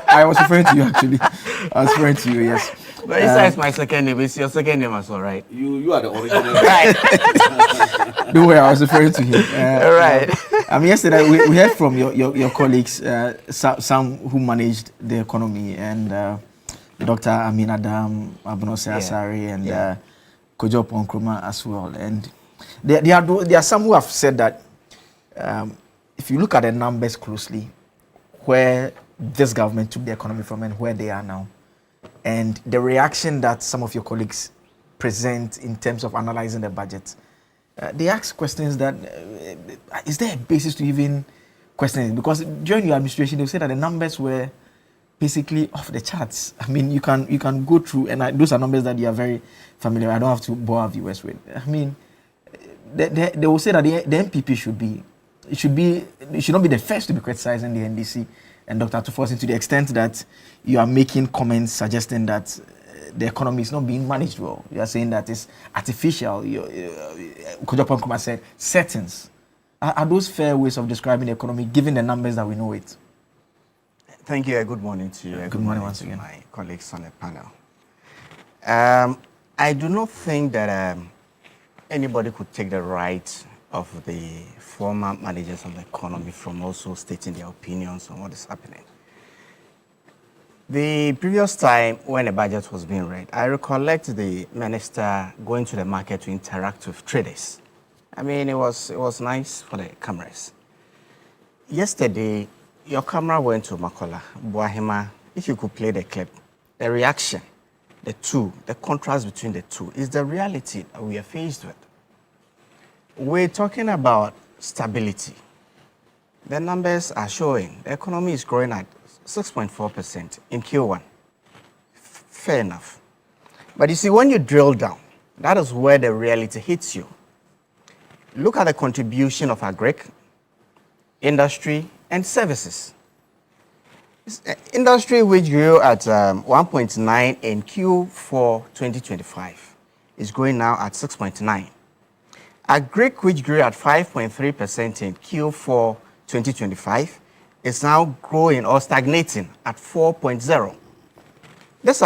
I was referring to you, actually. I was referring to you, yes. But Issa is my second name. It's your second name as well, right? You are the original. Right. Don't worry, I was referring to him. All right. Yesterday we heard from your colleagues, some who managed the economy, and Dr. Amin Adam, Abunose Asari, and Kojo Nkrumah as well. And there are some who have said that if you look at the numbers closely, where this government took the economy from and where they are now, and the reaction that some of your colleagues present in terms of analyzing the budget, they ask questions that, is there a basis to even question it? Because during your administration, they said that the numbers were basically off the charts. I mean, you can go through, and those are numbers that you are very familiar with. I don't have to bore our viewers with. I mean, they will say that the NPP should not be the first to be criticizing the NDC and Dr. Atufo, to the extent that you are making comments suggesting that the economy is not being managed well. You are saying that it's artificial. Kojo Nkrumah said settings. Are those fair ways of describing the economy, given the numbers that we know it? Thank you. Good morning to you. Good morning once again, my colleagues on the panel. I do not think that anybody could take the right of the former managers of the economy from also stating their opinions on what is happening. The previous time when the budget was being read, I recollect the minister going to the market to interact with traders. I mean, it was nice for the cameras. Yesterday, your camera went to Makola, Boahima. If you could play the clip, the reaction, the contrast between the two is the reality that we are faced with. We're talking about stability. The numbers are showing the economy is growing at 6.4% in Q1. Fair enough. But you see, when you drill down, that is where the reality hits you. Look at the contribution of agric, industry, and services. Industry, which grew at 1.9 in Q4 2025, is growing now at 6.9. Agric, which grew at 5.3% in Q4 2025, is now growing or stagnating at 4.0. These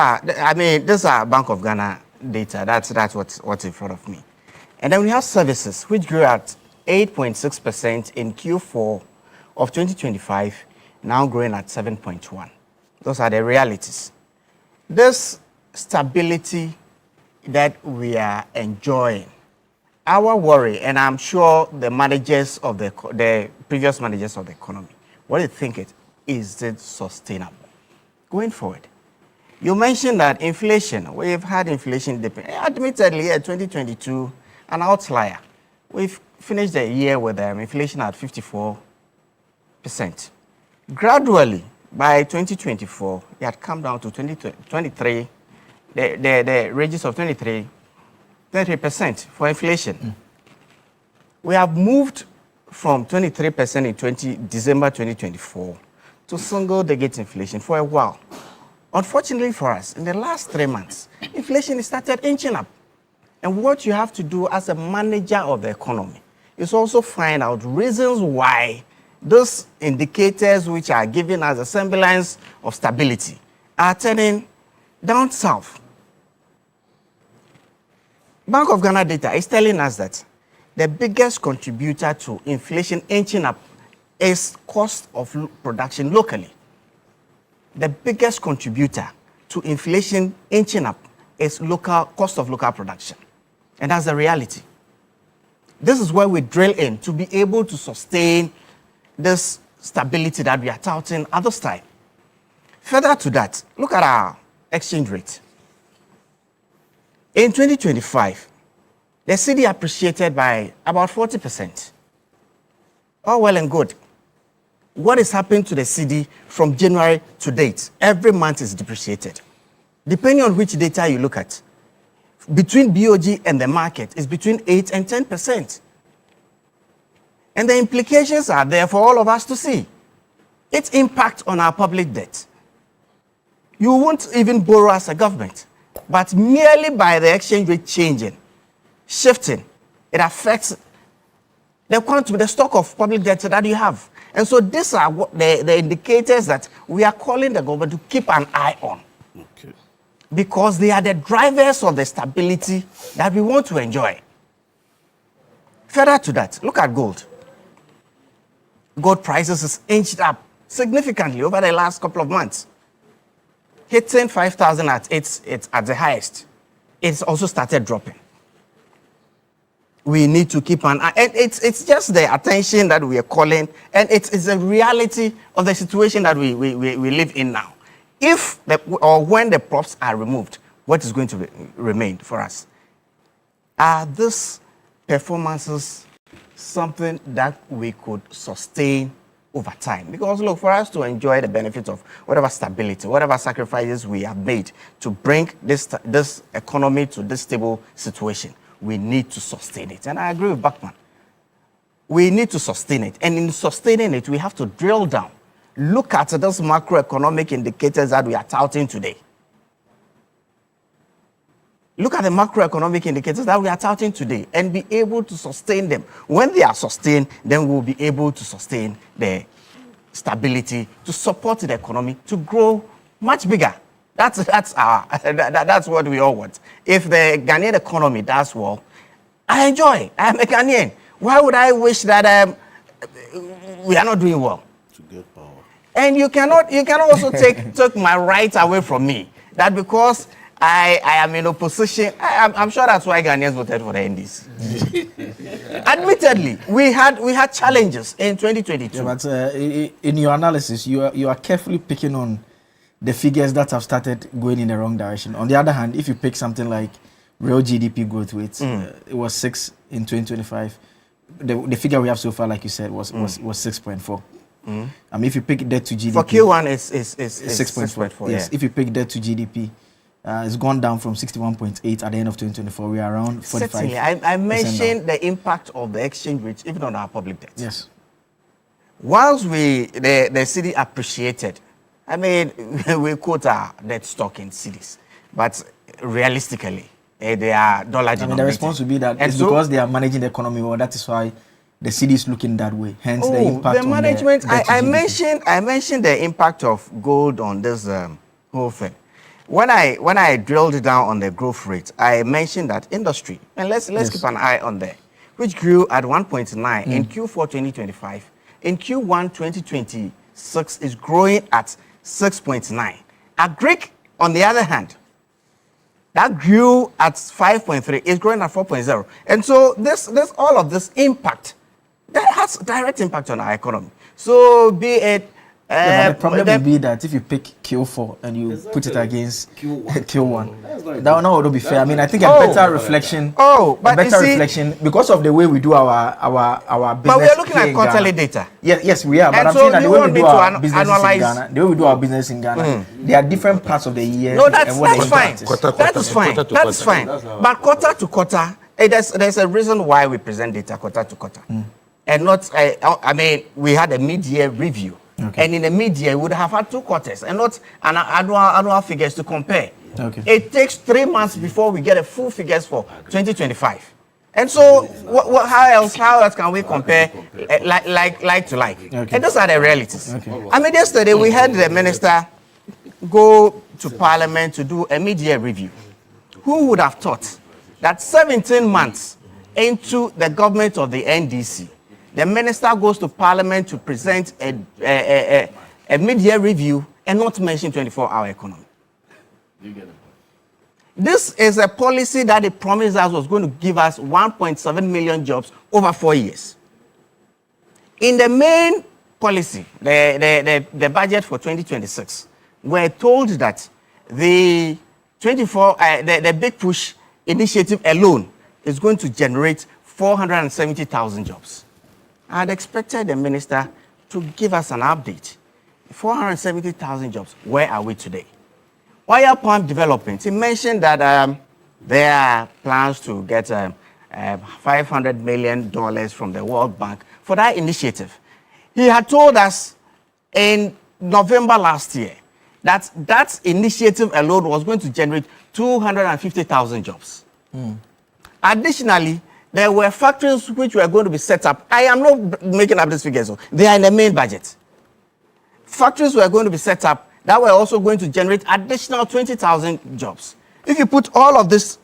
are Bank of Ghana data. That's what's in front of me. And then we have services, which grew at 8.6% in Q4 of 2025, now growing at 7.1. Those are the realities. This stability that we are enjoying, our worry, and I'm sure the managers of the previous managers of the economy, what do you think is it sustainable going forward? You mentioned that inflation, we've had inflation dipping. Admittedly, 2022, an outlier. We've finished the year with inflation at 54%. Gradually, by 2024, it had come down to 23, the ranges of 23% for inflation. We have moved from 23% in December 2024 to single-digit inflation for a while. Unfortunately for us, in the last 3 months, inflation started inching up. And what you have to do as a manager of the economy is also find out reasons why those indicators which are giving us a semblance of stability are turning down south. Bank of Ghana data is telling us that the biggest contributor to inflation inching up is cost of production locally. The biggest contributor to inflation inching up is cost of local production. And that's the reality. This is where we drill in to be able to sustain this stability that we are touting at this time. Further to that, look at our exchange rate. In 2025, the cedi appreciated by about 40%. All well and good. What is happening to the cedi from January to date? Every month is depreciated. Depending on which data you look at, between BOG and the market is between 8 and 10%. And the implications are there for all of us to see. Its impact on our public debt. You won't even borrow as a government, but merely by the exchange rate changing, shifting, it affects the quantum, the stock of public debt that you have. And so these are what the indicators that we are calling the government to keep an eye on. Okay. Because they are the drivers of the stability that we want to enjoy. Further to that, look at gold. Gold prices has inched up significantly over the last couple of months, hitting 5,000 at the highest. It's also started dropping. We need to keep an eye, and it's just the attention that we are calling, and it's a reality of the situation that we live in now. If or when the props are removed, what is going to remain for us? Are these performances something that we could sustain over time? Because look, for us to enjoy the benefits of whatever stability, whatever sacrifices we have made to bring this economy to this stable situation, we need to sustain it. And I agree with Bachman. We need to sustain it. And in sustaining it, we have to drill down. Look at those macroeconomic indicators that we are touting today. Look at the macroeconomic indicators that we are touting today and be able to sustain them. When they are sustained, then we'll be able to sustain the stability to support the economy to grow much bigger. That's what we all want. If the Ghanaian economy does well, I enjoy. I am a Ghanaian. Why would I wish that we are not doing well? To get power. And you cannot also take my rights away from me. That because I am in opposition, I'm sure that's why Ghanaians voted for the NDC. Admittedly, we had challenges in 2022. Yeah, but in your analysis, you are carefully picking on the figures that have started going in the wrong direction. On the other hand, if you pick something like real GDP growth rate, it was 6 in 2025. The figure we have so far, like you said, was 6.4. I mean, if you pick debt to GDP, for Q1 is 6.4. Yes, if you pick debt to GDP, it's gone down from 61.8 at the end of 2024. We are around 45. Certainly, I mentioned the impact of the exchange rate even on our public debt. Yes. Whilst the city appreciated, I mean, we quote our debt stock in cities, but realistically, they are dollar denominated. I mean, the response would be that it's because they are managing the economy well. That is why the city is looking that way. Hence, the impact the management. On the I mentioned the impact of gold on this whole thing. When I drilled down on the growth rate, I mentioned that industry, and let's keep an eye on there, which grew at 1.9 in Q4 2025. In Q1 2026 is growing at 6.9. Agric, on the other hand, that grew at 5.3. It's growing at 4.0. And so this all of this impact, that has direct impact on our economy. So be it the problem will be that if you pick Q4 and you put it against Q1, that will not be fair. I mean, I think a better reflection. Reflection because of the way we do our business. But we are looking at quarterly data. Yes, we are. But I'm saying that the way we do our business in Ghana, the way we do our business in Ghana, there are different parts of the year. No, that's fine. That's fine. But quarter to quarter, there's a reason why we present data quarter to quarter, and not. I mean, we had a mid-year review. Okay. And in the mid-year, we would have had 2 quarters and not an annual figures to compare. Okay. It takes 3 months before we get a full figures for 2025. And so, how else can we compare like to like? Okay. And those are the realities. Okay. I mean, yesterday we had the minister go to Parliament to do a mid-year review. Who would have thought that 17 months into the government of the NDC, the minister goes to Parliament to present a mid-year review and not mention 24-hour economy? This is a policy that they promised us was going to give us 1.7 million jobs over 4 years. In the main policy, the budget for 2026, we're told that the Big Push initiative alone is going to generate 470,000 jobs. I had expected the minister to give us an update. 470,000 jobs. Where are we today? Oil palm development. He mentioned that there are plans to get $500 million from the World Bank for that initiative. He had told us in November last year that that initiative alone was going to generate 250,000 jobs. Additionally, there were factories which were going to be set up. I am not making up these figures. They are in the main budget. Factories were going to be set up that were also going to generate additional 20,000 jobs. If you put all of these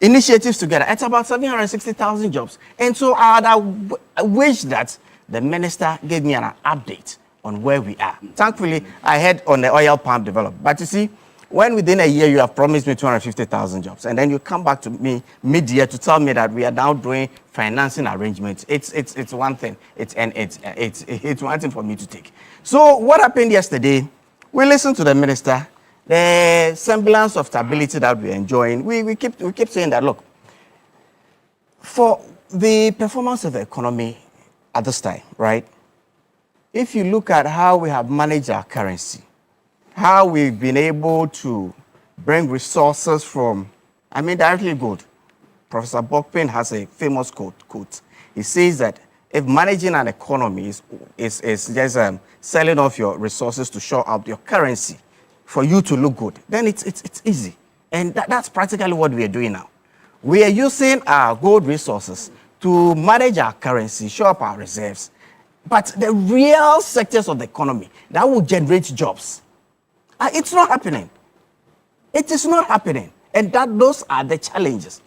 initiatives together, it's about 760,000 jobs. And so I wish that the minister gave me an update on where we are. Thankfully, I heard on the oil palm development. But you see, when within a year you have promised me 250,000 jobs, and then you come back to me mid-year to tell me that we are now doing financing arrangements, it's one thing. It's one thing for me to take. So what happened yesterday? We listened to the minister. The semblance of stability that we're enjoying. We keep saying that. Look, for the performance of the economy at this time, right? If you look at how we have managed our currency, how we've been able to bring resources from, directly gold. Professor Bokpin has a famous quote. He says that if managing an economy is just selling off your resources to shore up your currency for you to look good, then it's easy. And that's practically what we are doing now. We are using our gold resources to manage our currency, shore up our reserves. But the real sectors of the economy that will generate jobs, it's not happening. It is not happening. And those are the challenges.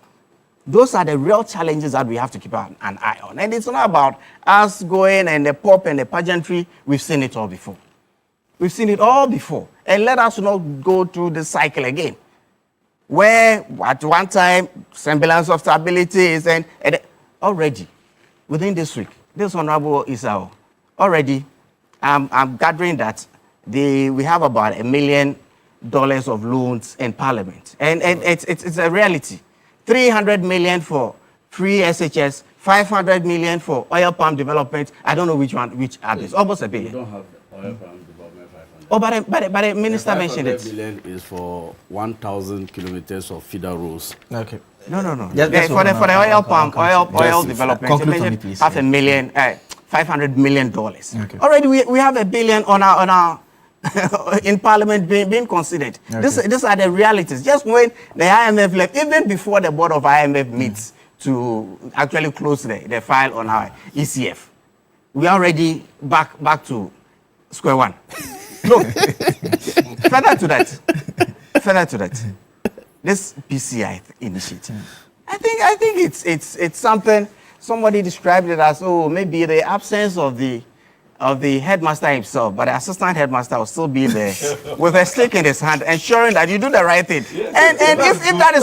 Those are the real challenges that we have to keep an eye on. And it's not about us going and the pop and the pageantry. We've seen it all before. We've seen it all before. And let us not go through the cycle again. Where at one time, semblance of stability is and already, within this week, this Honorable Isao, already, I'm gathering that we have about $1 million of loans in Parliament. And it's a reality. 300 million for free SHS, 500 million for oil palm development. I don't know which are these. Almost $1 billion. We don't have oil palm development 500. Oh, but the minister mentioned it. 500 million is for 1,000 kilometers of feeder roads. Okay. No. For the oil palm, oil development, they mentioned $500 million. Okay. Already we have $1 billion on our in Parliament being considered. Okay. These are the realities. Just when the IMF left, even before the board of IMF meets to actually close the file on our ECF, we are already back to square one. Look, further to that, this PCI initiative, I think it's something. Somebody described it as, oh, maybe the absence of the headmaster himself, but the assistant headmaster will still be there with a stick in his hand, ensuring that you do the right thing. Yes, and if that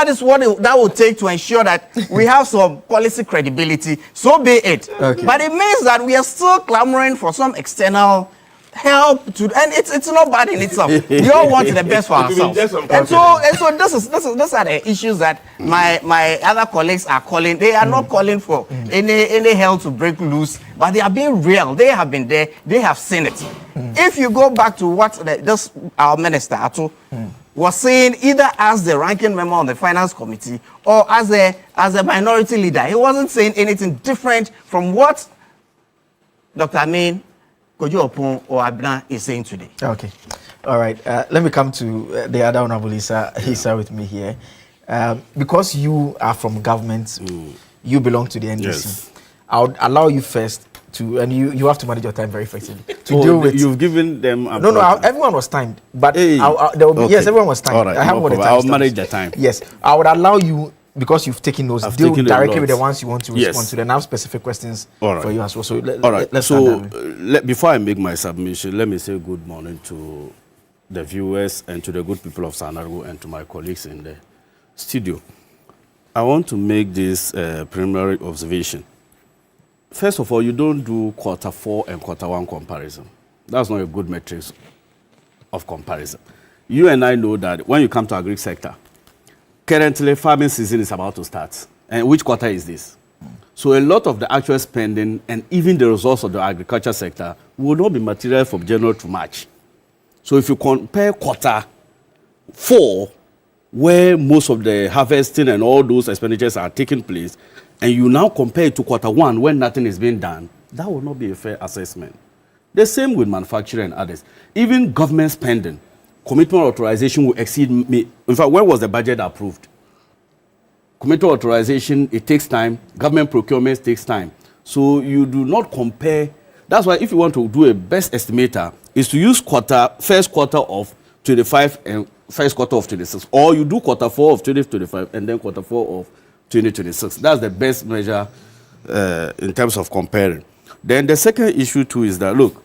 is what that will take to ensure that we have some policy credibility, so be it. Okay. But it means that we are still clamoring for some external help to, and it's not bad in itself. We all want the best for ourselves. And so these are the issues that my other colleagues are calling. They are not calling for any hell to break loose, but they are being real. They have been there. They have seen it. If you go back to what our minister Ato was saying, either as the ranking member on the finance committee or as a minority leader, he wasn't saying anything different from what Dr. Amin Kojo or Abna is saying today. Okay. All right. Let me come to the other Honorable Issa with me here. Because you are from government, you belong to the NDC. Yes. I would allow you first to, and you have to manage your time very effectively. To deal with. You've given them. Everyone was timed. But yes, everyone was timed. All right, I'll manage the time. Yes. I would allow you, because you've taken those, deal directly with the ones you want to respond to. Then I have specific questions for you as well. So let's before I make my submission, let me say good morning to the viewers and to the good people of Sanaru and to my colleagues in the studio. I want to make this preliminary observation. First of all, you don't do Q4 and Q1 comparison. That's not a good metric of comparison. You and I know that when you come to agri sector, currently, farming season is about to start. And which quarter is this? So a lot of the actual spending and even the results of the agriculture sector will not be material from January to March. So if you compare Q4, where most of the harvesting and all those expenditures are taking place, and you now compare it to Q1 when nothing is being done, that will not be a fair assessment. The same with manufacturing and others. Even government spending, commitment authorization will exceed me. In fact, when was the budget approved? Commitment authorization, it takes time. Government procurement takes time. So you do not compare. That's why if you want to do a best estimator, is to use first quarter of 25 and first quarter of 26. Or you do Q4 of 2025 and then Q4 of 2026. That's the best measure in terms of comparing. Then the second issue too is that, look,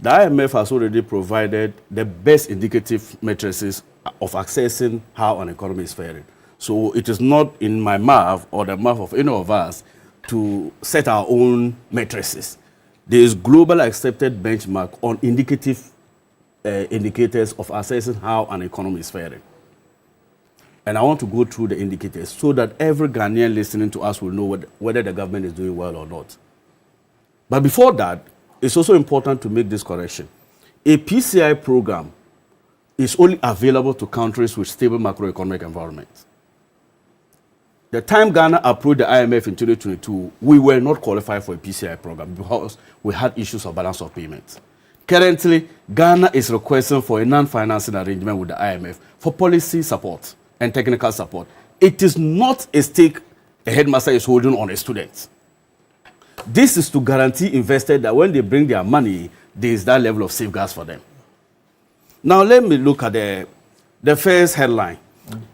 the IMF has already provided the best indicative matrices of assessing how an economy is faring. So it is not in my mouth or the mouth of any of us to set our own matrices. There is global accepted benchmark on indicative indicators of assessing how an economy is faring. And I want to go through the indicators so that every Ghanaian listening to us will know whether the government is doing well or not. But before that, it's also important to make this correction. A PCI program is only available to countries with stable macroeconomic environments. The time Ghana approached the IMF in 2022, we were not qualified for a PCI program because we had issues of balance of payments. Currently, Ghana is requesting for a non-financing arrangement with the IMF for policy support and technical support. It is not a stake a headmaster is holding on a student. This is to guarantee investors that when they bring their money, there is that level of safeguards for them. Now, let me look at the first headline.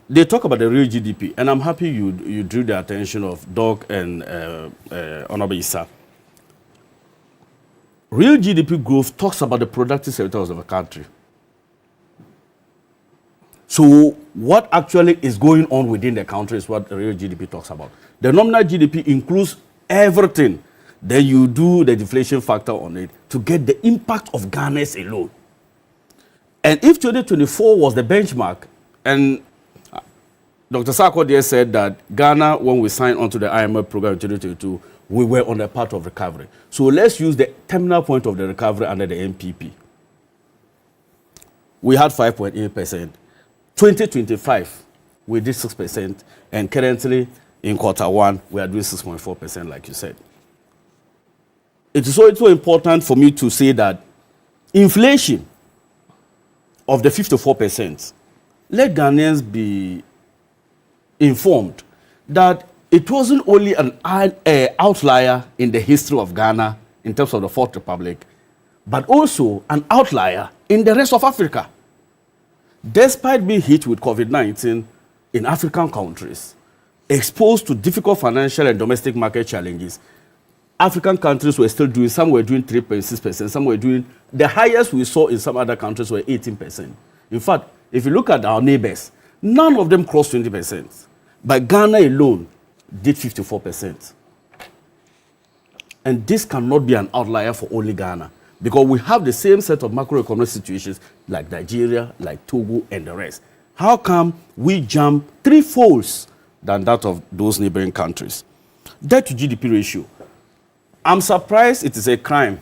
They talk about the real GDP, and I'm happy you drew the attention of Doc and Honorable Issa. Real GDP growth talks about the productive sectors of a country. So what actually is going on within the country is what the real GDP talks about. The nominal GDP includes everything. Then you do the deflation factor on it to get the impact of Ghana's alone. And if 2024 was the benchmark, and Dr. Sarko there said that Ghana, when we signed onto the IMF program in 2022, we were on the path of recovery. So let's use the terminal point of the recovery under the MPP. We had 5.8%. 2025, we did 6%. And currently, in Q1, we are doing 6.4%, like you said. It is so important for me to say that inflation of the 54%, let Ghanaians be informed that it wasn't only an outlier in the history of Ghana in terms of the Fourth Republic, but also an outlier in the rest of Africa. Despite being hit with COVID-19 in African countries, exposed to difficult financial and domestic market challenges, African countries were still doing, some were doing 3.6%, some were doing, the highest we saw in some other countries were 18%. In fact, if you look at our neighbors, none of them crossed 20%. But Ghana alone did 54%. And this cannot be an outlier for only Ghana, because we have the same set of macroeconomic situations like Nigeria, like Togo, and the rest. How come we jump threefolds than that of those neighboring countries? Debt to GDP ratio. I'm surprised it is a crime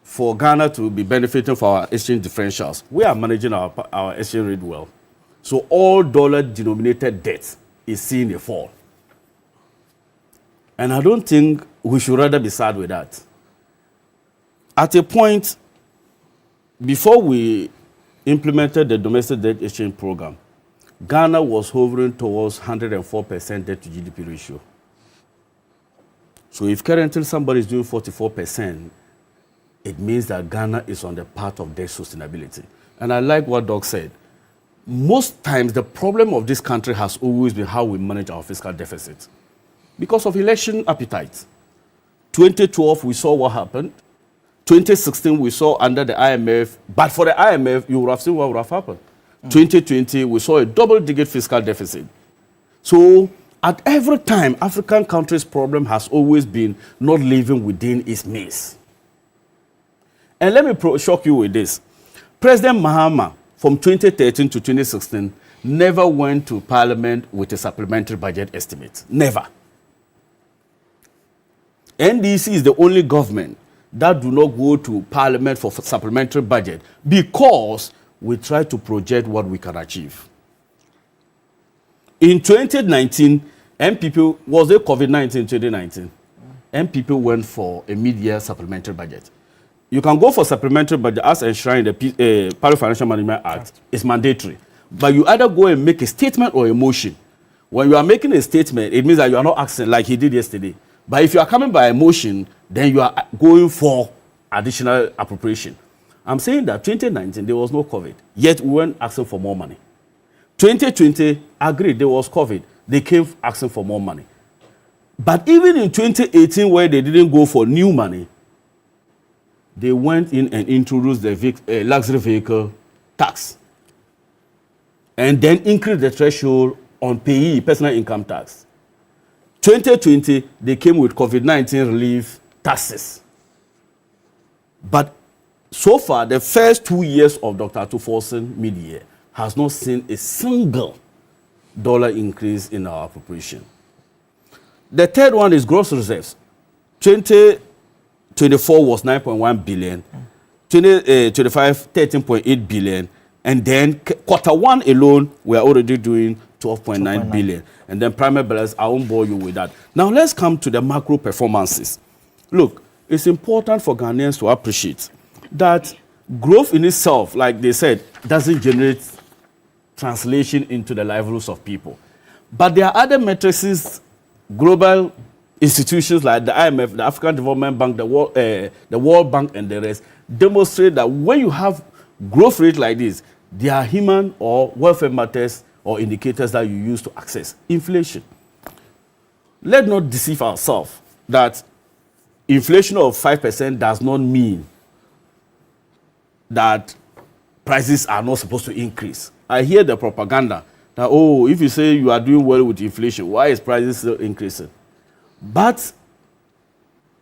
for Ghana to be benefiting from our exchange differentials. We are managing our exchange rate well. So all dollar-denominated debt is seeing a fall. And I don't think we should rather be sad with that. At a point, before we implemented the domestic debt exchange program, Ghana was hovering towards 104% debt to GDP ratio. So if currently somebody is doing 44%, it means that Ghana is on the path of debt sustainability. And I like what Doc said. Most times, the problem of this country has always been how we manage our fiscal deficit. Because of election appetite. 2012, we saw what happened. 2016, we saw under the IMF. But for the IMF, you would have seen what would have happened. 2020, we saw a double-digit fiscal deficit. So at every time, African countries' problem has always been not living within its means. And let me shock you with this. President Mahama, from 2013 to 2016, never went to Parliament with a supplementary budget estimate. Never. NDC is the only government that do not go to Parliament for supplementary budget because we try to project what we can achieve. In 2019, MPP, was there COVID-19 in 2019? MPP went for a mid-year supplementary budget. You can go for supplementary budget as enshrined in the Public Financial Management Act. It's mandatory. But you either go and make a statement or a motion. When you are making a statement, it means that you are not asking like he did yesterday. But if you are coming by a motion, then you are going for additional appropriation. I'm saying that 2019, there was no COVID, yet we weren't asking for more money. 2020, agreed, there was COVID. They came asking for more money. But even in 2018, where they didn't go for new money, they went in and introduced the luxury vehicle tax. And then increased the threshold on PE, personal income tax. 2020, they came with COVID-19 relief taxes. But so far, the first 2 years of Dr. Atuforsen mid-year has not seen a single dollar increase in our appropriation. The third one is gross reserves. 2024 was 9.1 billion, 2025, 13.8 billion, and then quarter one alone, we are already doing 12.9 billion. And then primary balance, I won't bore you with that. Now let's come to the macro performances. Look, it's important for Ghanaians to appreciate that growth in itself, like they said, doesn't generate translation into the livelihoods of people. But there are other matrices, global institutions like the IMF, the African Development Bank, the World Bank, and the rest, demonstrate that when you have growth rate like this, there are human or welfare matters or indicators that you use to access inflation. Let's not deceive ourselves that inflation of 5% does not mean that prices are not supposed to increase. I hear the propaganda that, oh, if you say you are doing well with inflation, why is prices still increasing? But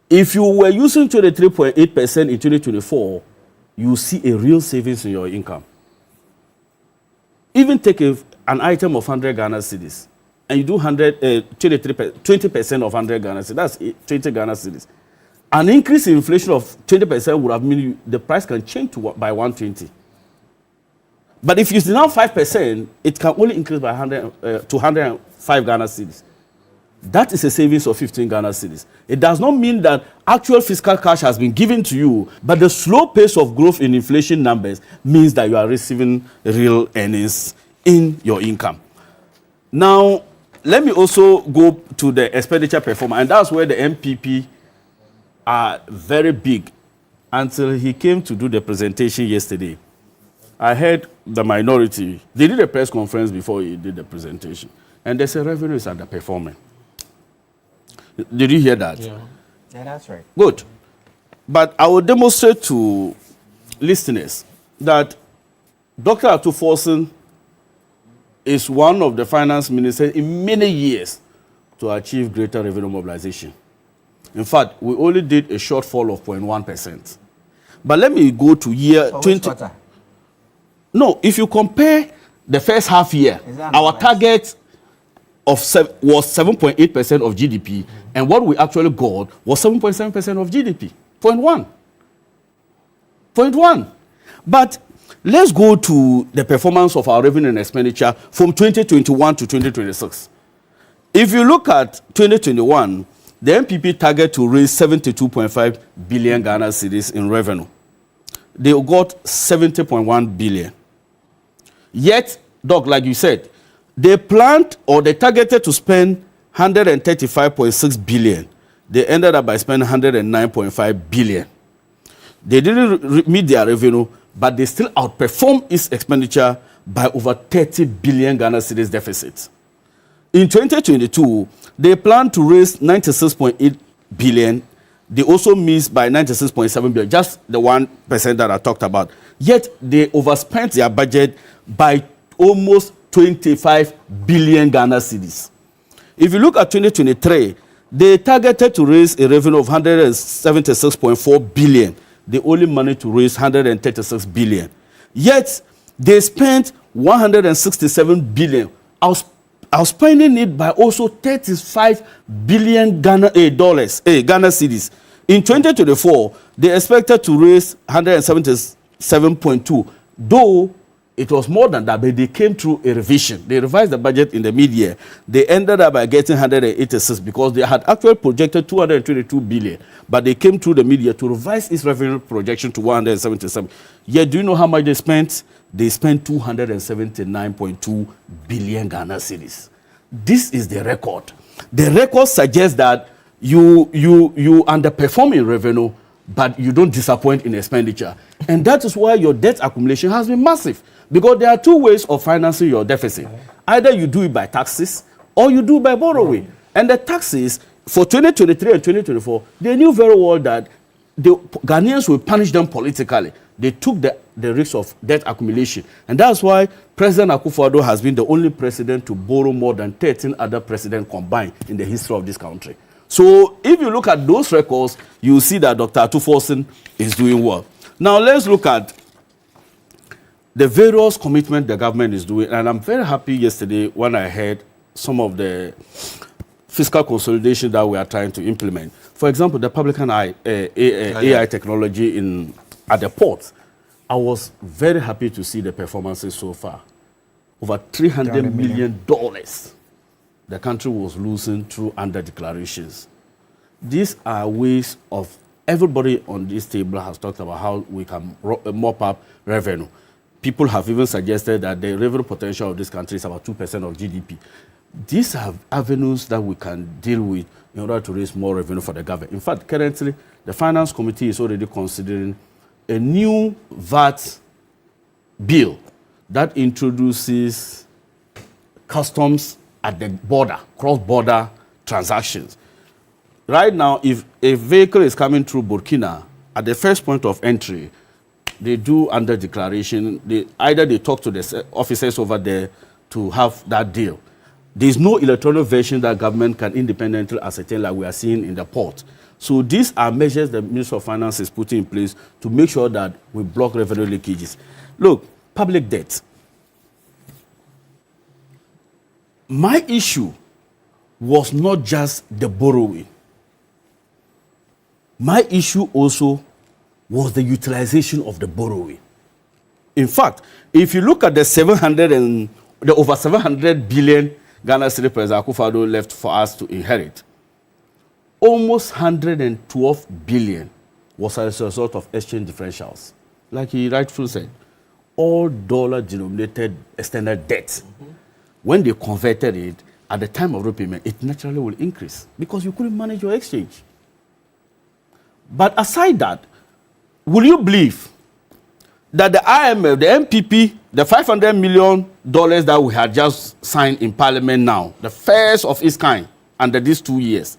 if you were using 23.8% in 2024, you see a real savings in your income. Even take an item of 100 Ghana cedis, and you do 20% of 100 Ghana cedis, that's 20 Ghana cedis. An increase in inflation of 20% would have meant the price can change by 120. But if you see now 5%, it can only increase by 100 to 105 Ghana cedis. that is a savings of 15 Ghana cedis. It does not mean that actual fiscal cash has been given to you, but the slow pace of growth in inflation numbers means that you are receiving real earnings in your income. Now, let me also go to the expenditure performance, and that's where the MPP are very big. Until he came to do the presentation yesterday, I heard the minority, they did a press conference before he did the presentation, and they said revenue is underperforming. Did you hear that? Yeah, that's right. Good. But I will demonstrate to listeners that Dr. Atuforsen is one of the finance ministers in many years to achieve greater revenue mobilization. In fact, we only did a shortfall of 0.1%. But let me go to year 20. No, if you compare the first half year, our target was 7.8% of GDP, and what we actually got was 7.7% of GDP. 0.1. But let's go to the performance of our revenue and expenditure from 2021 to 2026. If you look at 2021, the MPP target to raise 72.5 billion Ghana cedis in revenue. They got 70.1 billion. Yet, Doc, like you said, they planned or they targeted to spend 135.6 billion. They ended up by spending 109.5 billion. They didn't meet their revenue, but they still outperformed its expenditure by over 30 billion Ghana cedis deficit. In 2022, they planned to raise 96.8 billion. They also missed by 96.7 billion, just the 1% that I talked about. Yet they overspent their budget by almost 25 billion Ghana cedis. If you look at 2023, they targeted to raise a revenue of 176.4 billion. They only managed to raise 136 billion. Yet they spent 167 billion. Outspending it by also 35 billion Ghana cedis. In 2024, they expected to raise 177.2, though it was more than that, but they came through a revision. They revised the budget in the mid-year. They ended up by getting 186 because they had actually projected 222 billion, but they came through the mid-year to revise its revenue projection to 177. Yet, do you know how much they spent? They spent 279.2 billion Ghana cedis. This is the record. The record suggests that you underperform in revenue, but you don't disappoint in expenditure. And that is why your debt accumulation has been massive. Because there are two ways of financing your deficit. Either you do it by taxes or you do it by borrowing. And the taxes for 2023 and 2024, they knew very well that the Ghanaians will punish them politically. They took the risk of debt accumulation. And that's why President Akufo-Addo has been the only president to borrow more than 13 other presidents combined in the history of this country. So if you look at those records, you see that Dr. Atuforsen is doing well. Now let's look at the various commitments the government is doing. And I'm very happy yesterday when I heard some of the fiscal consolidation that we are trying to implement. For example, the public and AI technology at the port. I was very happy to see the performances so far. Over $300 million the country was losing through under declarations. These are ways of everybody on this table has talked about how we can mop up revenue. People have even suggested that the revenue potential of this country is about 2% of GDP. These are avenues that we can deal with in order to raise more revenue for the government. In fact, currently, the Finance Committee is already considering a new VAT bill that introduces customs at the border, cross-border transactions. Right now, if a vehicle is coming through Burkina, at the first point of entry, they do under declaration. Either they talk to the officers over there to have that deal. There's no electronic version that government can independently ascertain like we are seeing in the port. So these are measures the Minister of Finance is putting in place to make sure that we block revenue leakages. Look, public debt. My issue was not just the borrowing. My issue also was the utilization of the borrowing. In fact, if you look at the over 700 billion Ghana's President Akufo-Addo left for us to inherit, almost 112 billion was as a result of exchange differentials. Like he rightfully said, all dollar-denominated external debt, when they converted it, at the time of repayment, it naturally will increase because you couldn't manage your exchange. But aside that, will you believe that the IMF, the MPP, the $500 million that we had just signed in Parliament now, the first of its kind under these 2 years,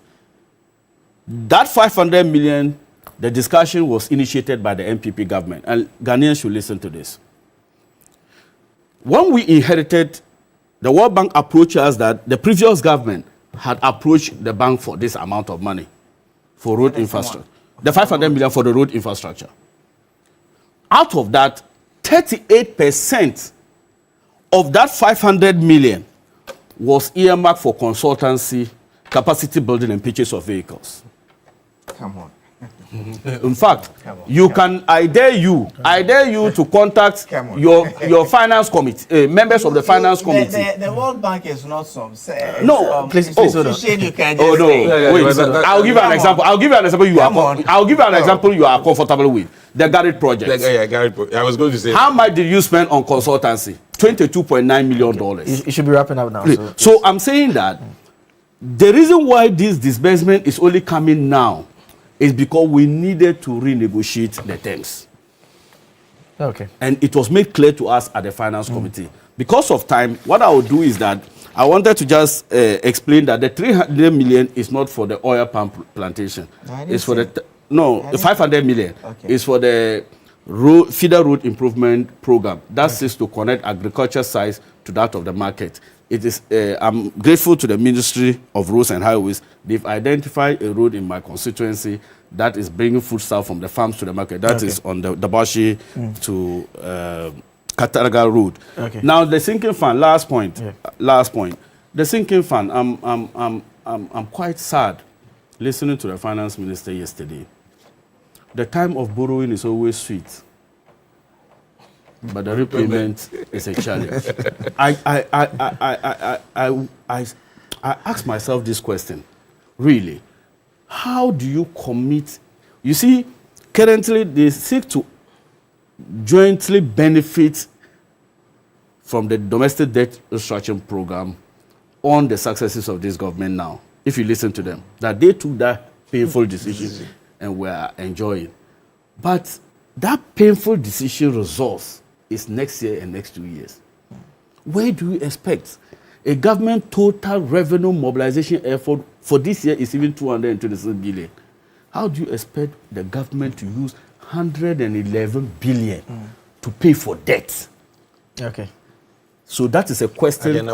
that 500 million, the discussion was initiated by the MPP government, and Ghanaians should listen to this. When we inherited, the World Bank approached us that the previous government had approached the bank for this amount of money for road infrastructure, the 500 million for the road infrastructure. Out of that, 38% of that 500 million was earmarked for consultancy, capacity building, and purchase of vehicles. Come on. In fact, I dare you to contact your finance committee, members of the finance committee. The World Bank is not some. Please hold on. You can Oh just no! say. Wait, I'll give you an example. I'll give you an example. I'll give you an example you are comfortable with. The Garrett project. I was going to say. How much did you spend on consultancy? $22.9 million. You should be wrapping up now. So I'm saying that the reason why this disbursement is only coming now is because we needed to renegotiate the terms. Okay. And it was made clear to us at the finance committee. Because of time, what I will do is that I wanted to just explain that the 300 million is not for the oil palm plantation. It's for the the 500 million is for the feeder road improvement program. That is to connect agriculture sites to that of the market. It is. I'm grateful to the Ministry of Roads and Highways. They've identified a road in my constituency that is bringing foodstuff from the farms to the market. That is on the Dabashi to Kataraga Road. Okay. Now the sinking fund. Last point. The sinking fund. I'm quite sad listening to the finance minister yesterday. The time of borrowing is always sweet, but the repayment is a challenge. I ask myself this question, really, how do you commit? You see, currently they seek to jointly benefit from the domestic debt restructuring program on the successes of this government now. If you listen to them, that they took that painful decision and we are enjoying. But that painful decision results is next year and next 2 years. Where do you expect? A government total revenue mobilization effort for this year is even 226 billion. How do you expect the government to use 111 billion to pay for debt? Okay. So that is a question.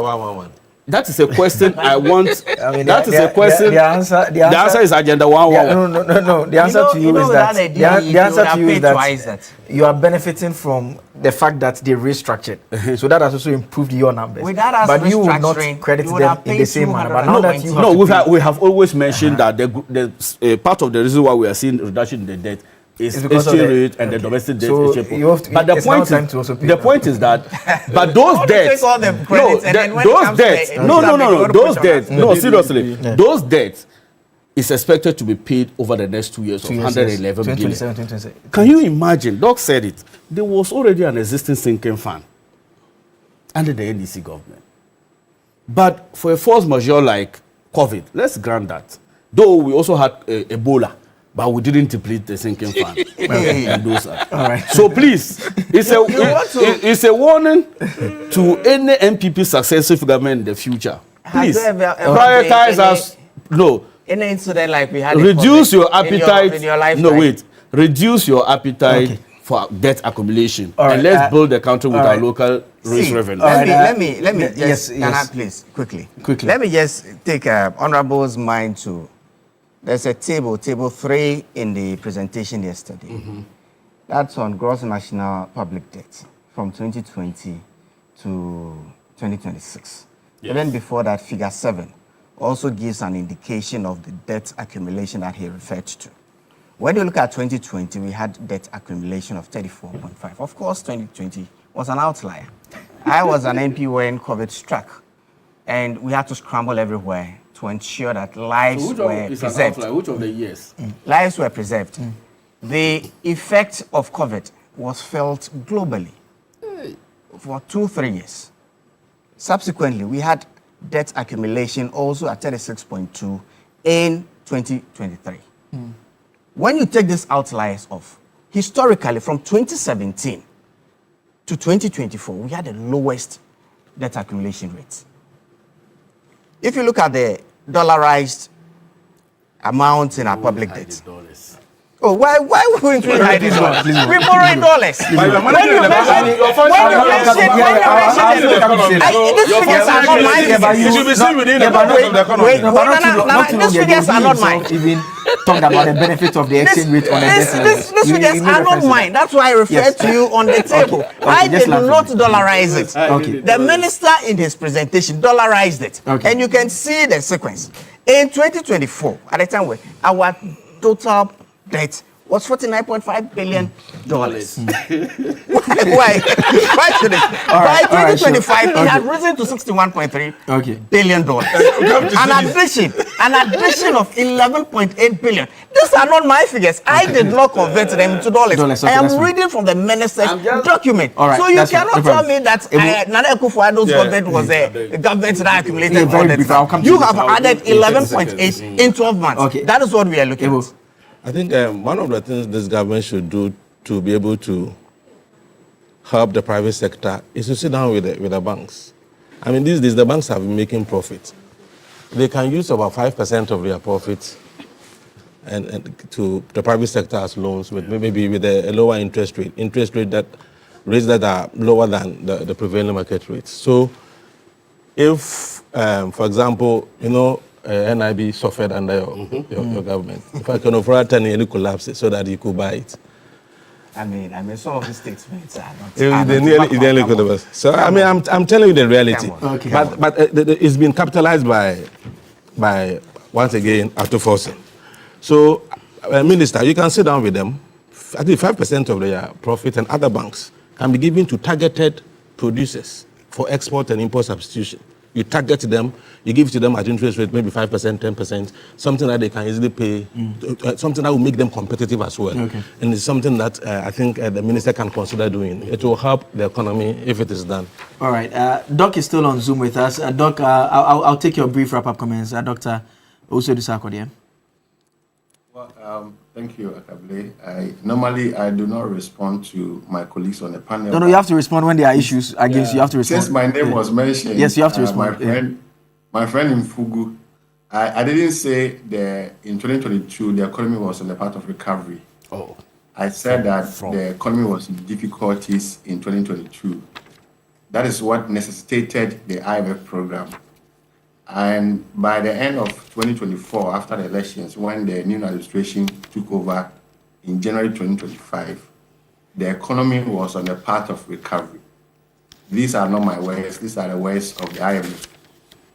That is a question I want. I mean, that is a question. The answer is Agenda 111. No. The answer to you is that the answer to you is that you are benefiting from the fact that they restructured. So that has also improved your numbers. But you will not credit them in the same manner. But now that you we have always mentioned that the part of the reason why we are seeing reduction in the debt is exchange rate and the domestic debt. But the point is that, but those debts, seriously, those debts is expected to be paid over the next 2 years of 111 billion. Can you imagine? Doc said it. There was already an existing sinking fund under the NDC government. But for a force majeure like COVID, let's grant that. Though we also had Ebola, but we didn't deplete the sinking fund. All right. So please, it's a warning to any MPP successive government in the future. Please prioritize us. No. Any incident like we had. Reduce your appetite. In your lifetime. No, wait. Reduce your appetite for debt accumulation, and let's build the country with our local race revenue. Let me just please quickly. Let me just take Honorable's mind to. There's a table 3 in the presentation yesterday. That's on gross national public debt from 2020 to 2026. Yes. And then before that, figure 7 also gives an indication of the debt accumulation that he referred to. When you look at 2020, we had debt accumulation of 34.5. Of course, 2020 was an outlier. I was an MP when COVID struck. and we had to scramble everywhere to ensure that lives So were preserved. which of the years? Lives were preserved. The effect of COVID was felt globally for 2-3 years. Subsequently, we had debt accumulation also at 36.2 in 2023. When you take these outliers off, historically from 2017 to 2024, we had the lowest debt accumulation rate. If you look at the dollarized amounts in our public debt. Oh, why wouldn't we hide this one? We borrow in dollars. When you mention these figures are not mine. You should be seen within the context of the economy. These figures are not mine. Even talked about the benefit of the exchange rate on the debt. These figures are not mine. That's why I referred to you on the table. I did not dollarize it. The minister in his presentation dollarized it. And you can see the sequence. In 2024, at the time when our total debt was $49.5 billion. Why? Why should it? By 2025, it had risen to $61.3 billion. An addition of $11.8 billion. These are not my figures. I did not convert them to dollars. I am reading from the minister's document. So you cannot tell me that Nana Akufo-Addo's government was a government that accumulated all that. You have added 11.8 in 12 months. That is what we are looking at. I think one of the things this government should do to be able to help the private sector is to sit down with the banks. I mean, these days the banks have been making profit. They can use about 5% of their profits and to the private sector as loans with maybe with a lower interest rate that rates that are lower than the prevailing market rates. So, if, for example, NIB suffered under your government. If I can offer 10 yearly collapse so that you could buy it. I mean, some of the statements are not. They nearly collapse. So I mean, I'm telling you the reality. But it's been capitalized by once again Akufo-Addo. So, Minister, you can sit down with them. I think 5% of their profit and other banks can be given to targeted producers for export and import substitution. You target them, you give it to them at interest rate, maybe 5%, 10%, something that they can easily pay, something that will make them competitive as well. And it's something that I think the minister can consider doing. It will help the economy if it is done. All right. Doc is still on Zoom with us. Doc, I'll take your brief wrap-up comments. Dr. Osuedu-Sarkodie. Well, thank you, Akable. Normally, I do not respond to my colleagues on the panel. No, you have to respond when there are issues against you. have to respond. Since my name was mentioned, yes, you have to respond. My friend in Fugu, I didn't say in 2022 the economy was on the path of recovery. I said that the economy was in difficulties in 2022. That is what necessitated the IMF program. And by the end of 2024, after the elections, when the new administration took over in January 2025, the economy was on the path of recovery. These are not my words, these are the words of the IMF.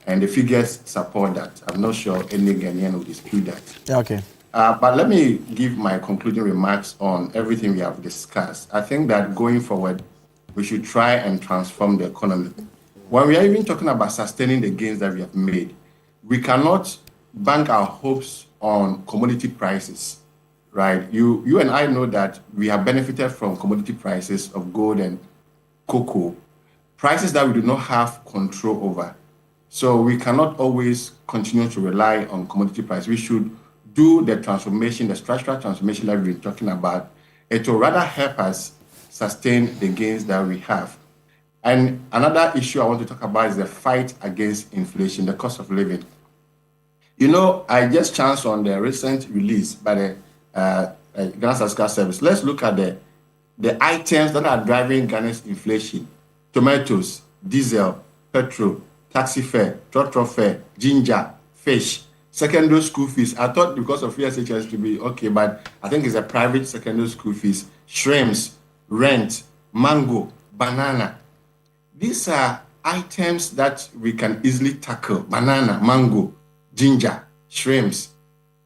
And the figures support that. I'm not sure any Ghanaian will dispute that. Okay. But let me give my concluding remarks on everything we have discussed. I think that going forward, we should try and transform the economy. When we are even talking about sustaining the gains that we have made, we cannot bank our hopes on commodity prices, right? You and I know that we have benefited from commodity prices of gold and cocoa, prices that we do not have control over. So we cannot always continue to rely on commodity price. We should do the transformation, the structural transformation that we've been talking about. It will rather help us sustain the gains that we have. And another issue I want to talk about is the fight against inflation, the cost of living. I just chanced on the recent release by the Ghana Statistical Service. Let's look at the items that are driving Ghana's inflation. Tomatoes, diesel, petrol, taxi fare, trotro fare, ginger, fish, secondary school fees. I thought because of ESHS to be okay, but I think it's a private secondary school fees, shrimps, rent, mango, banana. These are items that we can easily tackle. Banana, mango, ginger, shrimps.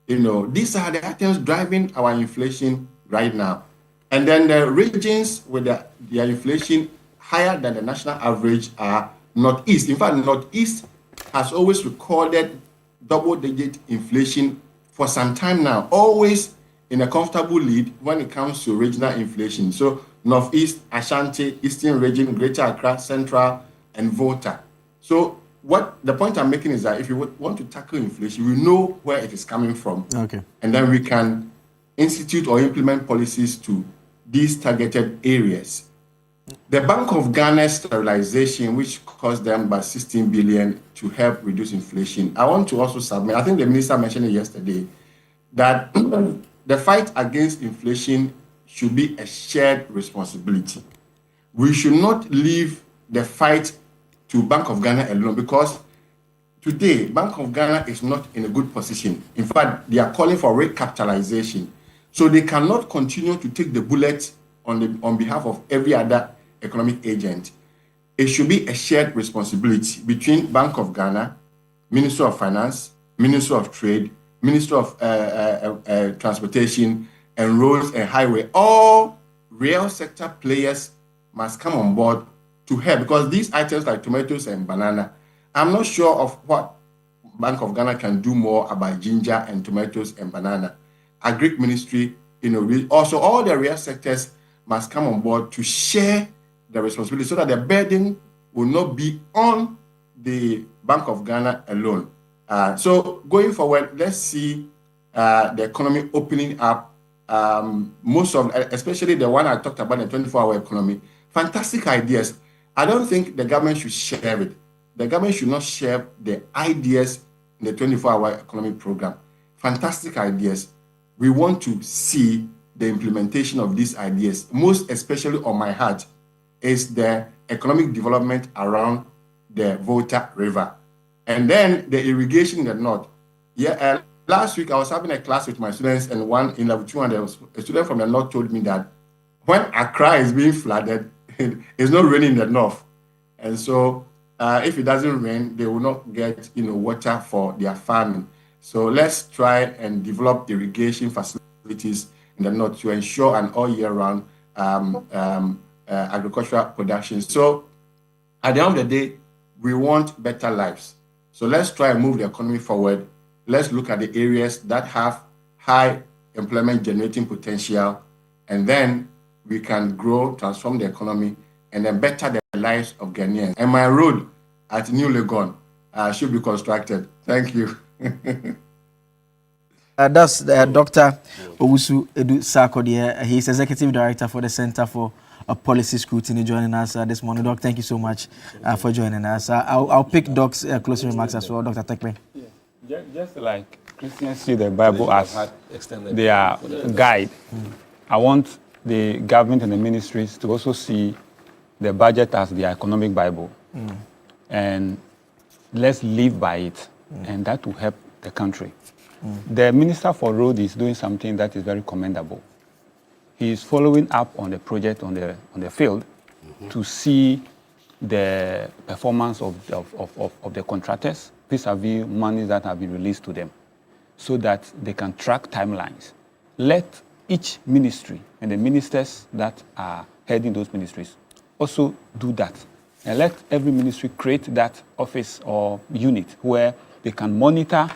These are the items driving our inflation right now. And then the regions with their inflation higher than the national average are Northeast. In fact, Northeast has always recorded double-digit inflation for some time now, always in a comfortable lead when it comes to regional inflation. So Northeast, Ashanti, Eastern region, Greater Accra, Central, and Volta. So what the point I'm making is that if you want to tackle inflation, we know where it is coming from. Okay. And then we can institute or implement policies to these targeted areas. The Bank of Ghana's sterilization, which cost them about 16 billion to help reduce inflation. I want to also submit, I think the minister mentioned it yesterday, that the fight against inflation should be a shared responsibility. We should not leave the fight to Bank of Ghana alone, because today, Bank of Ghana is not in a good position. In fact, they are calling for recapitalization. So they cannot continue to take the bullet on behalf of every other economic agent. It should be a shared responsibility between Bank of Ghana, Ministry of Finance, Ministry of Trade, Ministry of Transportation, and Roads and Highway. All real sector players must come on board to help, because these items like tomatoes and banana, I'm not sure of what Bank of Ghana can do more about ginger and tomatoes and banana. Agric Ministry, also all the real sectors must come on board to share the responsibility so that the burden will not be on the Bank of Ghana alone. So going forward, let's see the economy opening up. Most of, especially the one I talked about, the 24-hour economy, fantastic ideas. I don't think the government should share it. The government should not share the ideas in the 24-hour economy program. Fantastic ideas. We want to see the implementation of these ideas. Most especially on my heart is the economic development around the Volta River. And then the irrigation in the north. Last week I was having a class with my students, and one in level 2, and a student from the north told me that when Accra is being flooded, it's not raining in the north. And so if it doesn't rain, they will not get water for their farming. So let's try and develop irrigation facilities in the north to ensure an all year round agricultural production. So at the end of the day, we want better lives. So let's try and move the economy forward. Let's look at the areas that have high employment generating potential, and then we can grow, transform the economy, and then better the lives of Ghanaians. And my road at New Legon should be constructed. Thank you. That's Dr. Owusu Edu Sarkodie. He is Executive Director for the Center for Policy Scrutiny, joining us this morning. Doc, thank you so much for joining us. I'll pick Doc's closing remarks as well, Dr. Tekpe. Just like Christians see the Bible as their guide, I want the government and the ministries to also see the budget as their economic Bible. And let's live by it, and that will help the country. The Minister for Road is doing something that is very commendable. He is following up on the project on the field to see the performance of the contractors vis-a-vis money that have been released to them, so that they can track timelines. Let each ministry and the ministers that are heading those ministries also do that. And let every ministry create that office or unit where they can monitor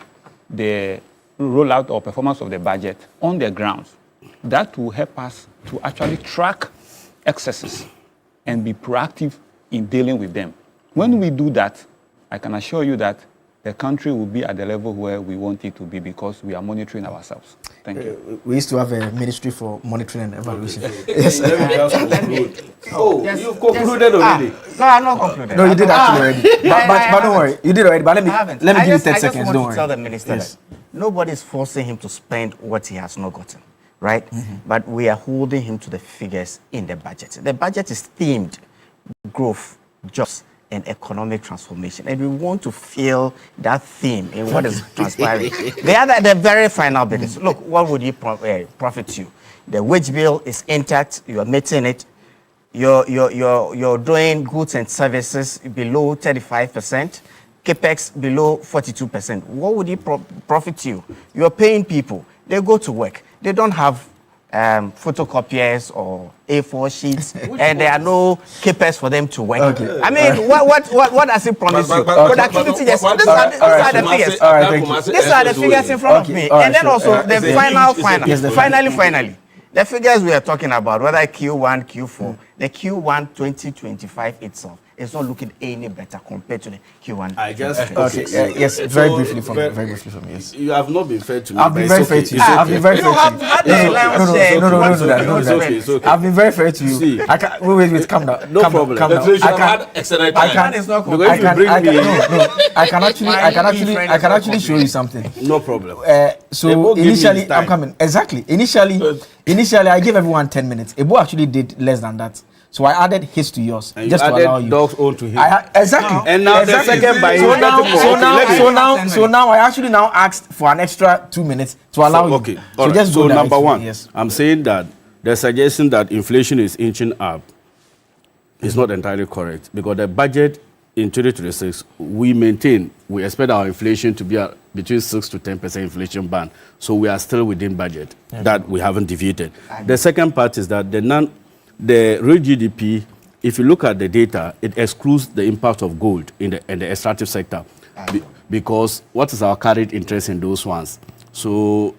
the rollout or performance of the budget on the grounds. That will help us to actually track excesses and be proactive in dealing with them. When we do that, I can assure you that the country will be at the level where we want it to be, because we are monitoring ourselves. Thank you. We used to have a ministry for monitoring and evaluation. Yes. You've concluded already. No, I'm not concluded. No, you did actually already. But don't worry, you did already. But let me give you 30 seconds. Don't worry. Tell the minister that nobody is forcing him to spend what he has not gotten, right? But we are holding him to the figures in the budget. The budget is themed growth, jobs, and economic transformation, and we want to feel that theme in what is transpiring. The very final bit is, look, what would you profit you? The wage bill is intact. You are meeting it. You're doing goods and services below 35%, capex below 42%. What would you profit you? You're paying people. They go to work. They don't have photocopiers or A4 sheets, and there are no keepers for them to work. Okay. I mean, what does it promise you? Productivity. These are the figures. All right, thank you. These are the figures in front of me, and then also the finally. The figures we are talking about, whether Q1, Q4, the Q1 2025 itself is not looking any better compared to the Q1. I just yes, very briefly from me. Yes. You have not been fair to me. I've been very fair to you. I've been very fair to you. No. I've been very fair to you. I can't wait. Calm down. No problem. Calm down. I can actually show you something. No problem. So initially, I'm coming. Exactly. Initially, I gave everyone 10 minutes. Ebo actually did less than that. So I added his to yours, and just to allow you. Dog's own to his. Exactly. And now the second by so now I actually now asked for an extra 2 minutes to allow you. Okay. So just so go number one, yes. I'm saying that the suggestion that inflation is inching up is not entirely correct, because the budget in 2026 we expect our inflation to be between 6 to 10% inflation band. So we are still within budget that we haven't deviated. The second part is that the real GDP, if you look at the data, it excludes the impact of gold in the extractive sector, because what is our carried interest in those ones? So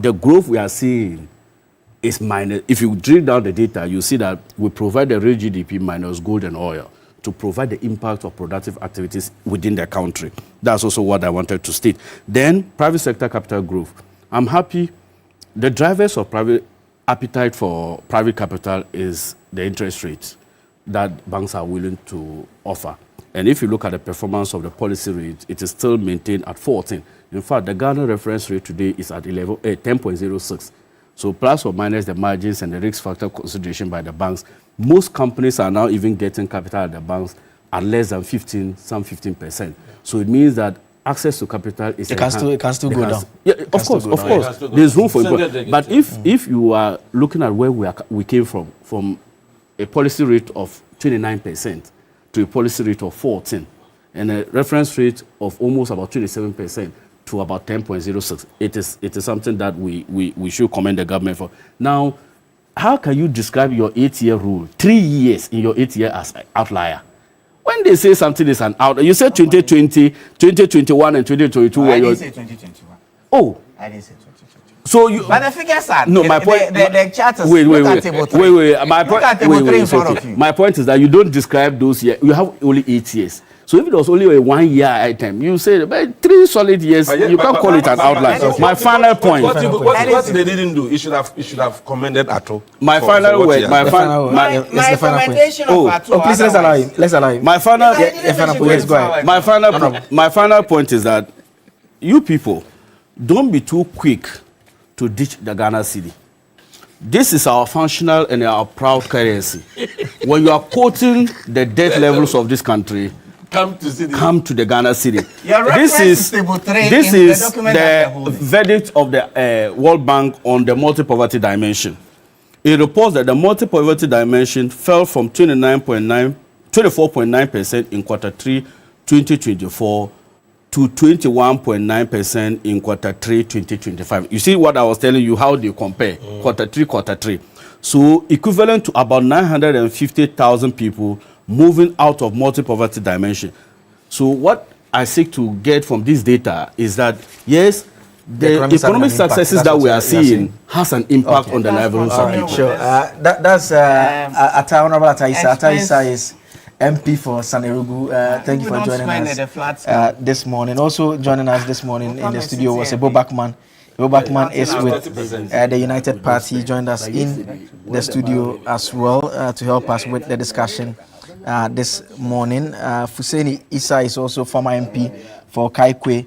the growth we are seeing is minus. If you drill down the data, you see that we provide the real GDP minus gold and oil to provide the impact of productive activities within the country. That's also what I wanted to state. Then private sector capital growth. I'm happy. The drivers of private appetite for private capital is the interest rates that banks are willing to offer. And if you look at the performance of the policy rate, it is still maintained at 14. In fact, the Ghana reference rate today is at 10.06. So plus or minus the margins and the risk factor consideration by the banks, most companies are now even getting capital at the banks at less than 15%. So it means that access to capital is... It can still go down. Yeah, of course. There's room for improvement. But if you are looking at where we came from a policy rate of 29% to a policy rate of 14%, and a reference rate of almost about 27% to about 10.06, it is something that we should commend the government for. Now, how can you describe your 8-year rule, 3 years in your 8 year as an outlier? When they say something is an outlier, you said 2020, 2021, and 2022. I didn't say 2021. Oh. I didn't say 2022. So you, but the figures are no. My point. The charters. Wait. My point. My point is that you don't describe those years. You have only 8 years. So if it was only a 1 year item, you say about 3 solid years. You can't call it an outlier. My final point. What they didn't do, you should have commended Ato. My final word. My recommendation of Ato. Please let's allow him. My final point is that you people don't be too quick to ditch the Ghana cedi. This is our functional and our proud currency. When you are quoting the debt levels of this country, come to the Ghana cedi. This is the verdict of the World Bank on the multi-poverty dimension. It reports that the multi-poverty dimension fell from 24.9% in Q3 2024 to 21.9% in Q3 2025. You see what I was telling you, how they compare Q3. So equivalent to about 950,000 people moving out of multi-poverty dimension. So what I seek to get from this data is that, yes, the economic successes that we are seeing has an impact on the livelihoods of people. Sure. That's Honorable Ataisa. Ataisa is MP for Sanerugu. Thank you for joining us this morning. Also joining us this morning in the studio was Ebo Bakman. Ebo Bakman is with the United Party. He joined us in the studio as well to help us with the discussion this morning. Fuseni Issa is also former MP for Kaikwe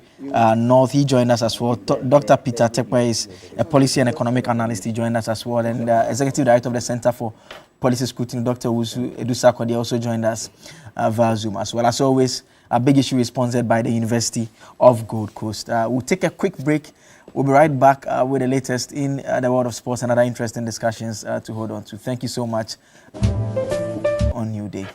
North. He joined us as well. Dr. Peter Tekwe is a policy and economic analyst. He joined us as well. And Executive Director of the Center for Policy Scrutiny, Dr. Wusu Edusakode, also joined us via Zoom as well. As always, a big issue is sponsored by the University of Gold Coast. We'll take a quick break. We'll be right back with the latest in the world of sports and other interesting discussions to hold on to. Thank you so much on New Day.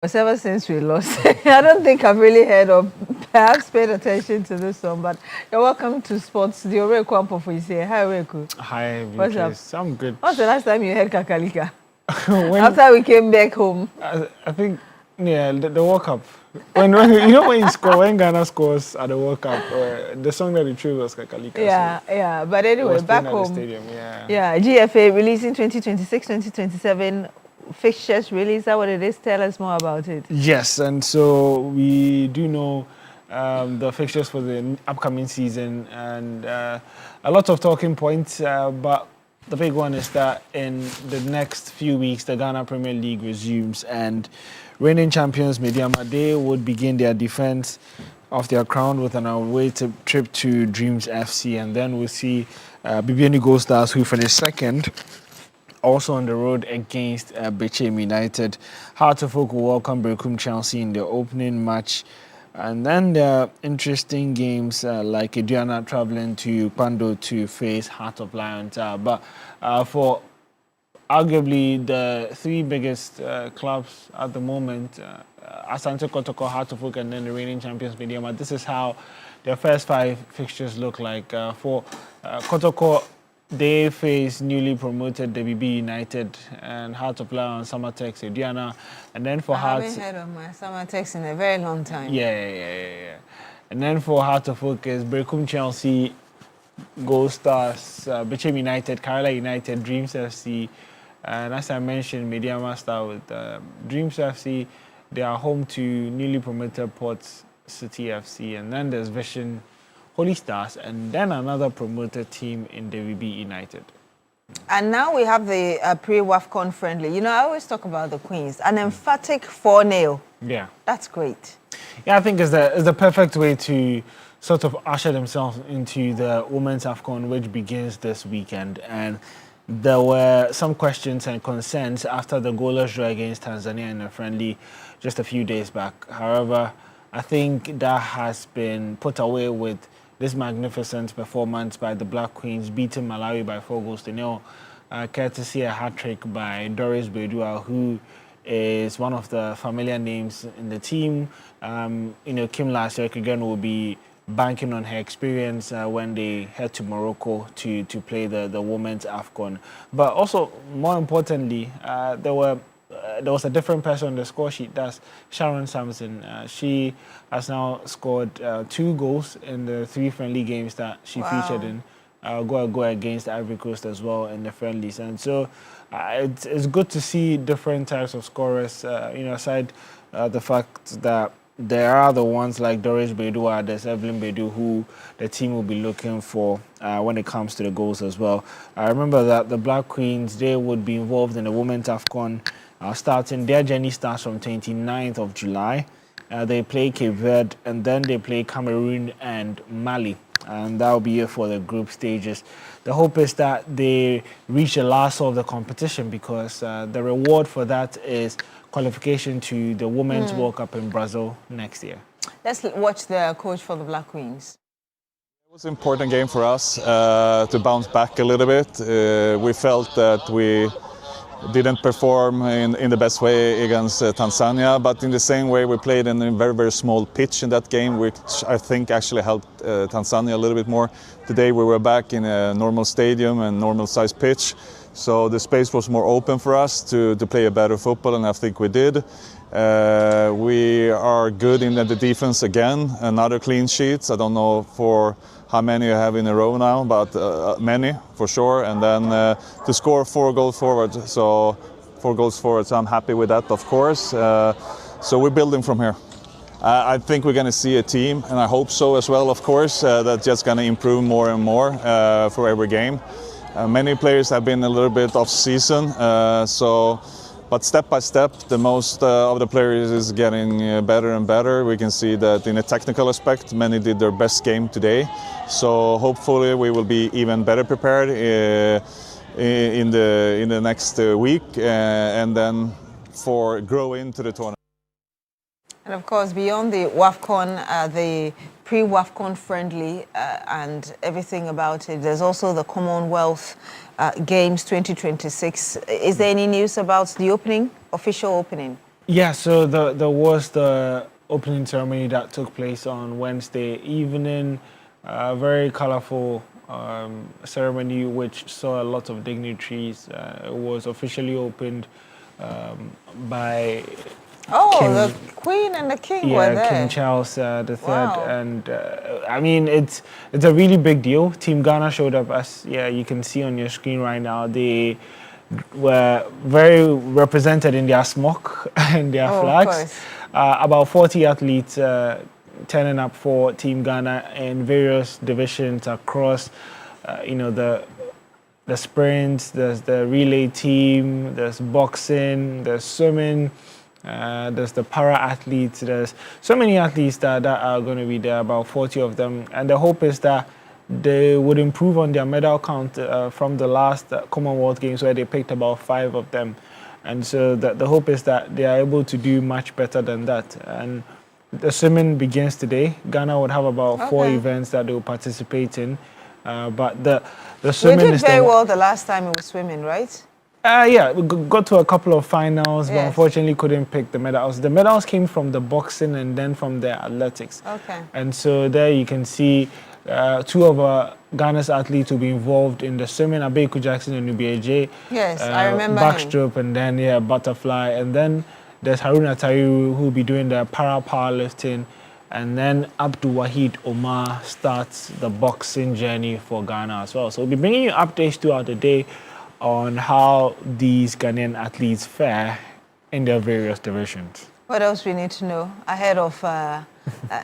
Because ever since we lost, I don't think I've really heard of, perhaps paid attention to this one, but you're welcome to Sports. The Oreku Ampo, you say, hi, Oreku. Hi, What's up? I'm good. What's the last time you heard Kakalika? After we came back home. I think, yeah, the World Cup. When you know when Ghana scores at the World Cup, the song that they chose was Kakalika. Yeah, so yeah. But anyway, back home. At the stadium, yeah. Yeah, GFA releasing 2026, 2027 fixtures release. Is that what it is? Tell us more about it. Yes, and so we do know the fixtures for the upcoming season, and a lot of talking points, but the big one is that in the next few weeks, the Ghana Premier League resumes, and reigning champions Mediama, they would begin their defense of their crown with an away trip to Dreams FC, and then we'll see Bibiani Gold Stars, who finished second, also on the road against Bechem United. Heart of Oak will welcome Berekum Chelsea in the opening match. And then there are interesting games like Aduana traveling to Pando to face Heart of Lions. But for arguably the three biggest clubs at the moment, Asante Kotoko, Heart of Oak, and then the reigning champions Mediama, this is how their first 5 fixtures look like. For Kotoko, they face newly promoted WB United and Heart of Lions, Summertex, Aduana, and then for Heart. I haven't heard of my Summertex in a very long time. Yeah. And then for Heart of Oak is Berekum Chelsea, Gold Stars, Bechem United, Kerala United, Dreams FC, and as I mentioned, Mediama start with Dreams FC. They are home to newly promoted Port City FC, and then there's Vision Holy Stars, and then another promoted team in WB United. And now we have the pre-WAFCON friendly. You know, I always talk about the Queens. An emphatic 4-0. Yeah. That's great. Yeah, I think it's the perfect way to sort of usher themselves into the Women's AFCON, which begins this weekend. And there were some questions and concerns after the goalless draw against Tanzania in a friendly just a few days back. However, I think that has been put away with this magnificent performance by the Black Queens, beating Malawi by 4-0, courtesy a hat-trick by Doris Bedua, who is one of the familiar names in the team. Kim Lasek again will be banking on her experience when they head to Morocco to play the Women's AFCON. But also, more importantly, there was a different person on the score sheet. That's Sharon Sampson. She has now scored 2 goals in the 3 friendly games that she featured in. Go against Ivory Coast as well in the friendlies. And so it's good to see different types of scorers, aside the fact that there are the ones like Doris Bedua, there's Evelyn Bedu, who the team will be looking for when it comes to the goals as well. I remember that the Black Queens, they would be involved in the Women's AFCON starting. Their journey starts from 29th of July. They play Cape Verde, and then they play Cameroon and Mali. And that will be it for the group stages. The hope is that they reach the last of the competition, because the reward for that is qualification to the Women's World Cup in Brazil next year. Let's watch the coach for the Black Queens. It was an important game for us to bounce back a little bit. We felt that we didn't perform in the best way against Tanzania, but in the same way we played in a very, very small pitch in that game, which I think actually helped Tanzania a little bit more. Today we were back in a normal stadium and normal sized pitch, so the space was more open for us to play a better football, and I think we did. We are good in the defense again, another clean sheets. I don't know for how many you have in a row now, but many for sure. And then to score 4 goals forward, so 4 goals forward, so I'm happy with that, of course. So we're building from here. I think we're going to see a team, and I hope so as well, of course, that's just going to improve more and more for every game. Many players have been a little bit off season, but step by step, the most of the players is getting better and better. We can see that in a technical aspect, many did their best game today. So hopefully we will be even better prepared in the next week, and then for grow into the tournament. And of course, beyond the WAFCON, the pre-WAFCON friendly and everything about it, there's also the Commonwealth Games 2026. Is there any news about the opening, official opening? Yeah, so there was the opening ceremony that took place on Wednesday evening. Very colorful ceremony which saw a lot of dignitaries. It was officially opened by the Queen and the King were there. King Charles III. Wow. And I mean, it's a really big deal. Team Ghana showed up, as you can see on your screen right now. They were very represented in their smock and their flags. About 40 athletes turning up for Team Ghana in various divisions across, the sprints, there's the relay team, there's boxing, there's swimming, there's the para athletes, there's so many athletes that are going to be there, about 40 of them. And the hope is that they would improve on their medal count from the last Commonwealth Games where they picked about 5 of them. And so the hope is that they are able to do much better than that. And the swimming begins today. Ghana would have about 4 events that they will participate in. But the swimming we did very well the last time it was swimming, right? Yeah, we got to a couple of finals, but unfortunately couldn't pick the medals. The medals came from the boxing and then from the athletics. And so there you can see 2 of Ghana's athletes will be involved in the swimming, Abeku Jackson and Nubiaje. Yes, I remember backstroke and then butterfly. And then there's Haruna Tairu who will be doing the powerlifting. And then Abdul Wahid Omar starts the boxing journey for Ghana as well. So we'll be bringing you updates throughout the day on how these Ghanaian athletes fare in their various divisions. What else we need to know ahead of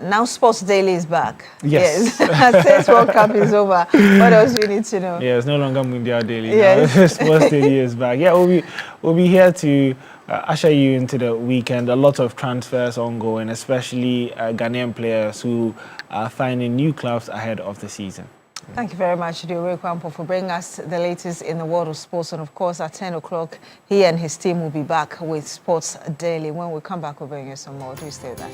now Sports Daily is back? Yes. Since World Cup is over, what else we need to know? Yeah, it's no longer Mundial Daily. Yes. Now Sports Daily is back. Yeah, we'll be here to usher you into the weekend. A lot of transfers ongoing, especially Ghanaian players who are finding new clubs ahead of the season. Thank you very much, Diowe Kwampo, for bringing us the latest in the world of sports. And of course, at 10 o'clock, he and his team will be back with Sports Daily. When we come back, we'll bring you some more. Do stay with us.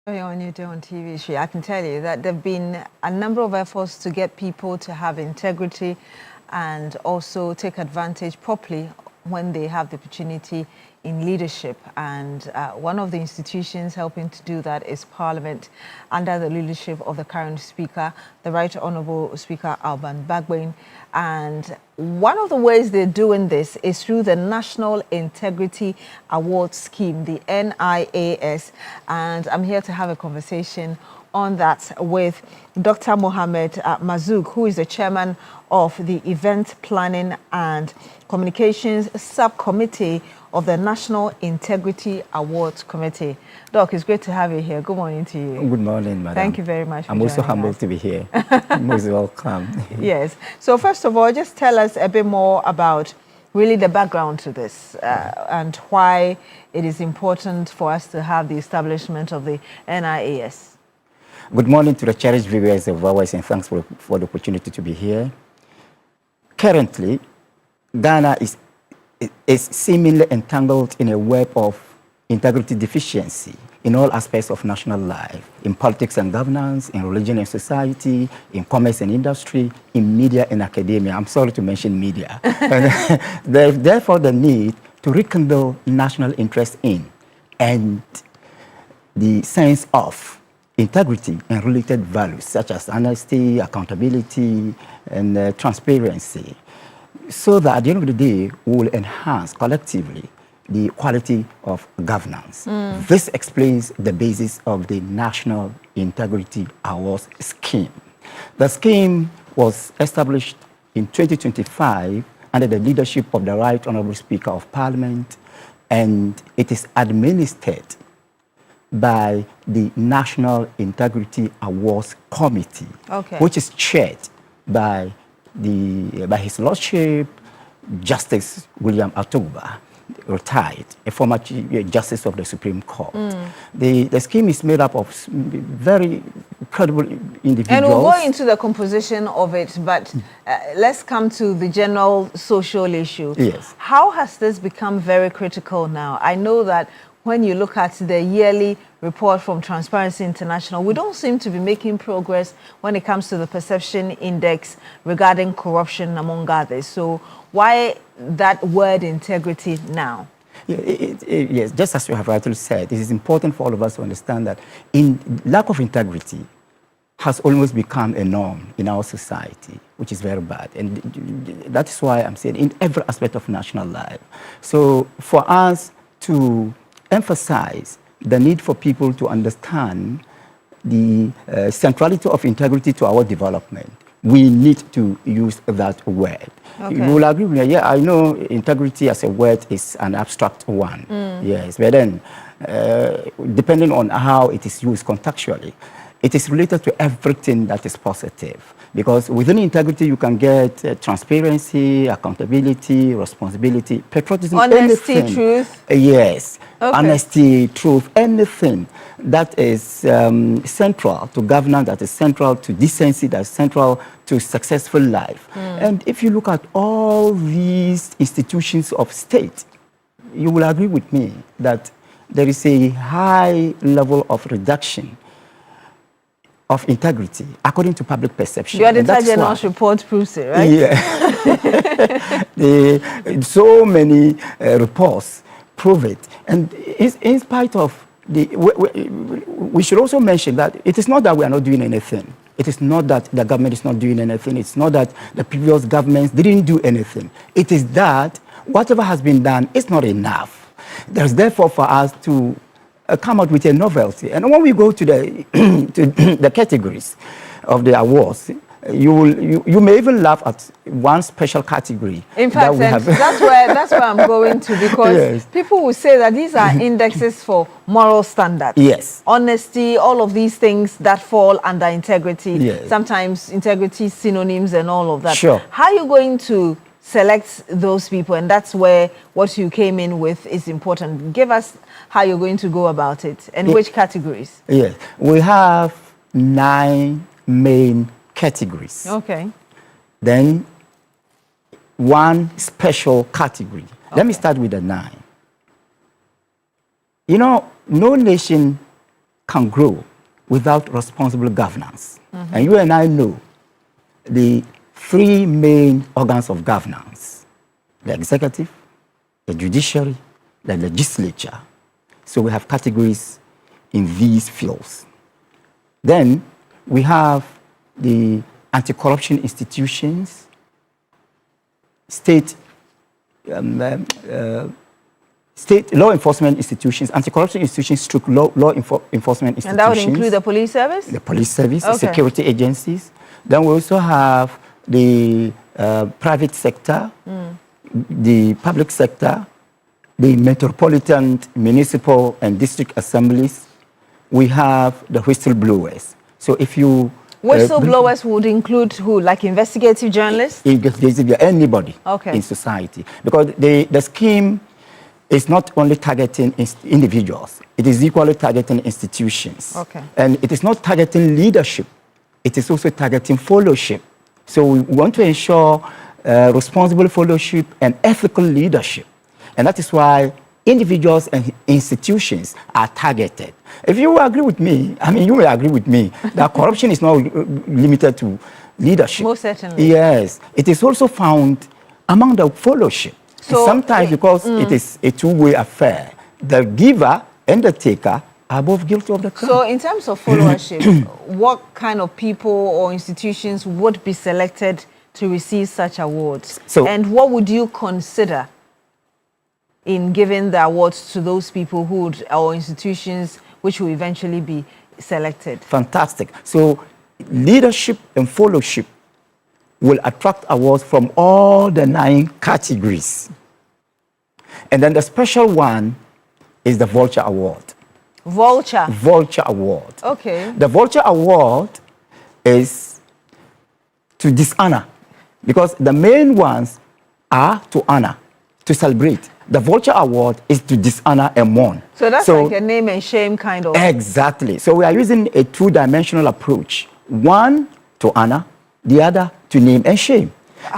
On your day on TV, I can tell you that there have been a number of efforts to get people to have integrity and also take advantage properly when they have the opportunity in leadership. And one of the institutions helping to do that is Parliament, under the leadership of the current Speaker, the Right Honourable Speaker Alban Bagbin. And one of the ways they're doing this is through the National Integrity Award Scheme, the NIAS. And I'm here to have a conversation on that with Dr. Mohammed Mazouk, who is the chairman of the Event Planning and Communications Subcommittee of the National Integrity Awards Committee. Doc, it's great to have you here. Good morning to you. Good morning, madam. Thank you very much for I'm also joining humbled us. to be here. Most welcome. Yes. So first of all, just tell us a bit more about really the background to this and why it is important for us to have the establishment of the NIAS. Good morning to the cherished viewers of ours, and thanks for the opportunity to be here. Currently, Ghana is seemingly entangled in a web of integrity deficiency in all aspects of national life, in politics and governance, in religion and society, in commerce and industry, in media and academia. I'm sorry to mention media. There's therefore the need to rekindle national interest in and the sense of integrity and related values such as honesty, accountability, and transparency, so that at the end of the day, we will enhance collectively the quality of governance. This explains the basis of the National Integrity Awards Scheme. The scheme was established in 2025 under the leadership of the Right Honourable Speaker of Parliament, and it is administered by the National Integrity Awards Committee, which is chaired by His Lordship Justice William Atuba, retired, a former Justice of the Supreme Court. The scheme is made up of very credible individuals. And we'll go into the composition of it, but let's come to the general social issue. Yes. How has this become very critical now? I know that when you look at the yearly report from Transparency International, we don't seem to be making progress when it comes to the perception index regarding corruption, among others. So why that word integrity now? Yes, just as you have rightly said, it is important for all of us to understand that lack of integrity has almost become a norm in our society, which is very bad. And that is why I'm saying in every aspect of national life. So for us to emphasize the need for people to understand the centrality of integrity to our development, we need to use that word. You will agree with me. Yeah, I know integrity as a word is an abstract one. Yes, but then depending on how it is used contextually, it is related to everything that is positive. Because within integrity, you can get transparency, accountability, responsibility, patriotism, honesty, anything. truth. Yes, honesty, truth, anything that is central to governance, that is central to decency, that is central to successful life. And if you look at all these institutions of state, you will agree with me that there is a high level of reduction of integrity, according to public perception. Your Auditor General's report proves it, right? Yeah. So many reports prove it. And in spite of we should also mention that it is not that we are not doing anything. It is not that the government is not doing anything. It's not that the previous governments didn't do anything. It is that whatever has been done is not enough. There's therefore for us to come out with a novelty. And when we go to the to the categories of the awards, you may even laugh at one special category. In fact, that's where I'm going to, because people will say that these are indexes for moral standards. Yes. Honesty, all of these things that fall under integrity. Yes. Sometimes integrity synonyms and all of that. Sure. How are you going to select those people? And that's where what you came in with is important. Give us how you're going to go about it and which categories. Yes. We have 9 main categories. Okay. Then 1 special category. Let me start with the 9. You know, no nation can grow without responsible governance. And you and I know the three main organs of governance: the executive, the judiciary, the legislature. So we have categories in these fields. Then we have the anti-corruption institutions, state law enforcement institutions, anti-corruption institutions, law enforcement institutions. And that would include the police service? The police service, the security agencies. Then we also have the private sector, the public sector, the metropolitan, municipal, and district assemblies. We have the whistleblowers. So if you... Whistleblowers would include who? Like investigative journalists? Anybody in society. Because the scheme is not only targeting individuals, it is equally targeting institutions. And it is not targeting leadership, it is also targeting followership. So we want to ensure responsible followership and ethical leadership. And that is why individuals and institutions are targeted. If you agree with me, I mean, you will agree with me that corruption is not limited to leadership. Most certainly. Yes. It is also found among the followership. So, sometimes because it is a two-way affair, the giver and the taker are both guilty of the crime. So in terms of followership, what kind of people or institutions would be selected to receive such awards? And what would you consider in giving the awards to those people who would, or institutions which will eventually be selected? Fantastic. So leadership and followership will attract awards from all the 9 categories. And then the special one is the Vulture Award. Vulture? Vulture Award. Okay. The Vulture Award is to dishonor, because the main ones are to honor, to celebrate. The Vulture Award is to dishonor and mourn. So that's like a name and shame kind of... Exactly. So we are using a two-dimensional approach. One, to honor, the other, to name and shame.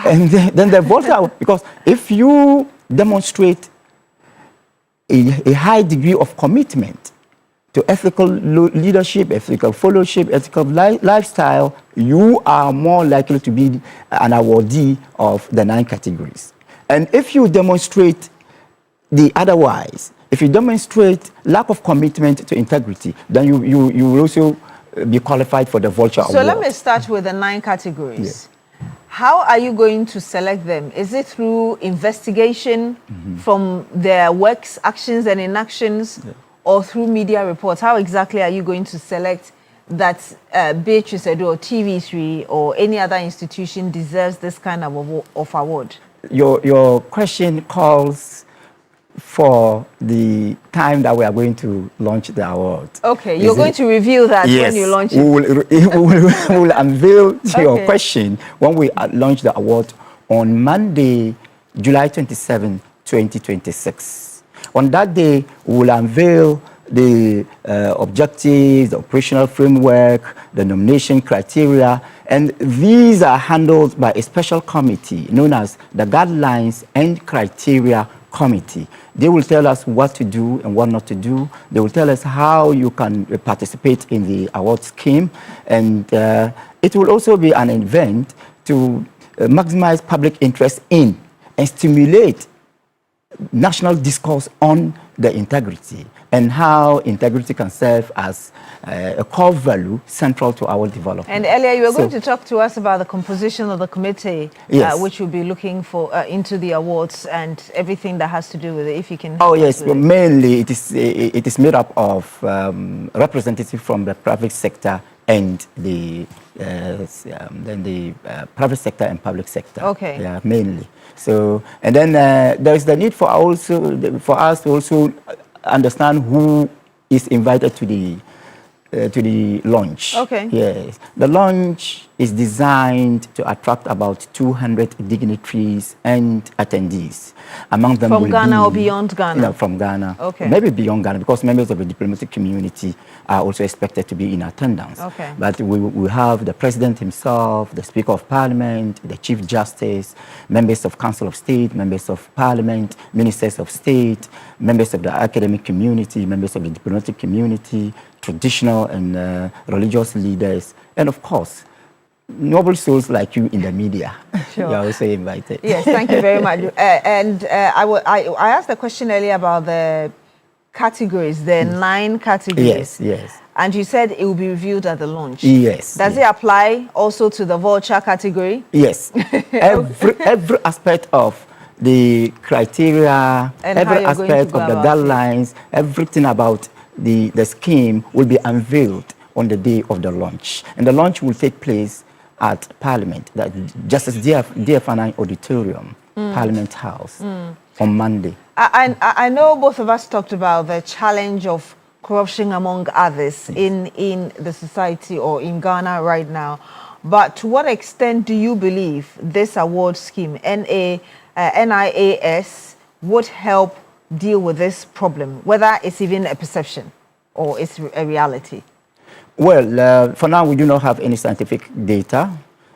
And then the Vulture Award, because if you demonstrate a high degree of commitment to ethical leadership, ethical followership, ethical lifestyle, you are more likely to be an awardee of the 9 categories. And if you demonstrate the otherwise, if you demonstrate lack of commitment to integrity, then you will also be qualified for the Vulture Award. So let me start with the 9 categories. How are you going to select them? Is it through investigation from their works, actions and inactions, or through media reports? How exactly are you going to select that Beatrice Edu or TV3 or any other institution deserves this kind of award? Your question calls for the time that we are going to launch the award. Okay, you're going to reveal that when you launch it? We will unveil your question when we launch the award on Monday, July 27, 2026. On that day, we will unveil the objectives, the operational framework, the nomination criteria, and these are handled by a special committee known as the Guidelines and Criteria Committee. They will tell us what to do and what not to do. They will tell us how you can participate in the award scheme, and it will also be an event to maximize public interest in and stimulate national discourse on the integrity and how integrity can serve as a core value central to our development. And earlier you were going to talk to us about the composition of the committee, which will be looking for into the awards and everything that has to do with it. If you can. Oh yes, well, mainly it is made up of representatives from the private sector and the private sector and public sector. Okay. Yeah, mainly. So, and then there is the need for us to also understand who is invited to the launch. Okay. Yes, the launch is designed to attract about 200 dignitaries and attendees. Among them from Ghana or beyond Ghana? You know, from Ghana. Okay. Maybe beyond Ghana, because members of the diplomatic community are also expected to be in attendance. Okay. But we have the President himself, the Speaker of Parliament, the Chief Justice, members of Council of State, members of Parliament, ministers of state, members of the academic community, members of the diplomatic community, traditional and religious leaders, and of course, noble souls like you in the media. Sure. You are also invited. Yes, thank you very much. I asked a question earlier about the categories, the 9 categories. Yes, yes. And you said it will be reviewed at the launch. Yes. Does it apply also to the vulture category? Yes. every aspect of the criteria, And every aspect of the guidelines, everything about the scheme will be unveiled on the day of the launch. And the launch will take place at Parliament, that Justice DFNI Auditorium, Parliament House, on Monday. I know both of us talked about the challenge of corruption among others in the society or in Ghana right now. But to what extent do you believe this award scheme, NIAS, would help deal with this problem, whether it's even a perception or it's a reality? Well, for now, we do not have any scientific data,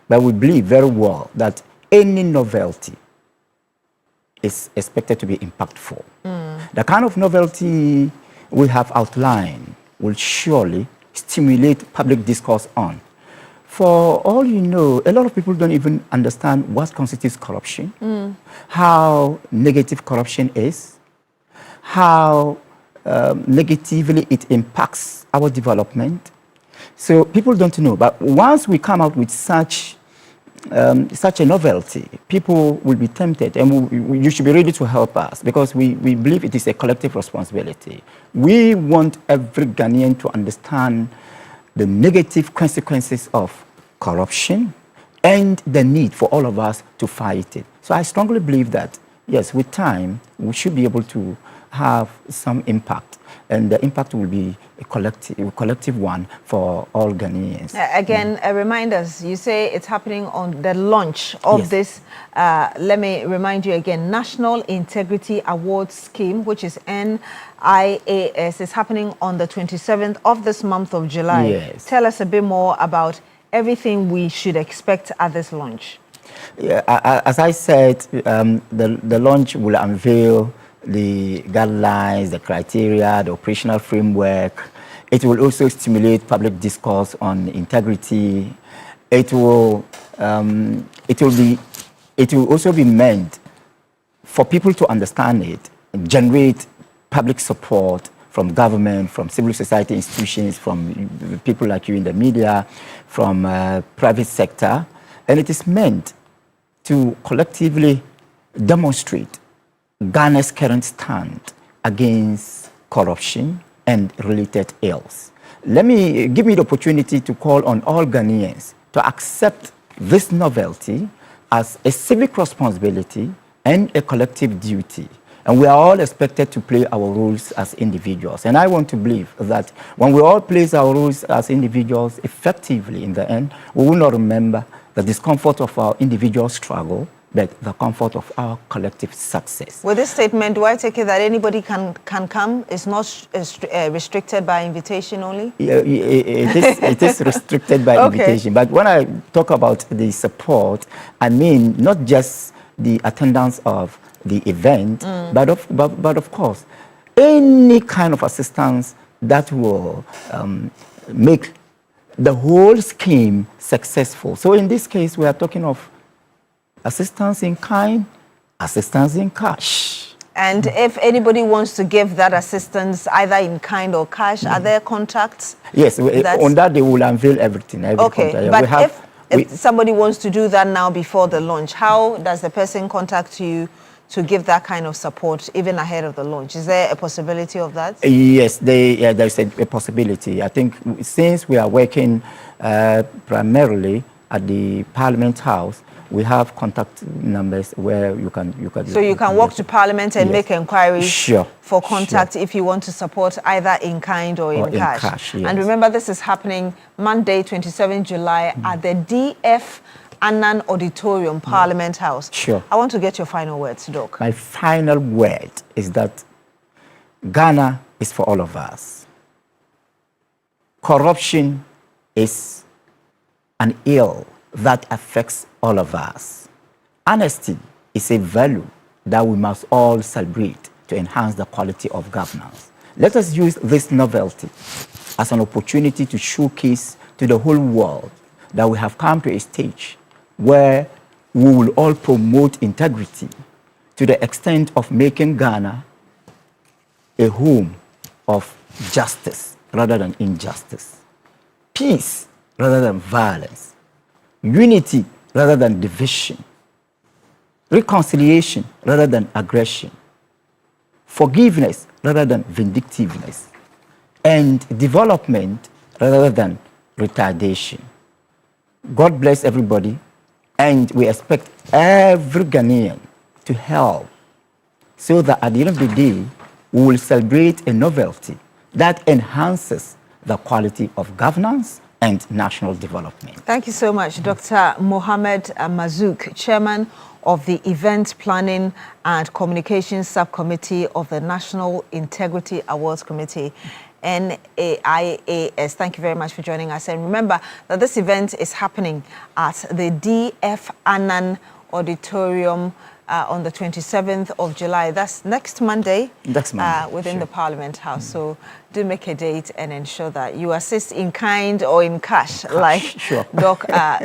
but we believe very well that any novelty is expected to be impactful. The kind of novelty we have outlined will surely stimulate public discourse on. For all you know, a lot of people don't even understand what constitutes corruption, how negative corruption is, how negatively it impacts our development. So people don't know, but once we come out with such a novelty, people will be tempted, and you should be ready to help us, because we believe it is a collective responsibility. We want every Ghanaian to understand the negative consequences of corruption and the need for all of us to fight it. So I strongly believe that, yes, with time, we should be able to have some impact, and the impact will be a collective one for all Ghanaians. Again, remind us, you say it's happening on the launch of this, let me remind you again, National Integrity Awards Scheme, which is NIAS, is happening on the 27th of this month of July. Yes. Tell us a bit more about everything we should expect at this launch. Yeah, as I said, the launch will unveil the guidelines, the criteria, the operational framework. It will also stimulate public discourse on integrity. It will also be meant for people to understand it, generate public support from government, from civil society institutions, from people like you in the media, from private sector, and it is meant to collectively demonstrate Ghana's current stand against corruption and related ills. Give me the opportunity to call on all Ghanaians to accept this novelty as a civic responsibility and a collective duty. And we are all expected to play our roles as individuals. And I want to believe that when we all play our roles as individuals effectively, in the end, we will not remember the discomfort of our individual struggle, but the comfort of our collective success. With this statement, do I take it that anybody can come? It's not restricted by invitation only? It is restricted by invitation. But when I talk about the support, I mean not just the attendance of the event, but of course, any kind of assistance that will make the whole scheme successful. So in this case, we are talking of assistance in kind, assistance in cash. And if anybody wants to give that assistance, either in kind or cash, are there contacts? Yes, on that they will unveil everything. Okay, but if somebody wants to do that now before the launch, how does the person contact you to give that kind of support even ahead of the launch? Is there a possibility of that? Yes, there's a possibility. I think since we are working primarily at the Parliament House, we have contact numbers where you can So you can walk to Parliament and make inquiries for contact if you want to support either in kind or in cash. Yes. And remember, this is happening Monday, 27 July at the DF Annan Auditorium, Parliament House. I want to get your final words, Doc. My final word is that Ghana is for all of us. Corruption is an ill that affects all of us. Honesty is a value that we must all celebrate to enhance the quality of governance. Let us use this novelty as an opportunity to showcase to the whole world that we have come to a stage where we will all promote integrity to the extent of making Ghana a home of justice rather than injustice, peace rather than violence, unity rather than division, reconciliation rather than aggression, forgiveness rather than vindictiveness, and development rather than retardation. God bless everybody, and we expect every Ghanaian to help so that at the end of the day, we will celebrate a novelty that enhances the quality of governance and national development. Thank you so much, Dr. Mohammed Mazouk, Chairman of the Event Planning and Communications Subcommittee of the National Integrity Awards Committee, NAIAS. Thank you very much for joining us. And remember that this event is happening at the DF Annan Auditorium on the 27th of July. That's next Monday, within the Parliament House. So do make a date and ensure that you assist in kind or in cash, like Doc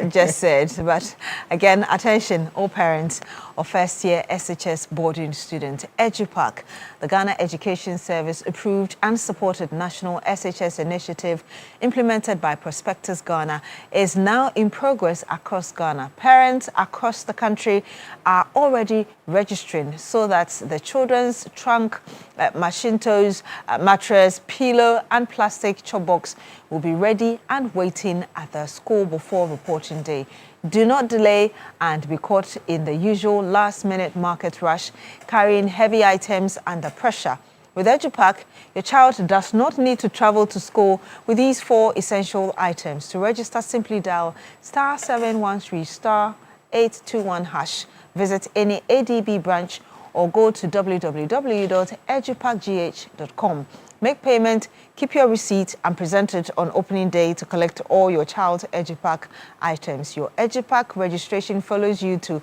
just said. But again, attention, all parents of first-year SHS boarding student. EduPack, the Ghana Education Service approved and supported national SHS initiative implemented by Prospectus Ghana, is now in progress across Ghana. Parents across the country are already registering so that the children's trunk, Machinto's mattress, pillow and plastic chop box will be ready and waiting at the school before reporting day. Do not delay and be caught in the usual last-minute market rush, carrying heavy items under pressure. With EduPack, your child does not need to travel to school with these 4 essential items. To register, simply dial *713 *821#. Visit any ADB branch or go to www.edupackgh.com. Make payment, keep your receipt, and present it on opening day to collect all your child's EduPack items. Your EduPack registration follows you to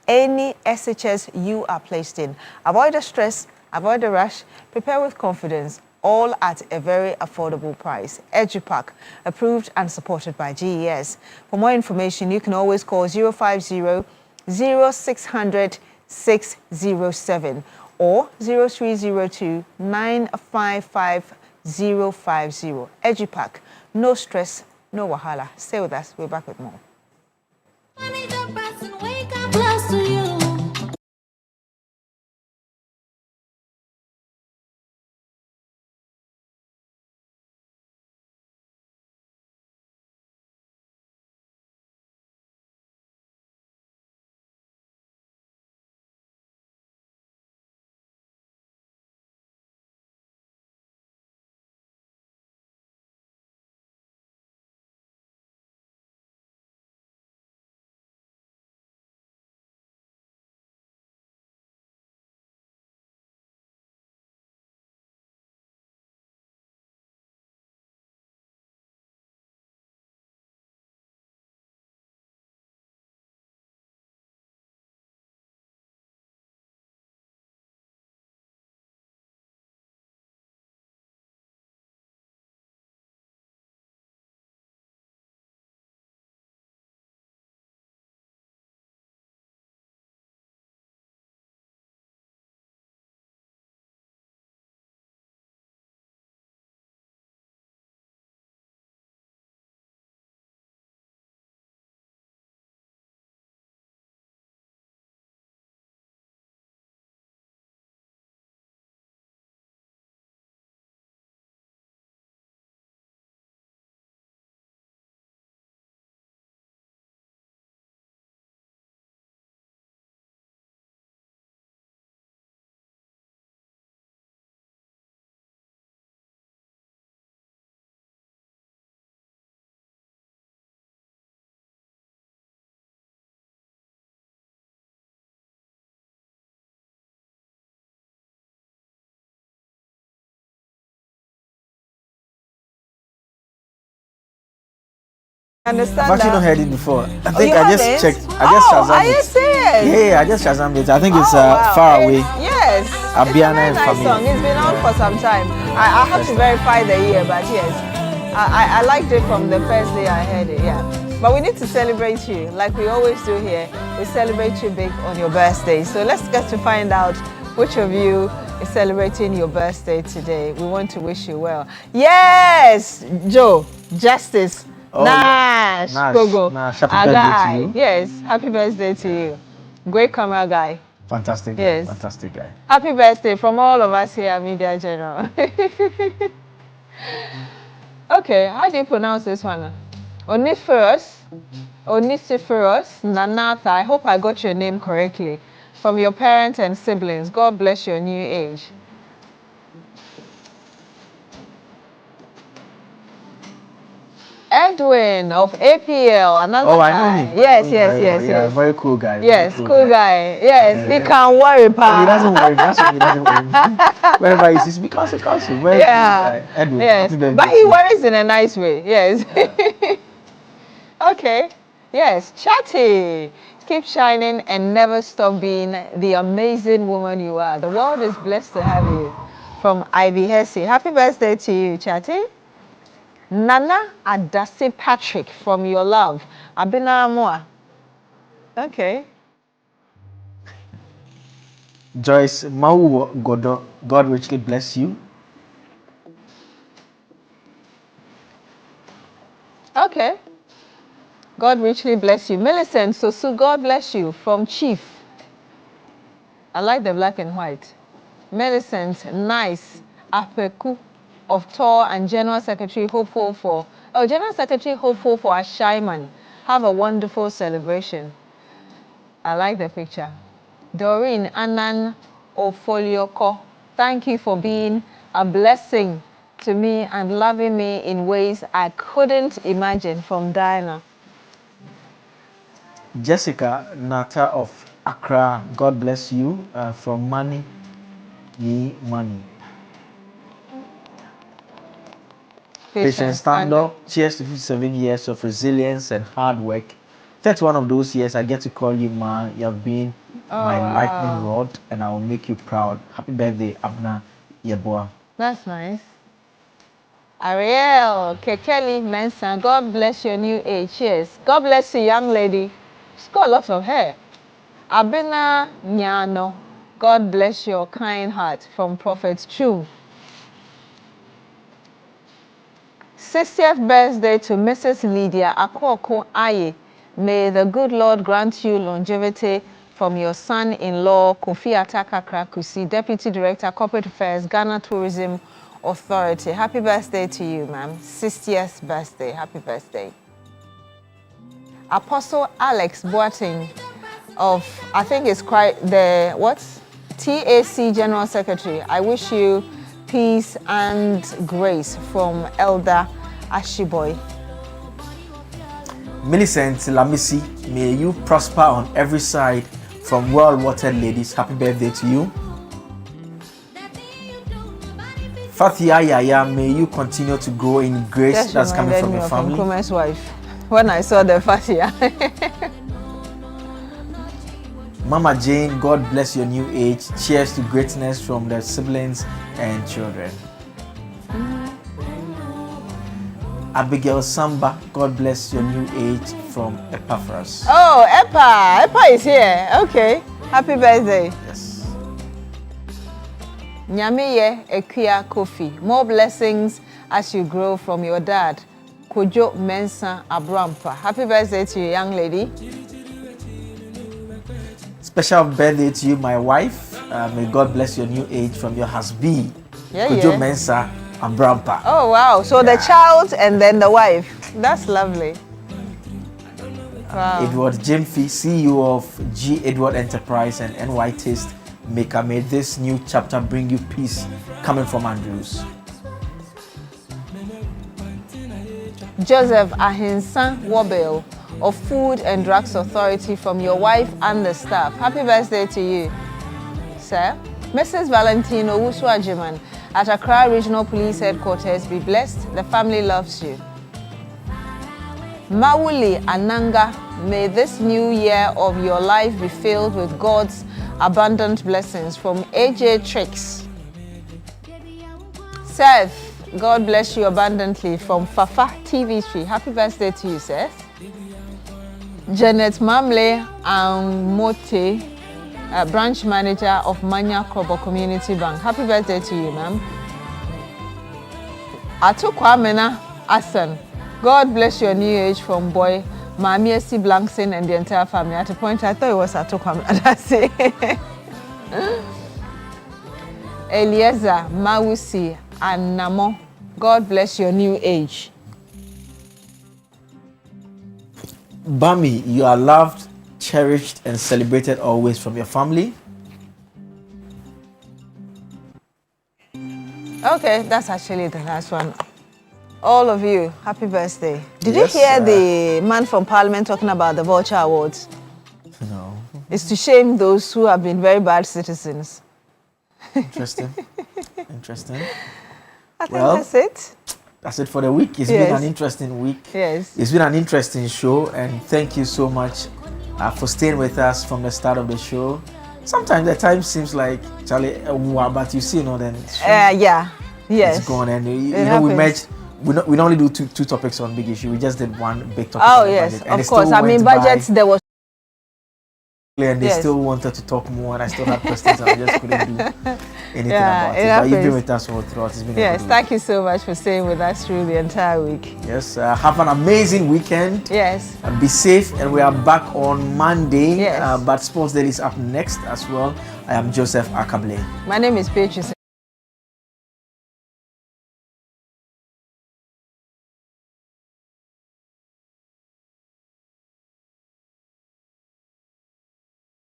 any SHS you are placed in. Avoid the stress, avoid the rush, prepare with confidence, all at a very affordable price. EduPack, approved and supported by GES. For more information, you can always call 050 0600 607 or 0302 955 050. EduPack, no stress, no wahala. Stay with us. We're back with more. understand I've actually that. not heard it before. I Oh, think you I just haven't? checked. I just Oh, Shazammed are you it. serious? Yeah, I just Shazammed it. I think it's wow. far It's- away. Yes. Abiana it's a very and nice family. song. It's been out for some time. I have to verify the year, but yes. I liked it from the first day I heard it, yeah. But we need to celebrate you, like we always do here. We celebrate you big on your birthday. So let's get to find out which of you is celebrating your birthday today. We want to wish you well. Yes, Joe, Justice, Oh, Nash, Gogo, Nash, happy birthday to you. Yes, happy birthday to you. Great camera guy. Fantastic. Yes. Fantastic guy. Happy birthday from all of us here at Media General. Okay, how do you pronounce this one? Oniferous Nanatha. I hope I got your name correctly. From your parents and siblings. God bless your new age. Edwin of APL, another Oh, I guy. know him. Yes, Yeah, very cool guy. Yes, very cool guy. Yes, he can worry, pa. He doesn't worry. That's why he doesn't worry. Wherever he sees me, because very cool guy. Edwin. Yes, happy birthday but to he you. worries in a nice way. Yes. Okay. Yes, Chatty. Keep shining and never stop being the amazing woman you are. The world is blessed to have you. From Ivy Hesse. Happy birthday to you, Chatty. Nana Adasi Patrick from Your Love. Abina Moa. Okay. Joyce Mau Godo, God richly bless you. Okay. God richly bless you. Millicent Sosu, God bless you. From Chief. I like the black and white. Millicent, nice. Apeku of Tor and General Secretary hopeful for. Oh, General Secretary hopeful for Ashaiman. Have a wonderful celebration. I like the picture. Doreen Anan Ofolioko, thank you for being a blessing to me and loving me in ways I couldn't imagine. From Diana. Jessica Nata of Accra, God bless you. From Money, Ye Money. Patience Stando, cheers to 57 years of resilience and hard work. 31 of those years, I get to call you Ma. You have been my lightning rod, and I will make you proud. Happy birthday, Abna Yeboah. That's nice. Ariel Kekeli Mensa, God bless your new age. Cheers. God bless you, young lady. She's got lots of hair. Abena Nyano, God bless your kind heart. From Prophet Chu. 60th birthday to Mrs. Lydia Akoko Aye. May the good Lord grant you longevity. From your son-in-law, Kofi Ataka Krakusi, Deputy Director, Corporate Affairs, Ghana Tourism Authority. Happy birthday to you, ma'am. 60th birthday. Happy birthday. Apostle Alex Boateng of, I think it's quite the, what? TAC General Secretary. I wish you peace and grace. From Elder Ashiboy. Millicent Lamisi, may you prosper on every side. From well-watered ladies, happy birthday to you. Fathia Yaya, may you continue to grow in grace that's coming from your family. Nkrumah's wife. When I saw the Fathia. Mama Jane, God bless your new age. Cheers to greatness from the siblings and children. Abigail Samba, God bless your new age. From Epaphras. Oh, Epa is here. Okay. Happy birthday. Yes. Nyamiye Ekia Kofi. More blessings as you grow from your dad. Kojo Mensa Abrampa. Happy birthday to you, young lady. Special birthday to you, my wife. May God bless your new age. From your husband, Kojo Mensa Abrampa. Oh, wow. So the child and then the wife. That's lovely. Wow. Edward Jemfi, CEO of G. Edward Enterprise and NY Taste Maker. May this new chapter bring you peace. Coming from Andrews. Joseph Ahinsan Wobel of Food and Drugs Authority. From your wife and the staff. Happy birthday to you, sir. Mrs. Valentino Wuswajiman at Accra Regional Police Headquarters. Be blessed. The family loves you. Mawuli Ananga, may this new year of your life be filled with God's abundant blessings. From AJ Tricks. Seth, God bless you abundantly. From Fafa TV3. Happy birthday to you, Seth. Janet Mamle and Mote, branch manager of Manya Krobo Community Bank. Happy birthday to you, ma'am. Atukwamena Asan, God bless your new age. From boy Mami S. Blankson and the entire family. At a point, I thought it was Atukwamena. That's it. Eliezer Mawusi and Namo, God bless your new age. Bami, you are loved, cherished, and celebrated always from your family. Okay, that's actually the last one. All of you, happy birthday. Did Yes, you hear the man from Parliament talking about the Vulture Awards? No. It's to shame those who have been very bad citizens. Interesting. Interesting. I think that's it. That's it for the week. It's been an interesting week. Yes. It's been an interesting show, and thank you so much for staying with us from the start of the show. Sometimes the time seems like, Charlie, but you see, then yeah. Yes. It's gone, and we happens. merged. We normally do two topics on big issue. We just did one big topic. Oh on the yes, budget, and of course. I mean, budgets. There was. And they still wanted to talk more, and I still had questions, and I just couldn't do anything about it. But you've been with us all throughout. It's been a good thank you so much for staying with us through the entire week. Yes, have an amazing weekend. Yes. And be safe, and we are back on Monday. Yes. But Sports Daily is up next as well. I am Joseph Akable. My name is Beatrice.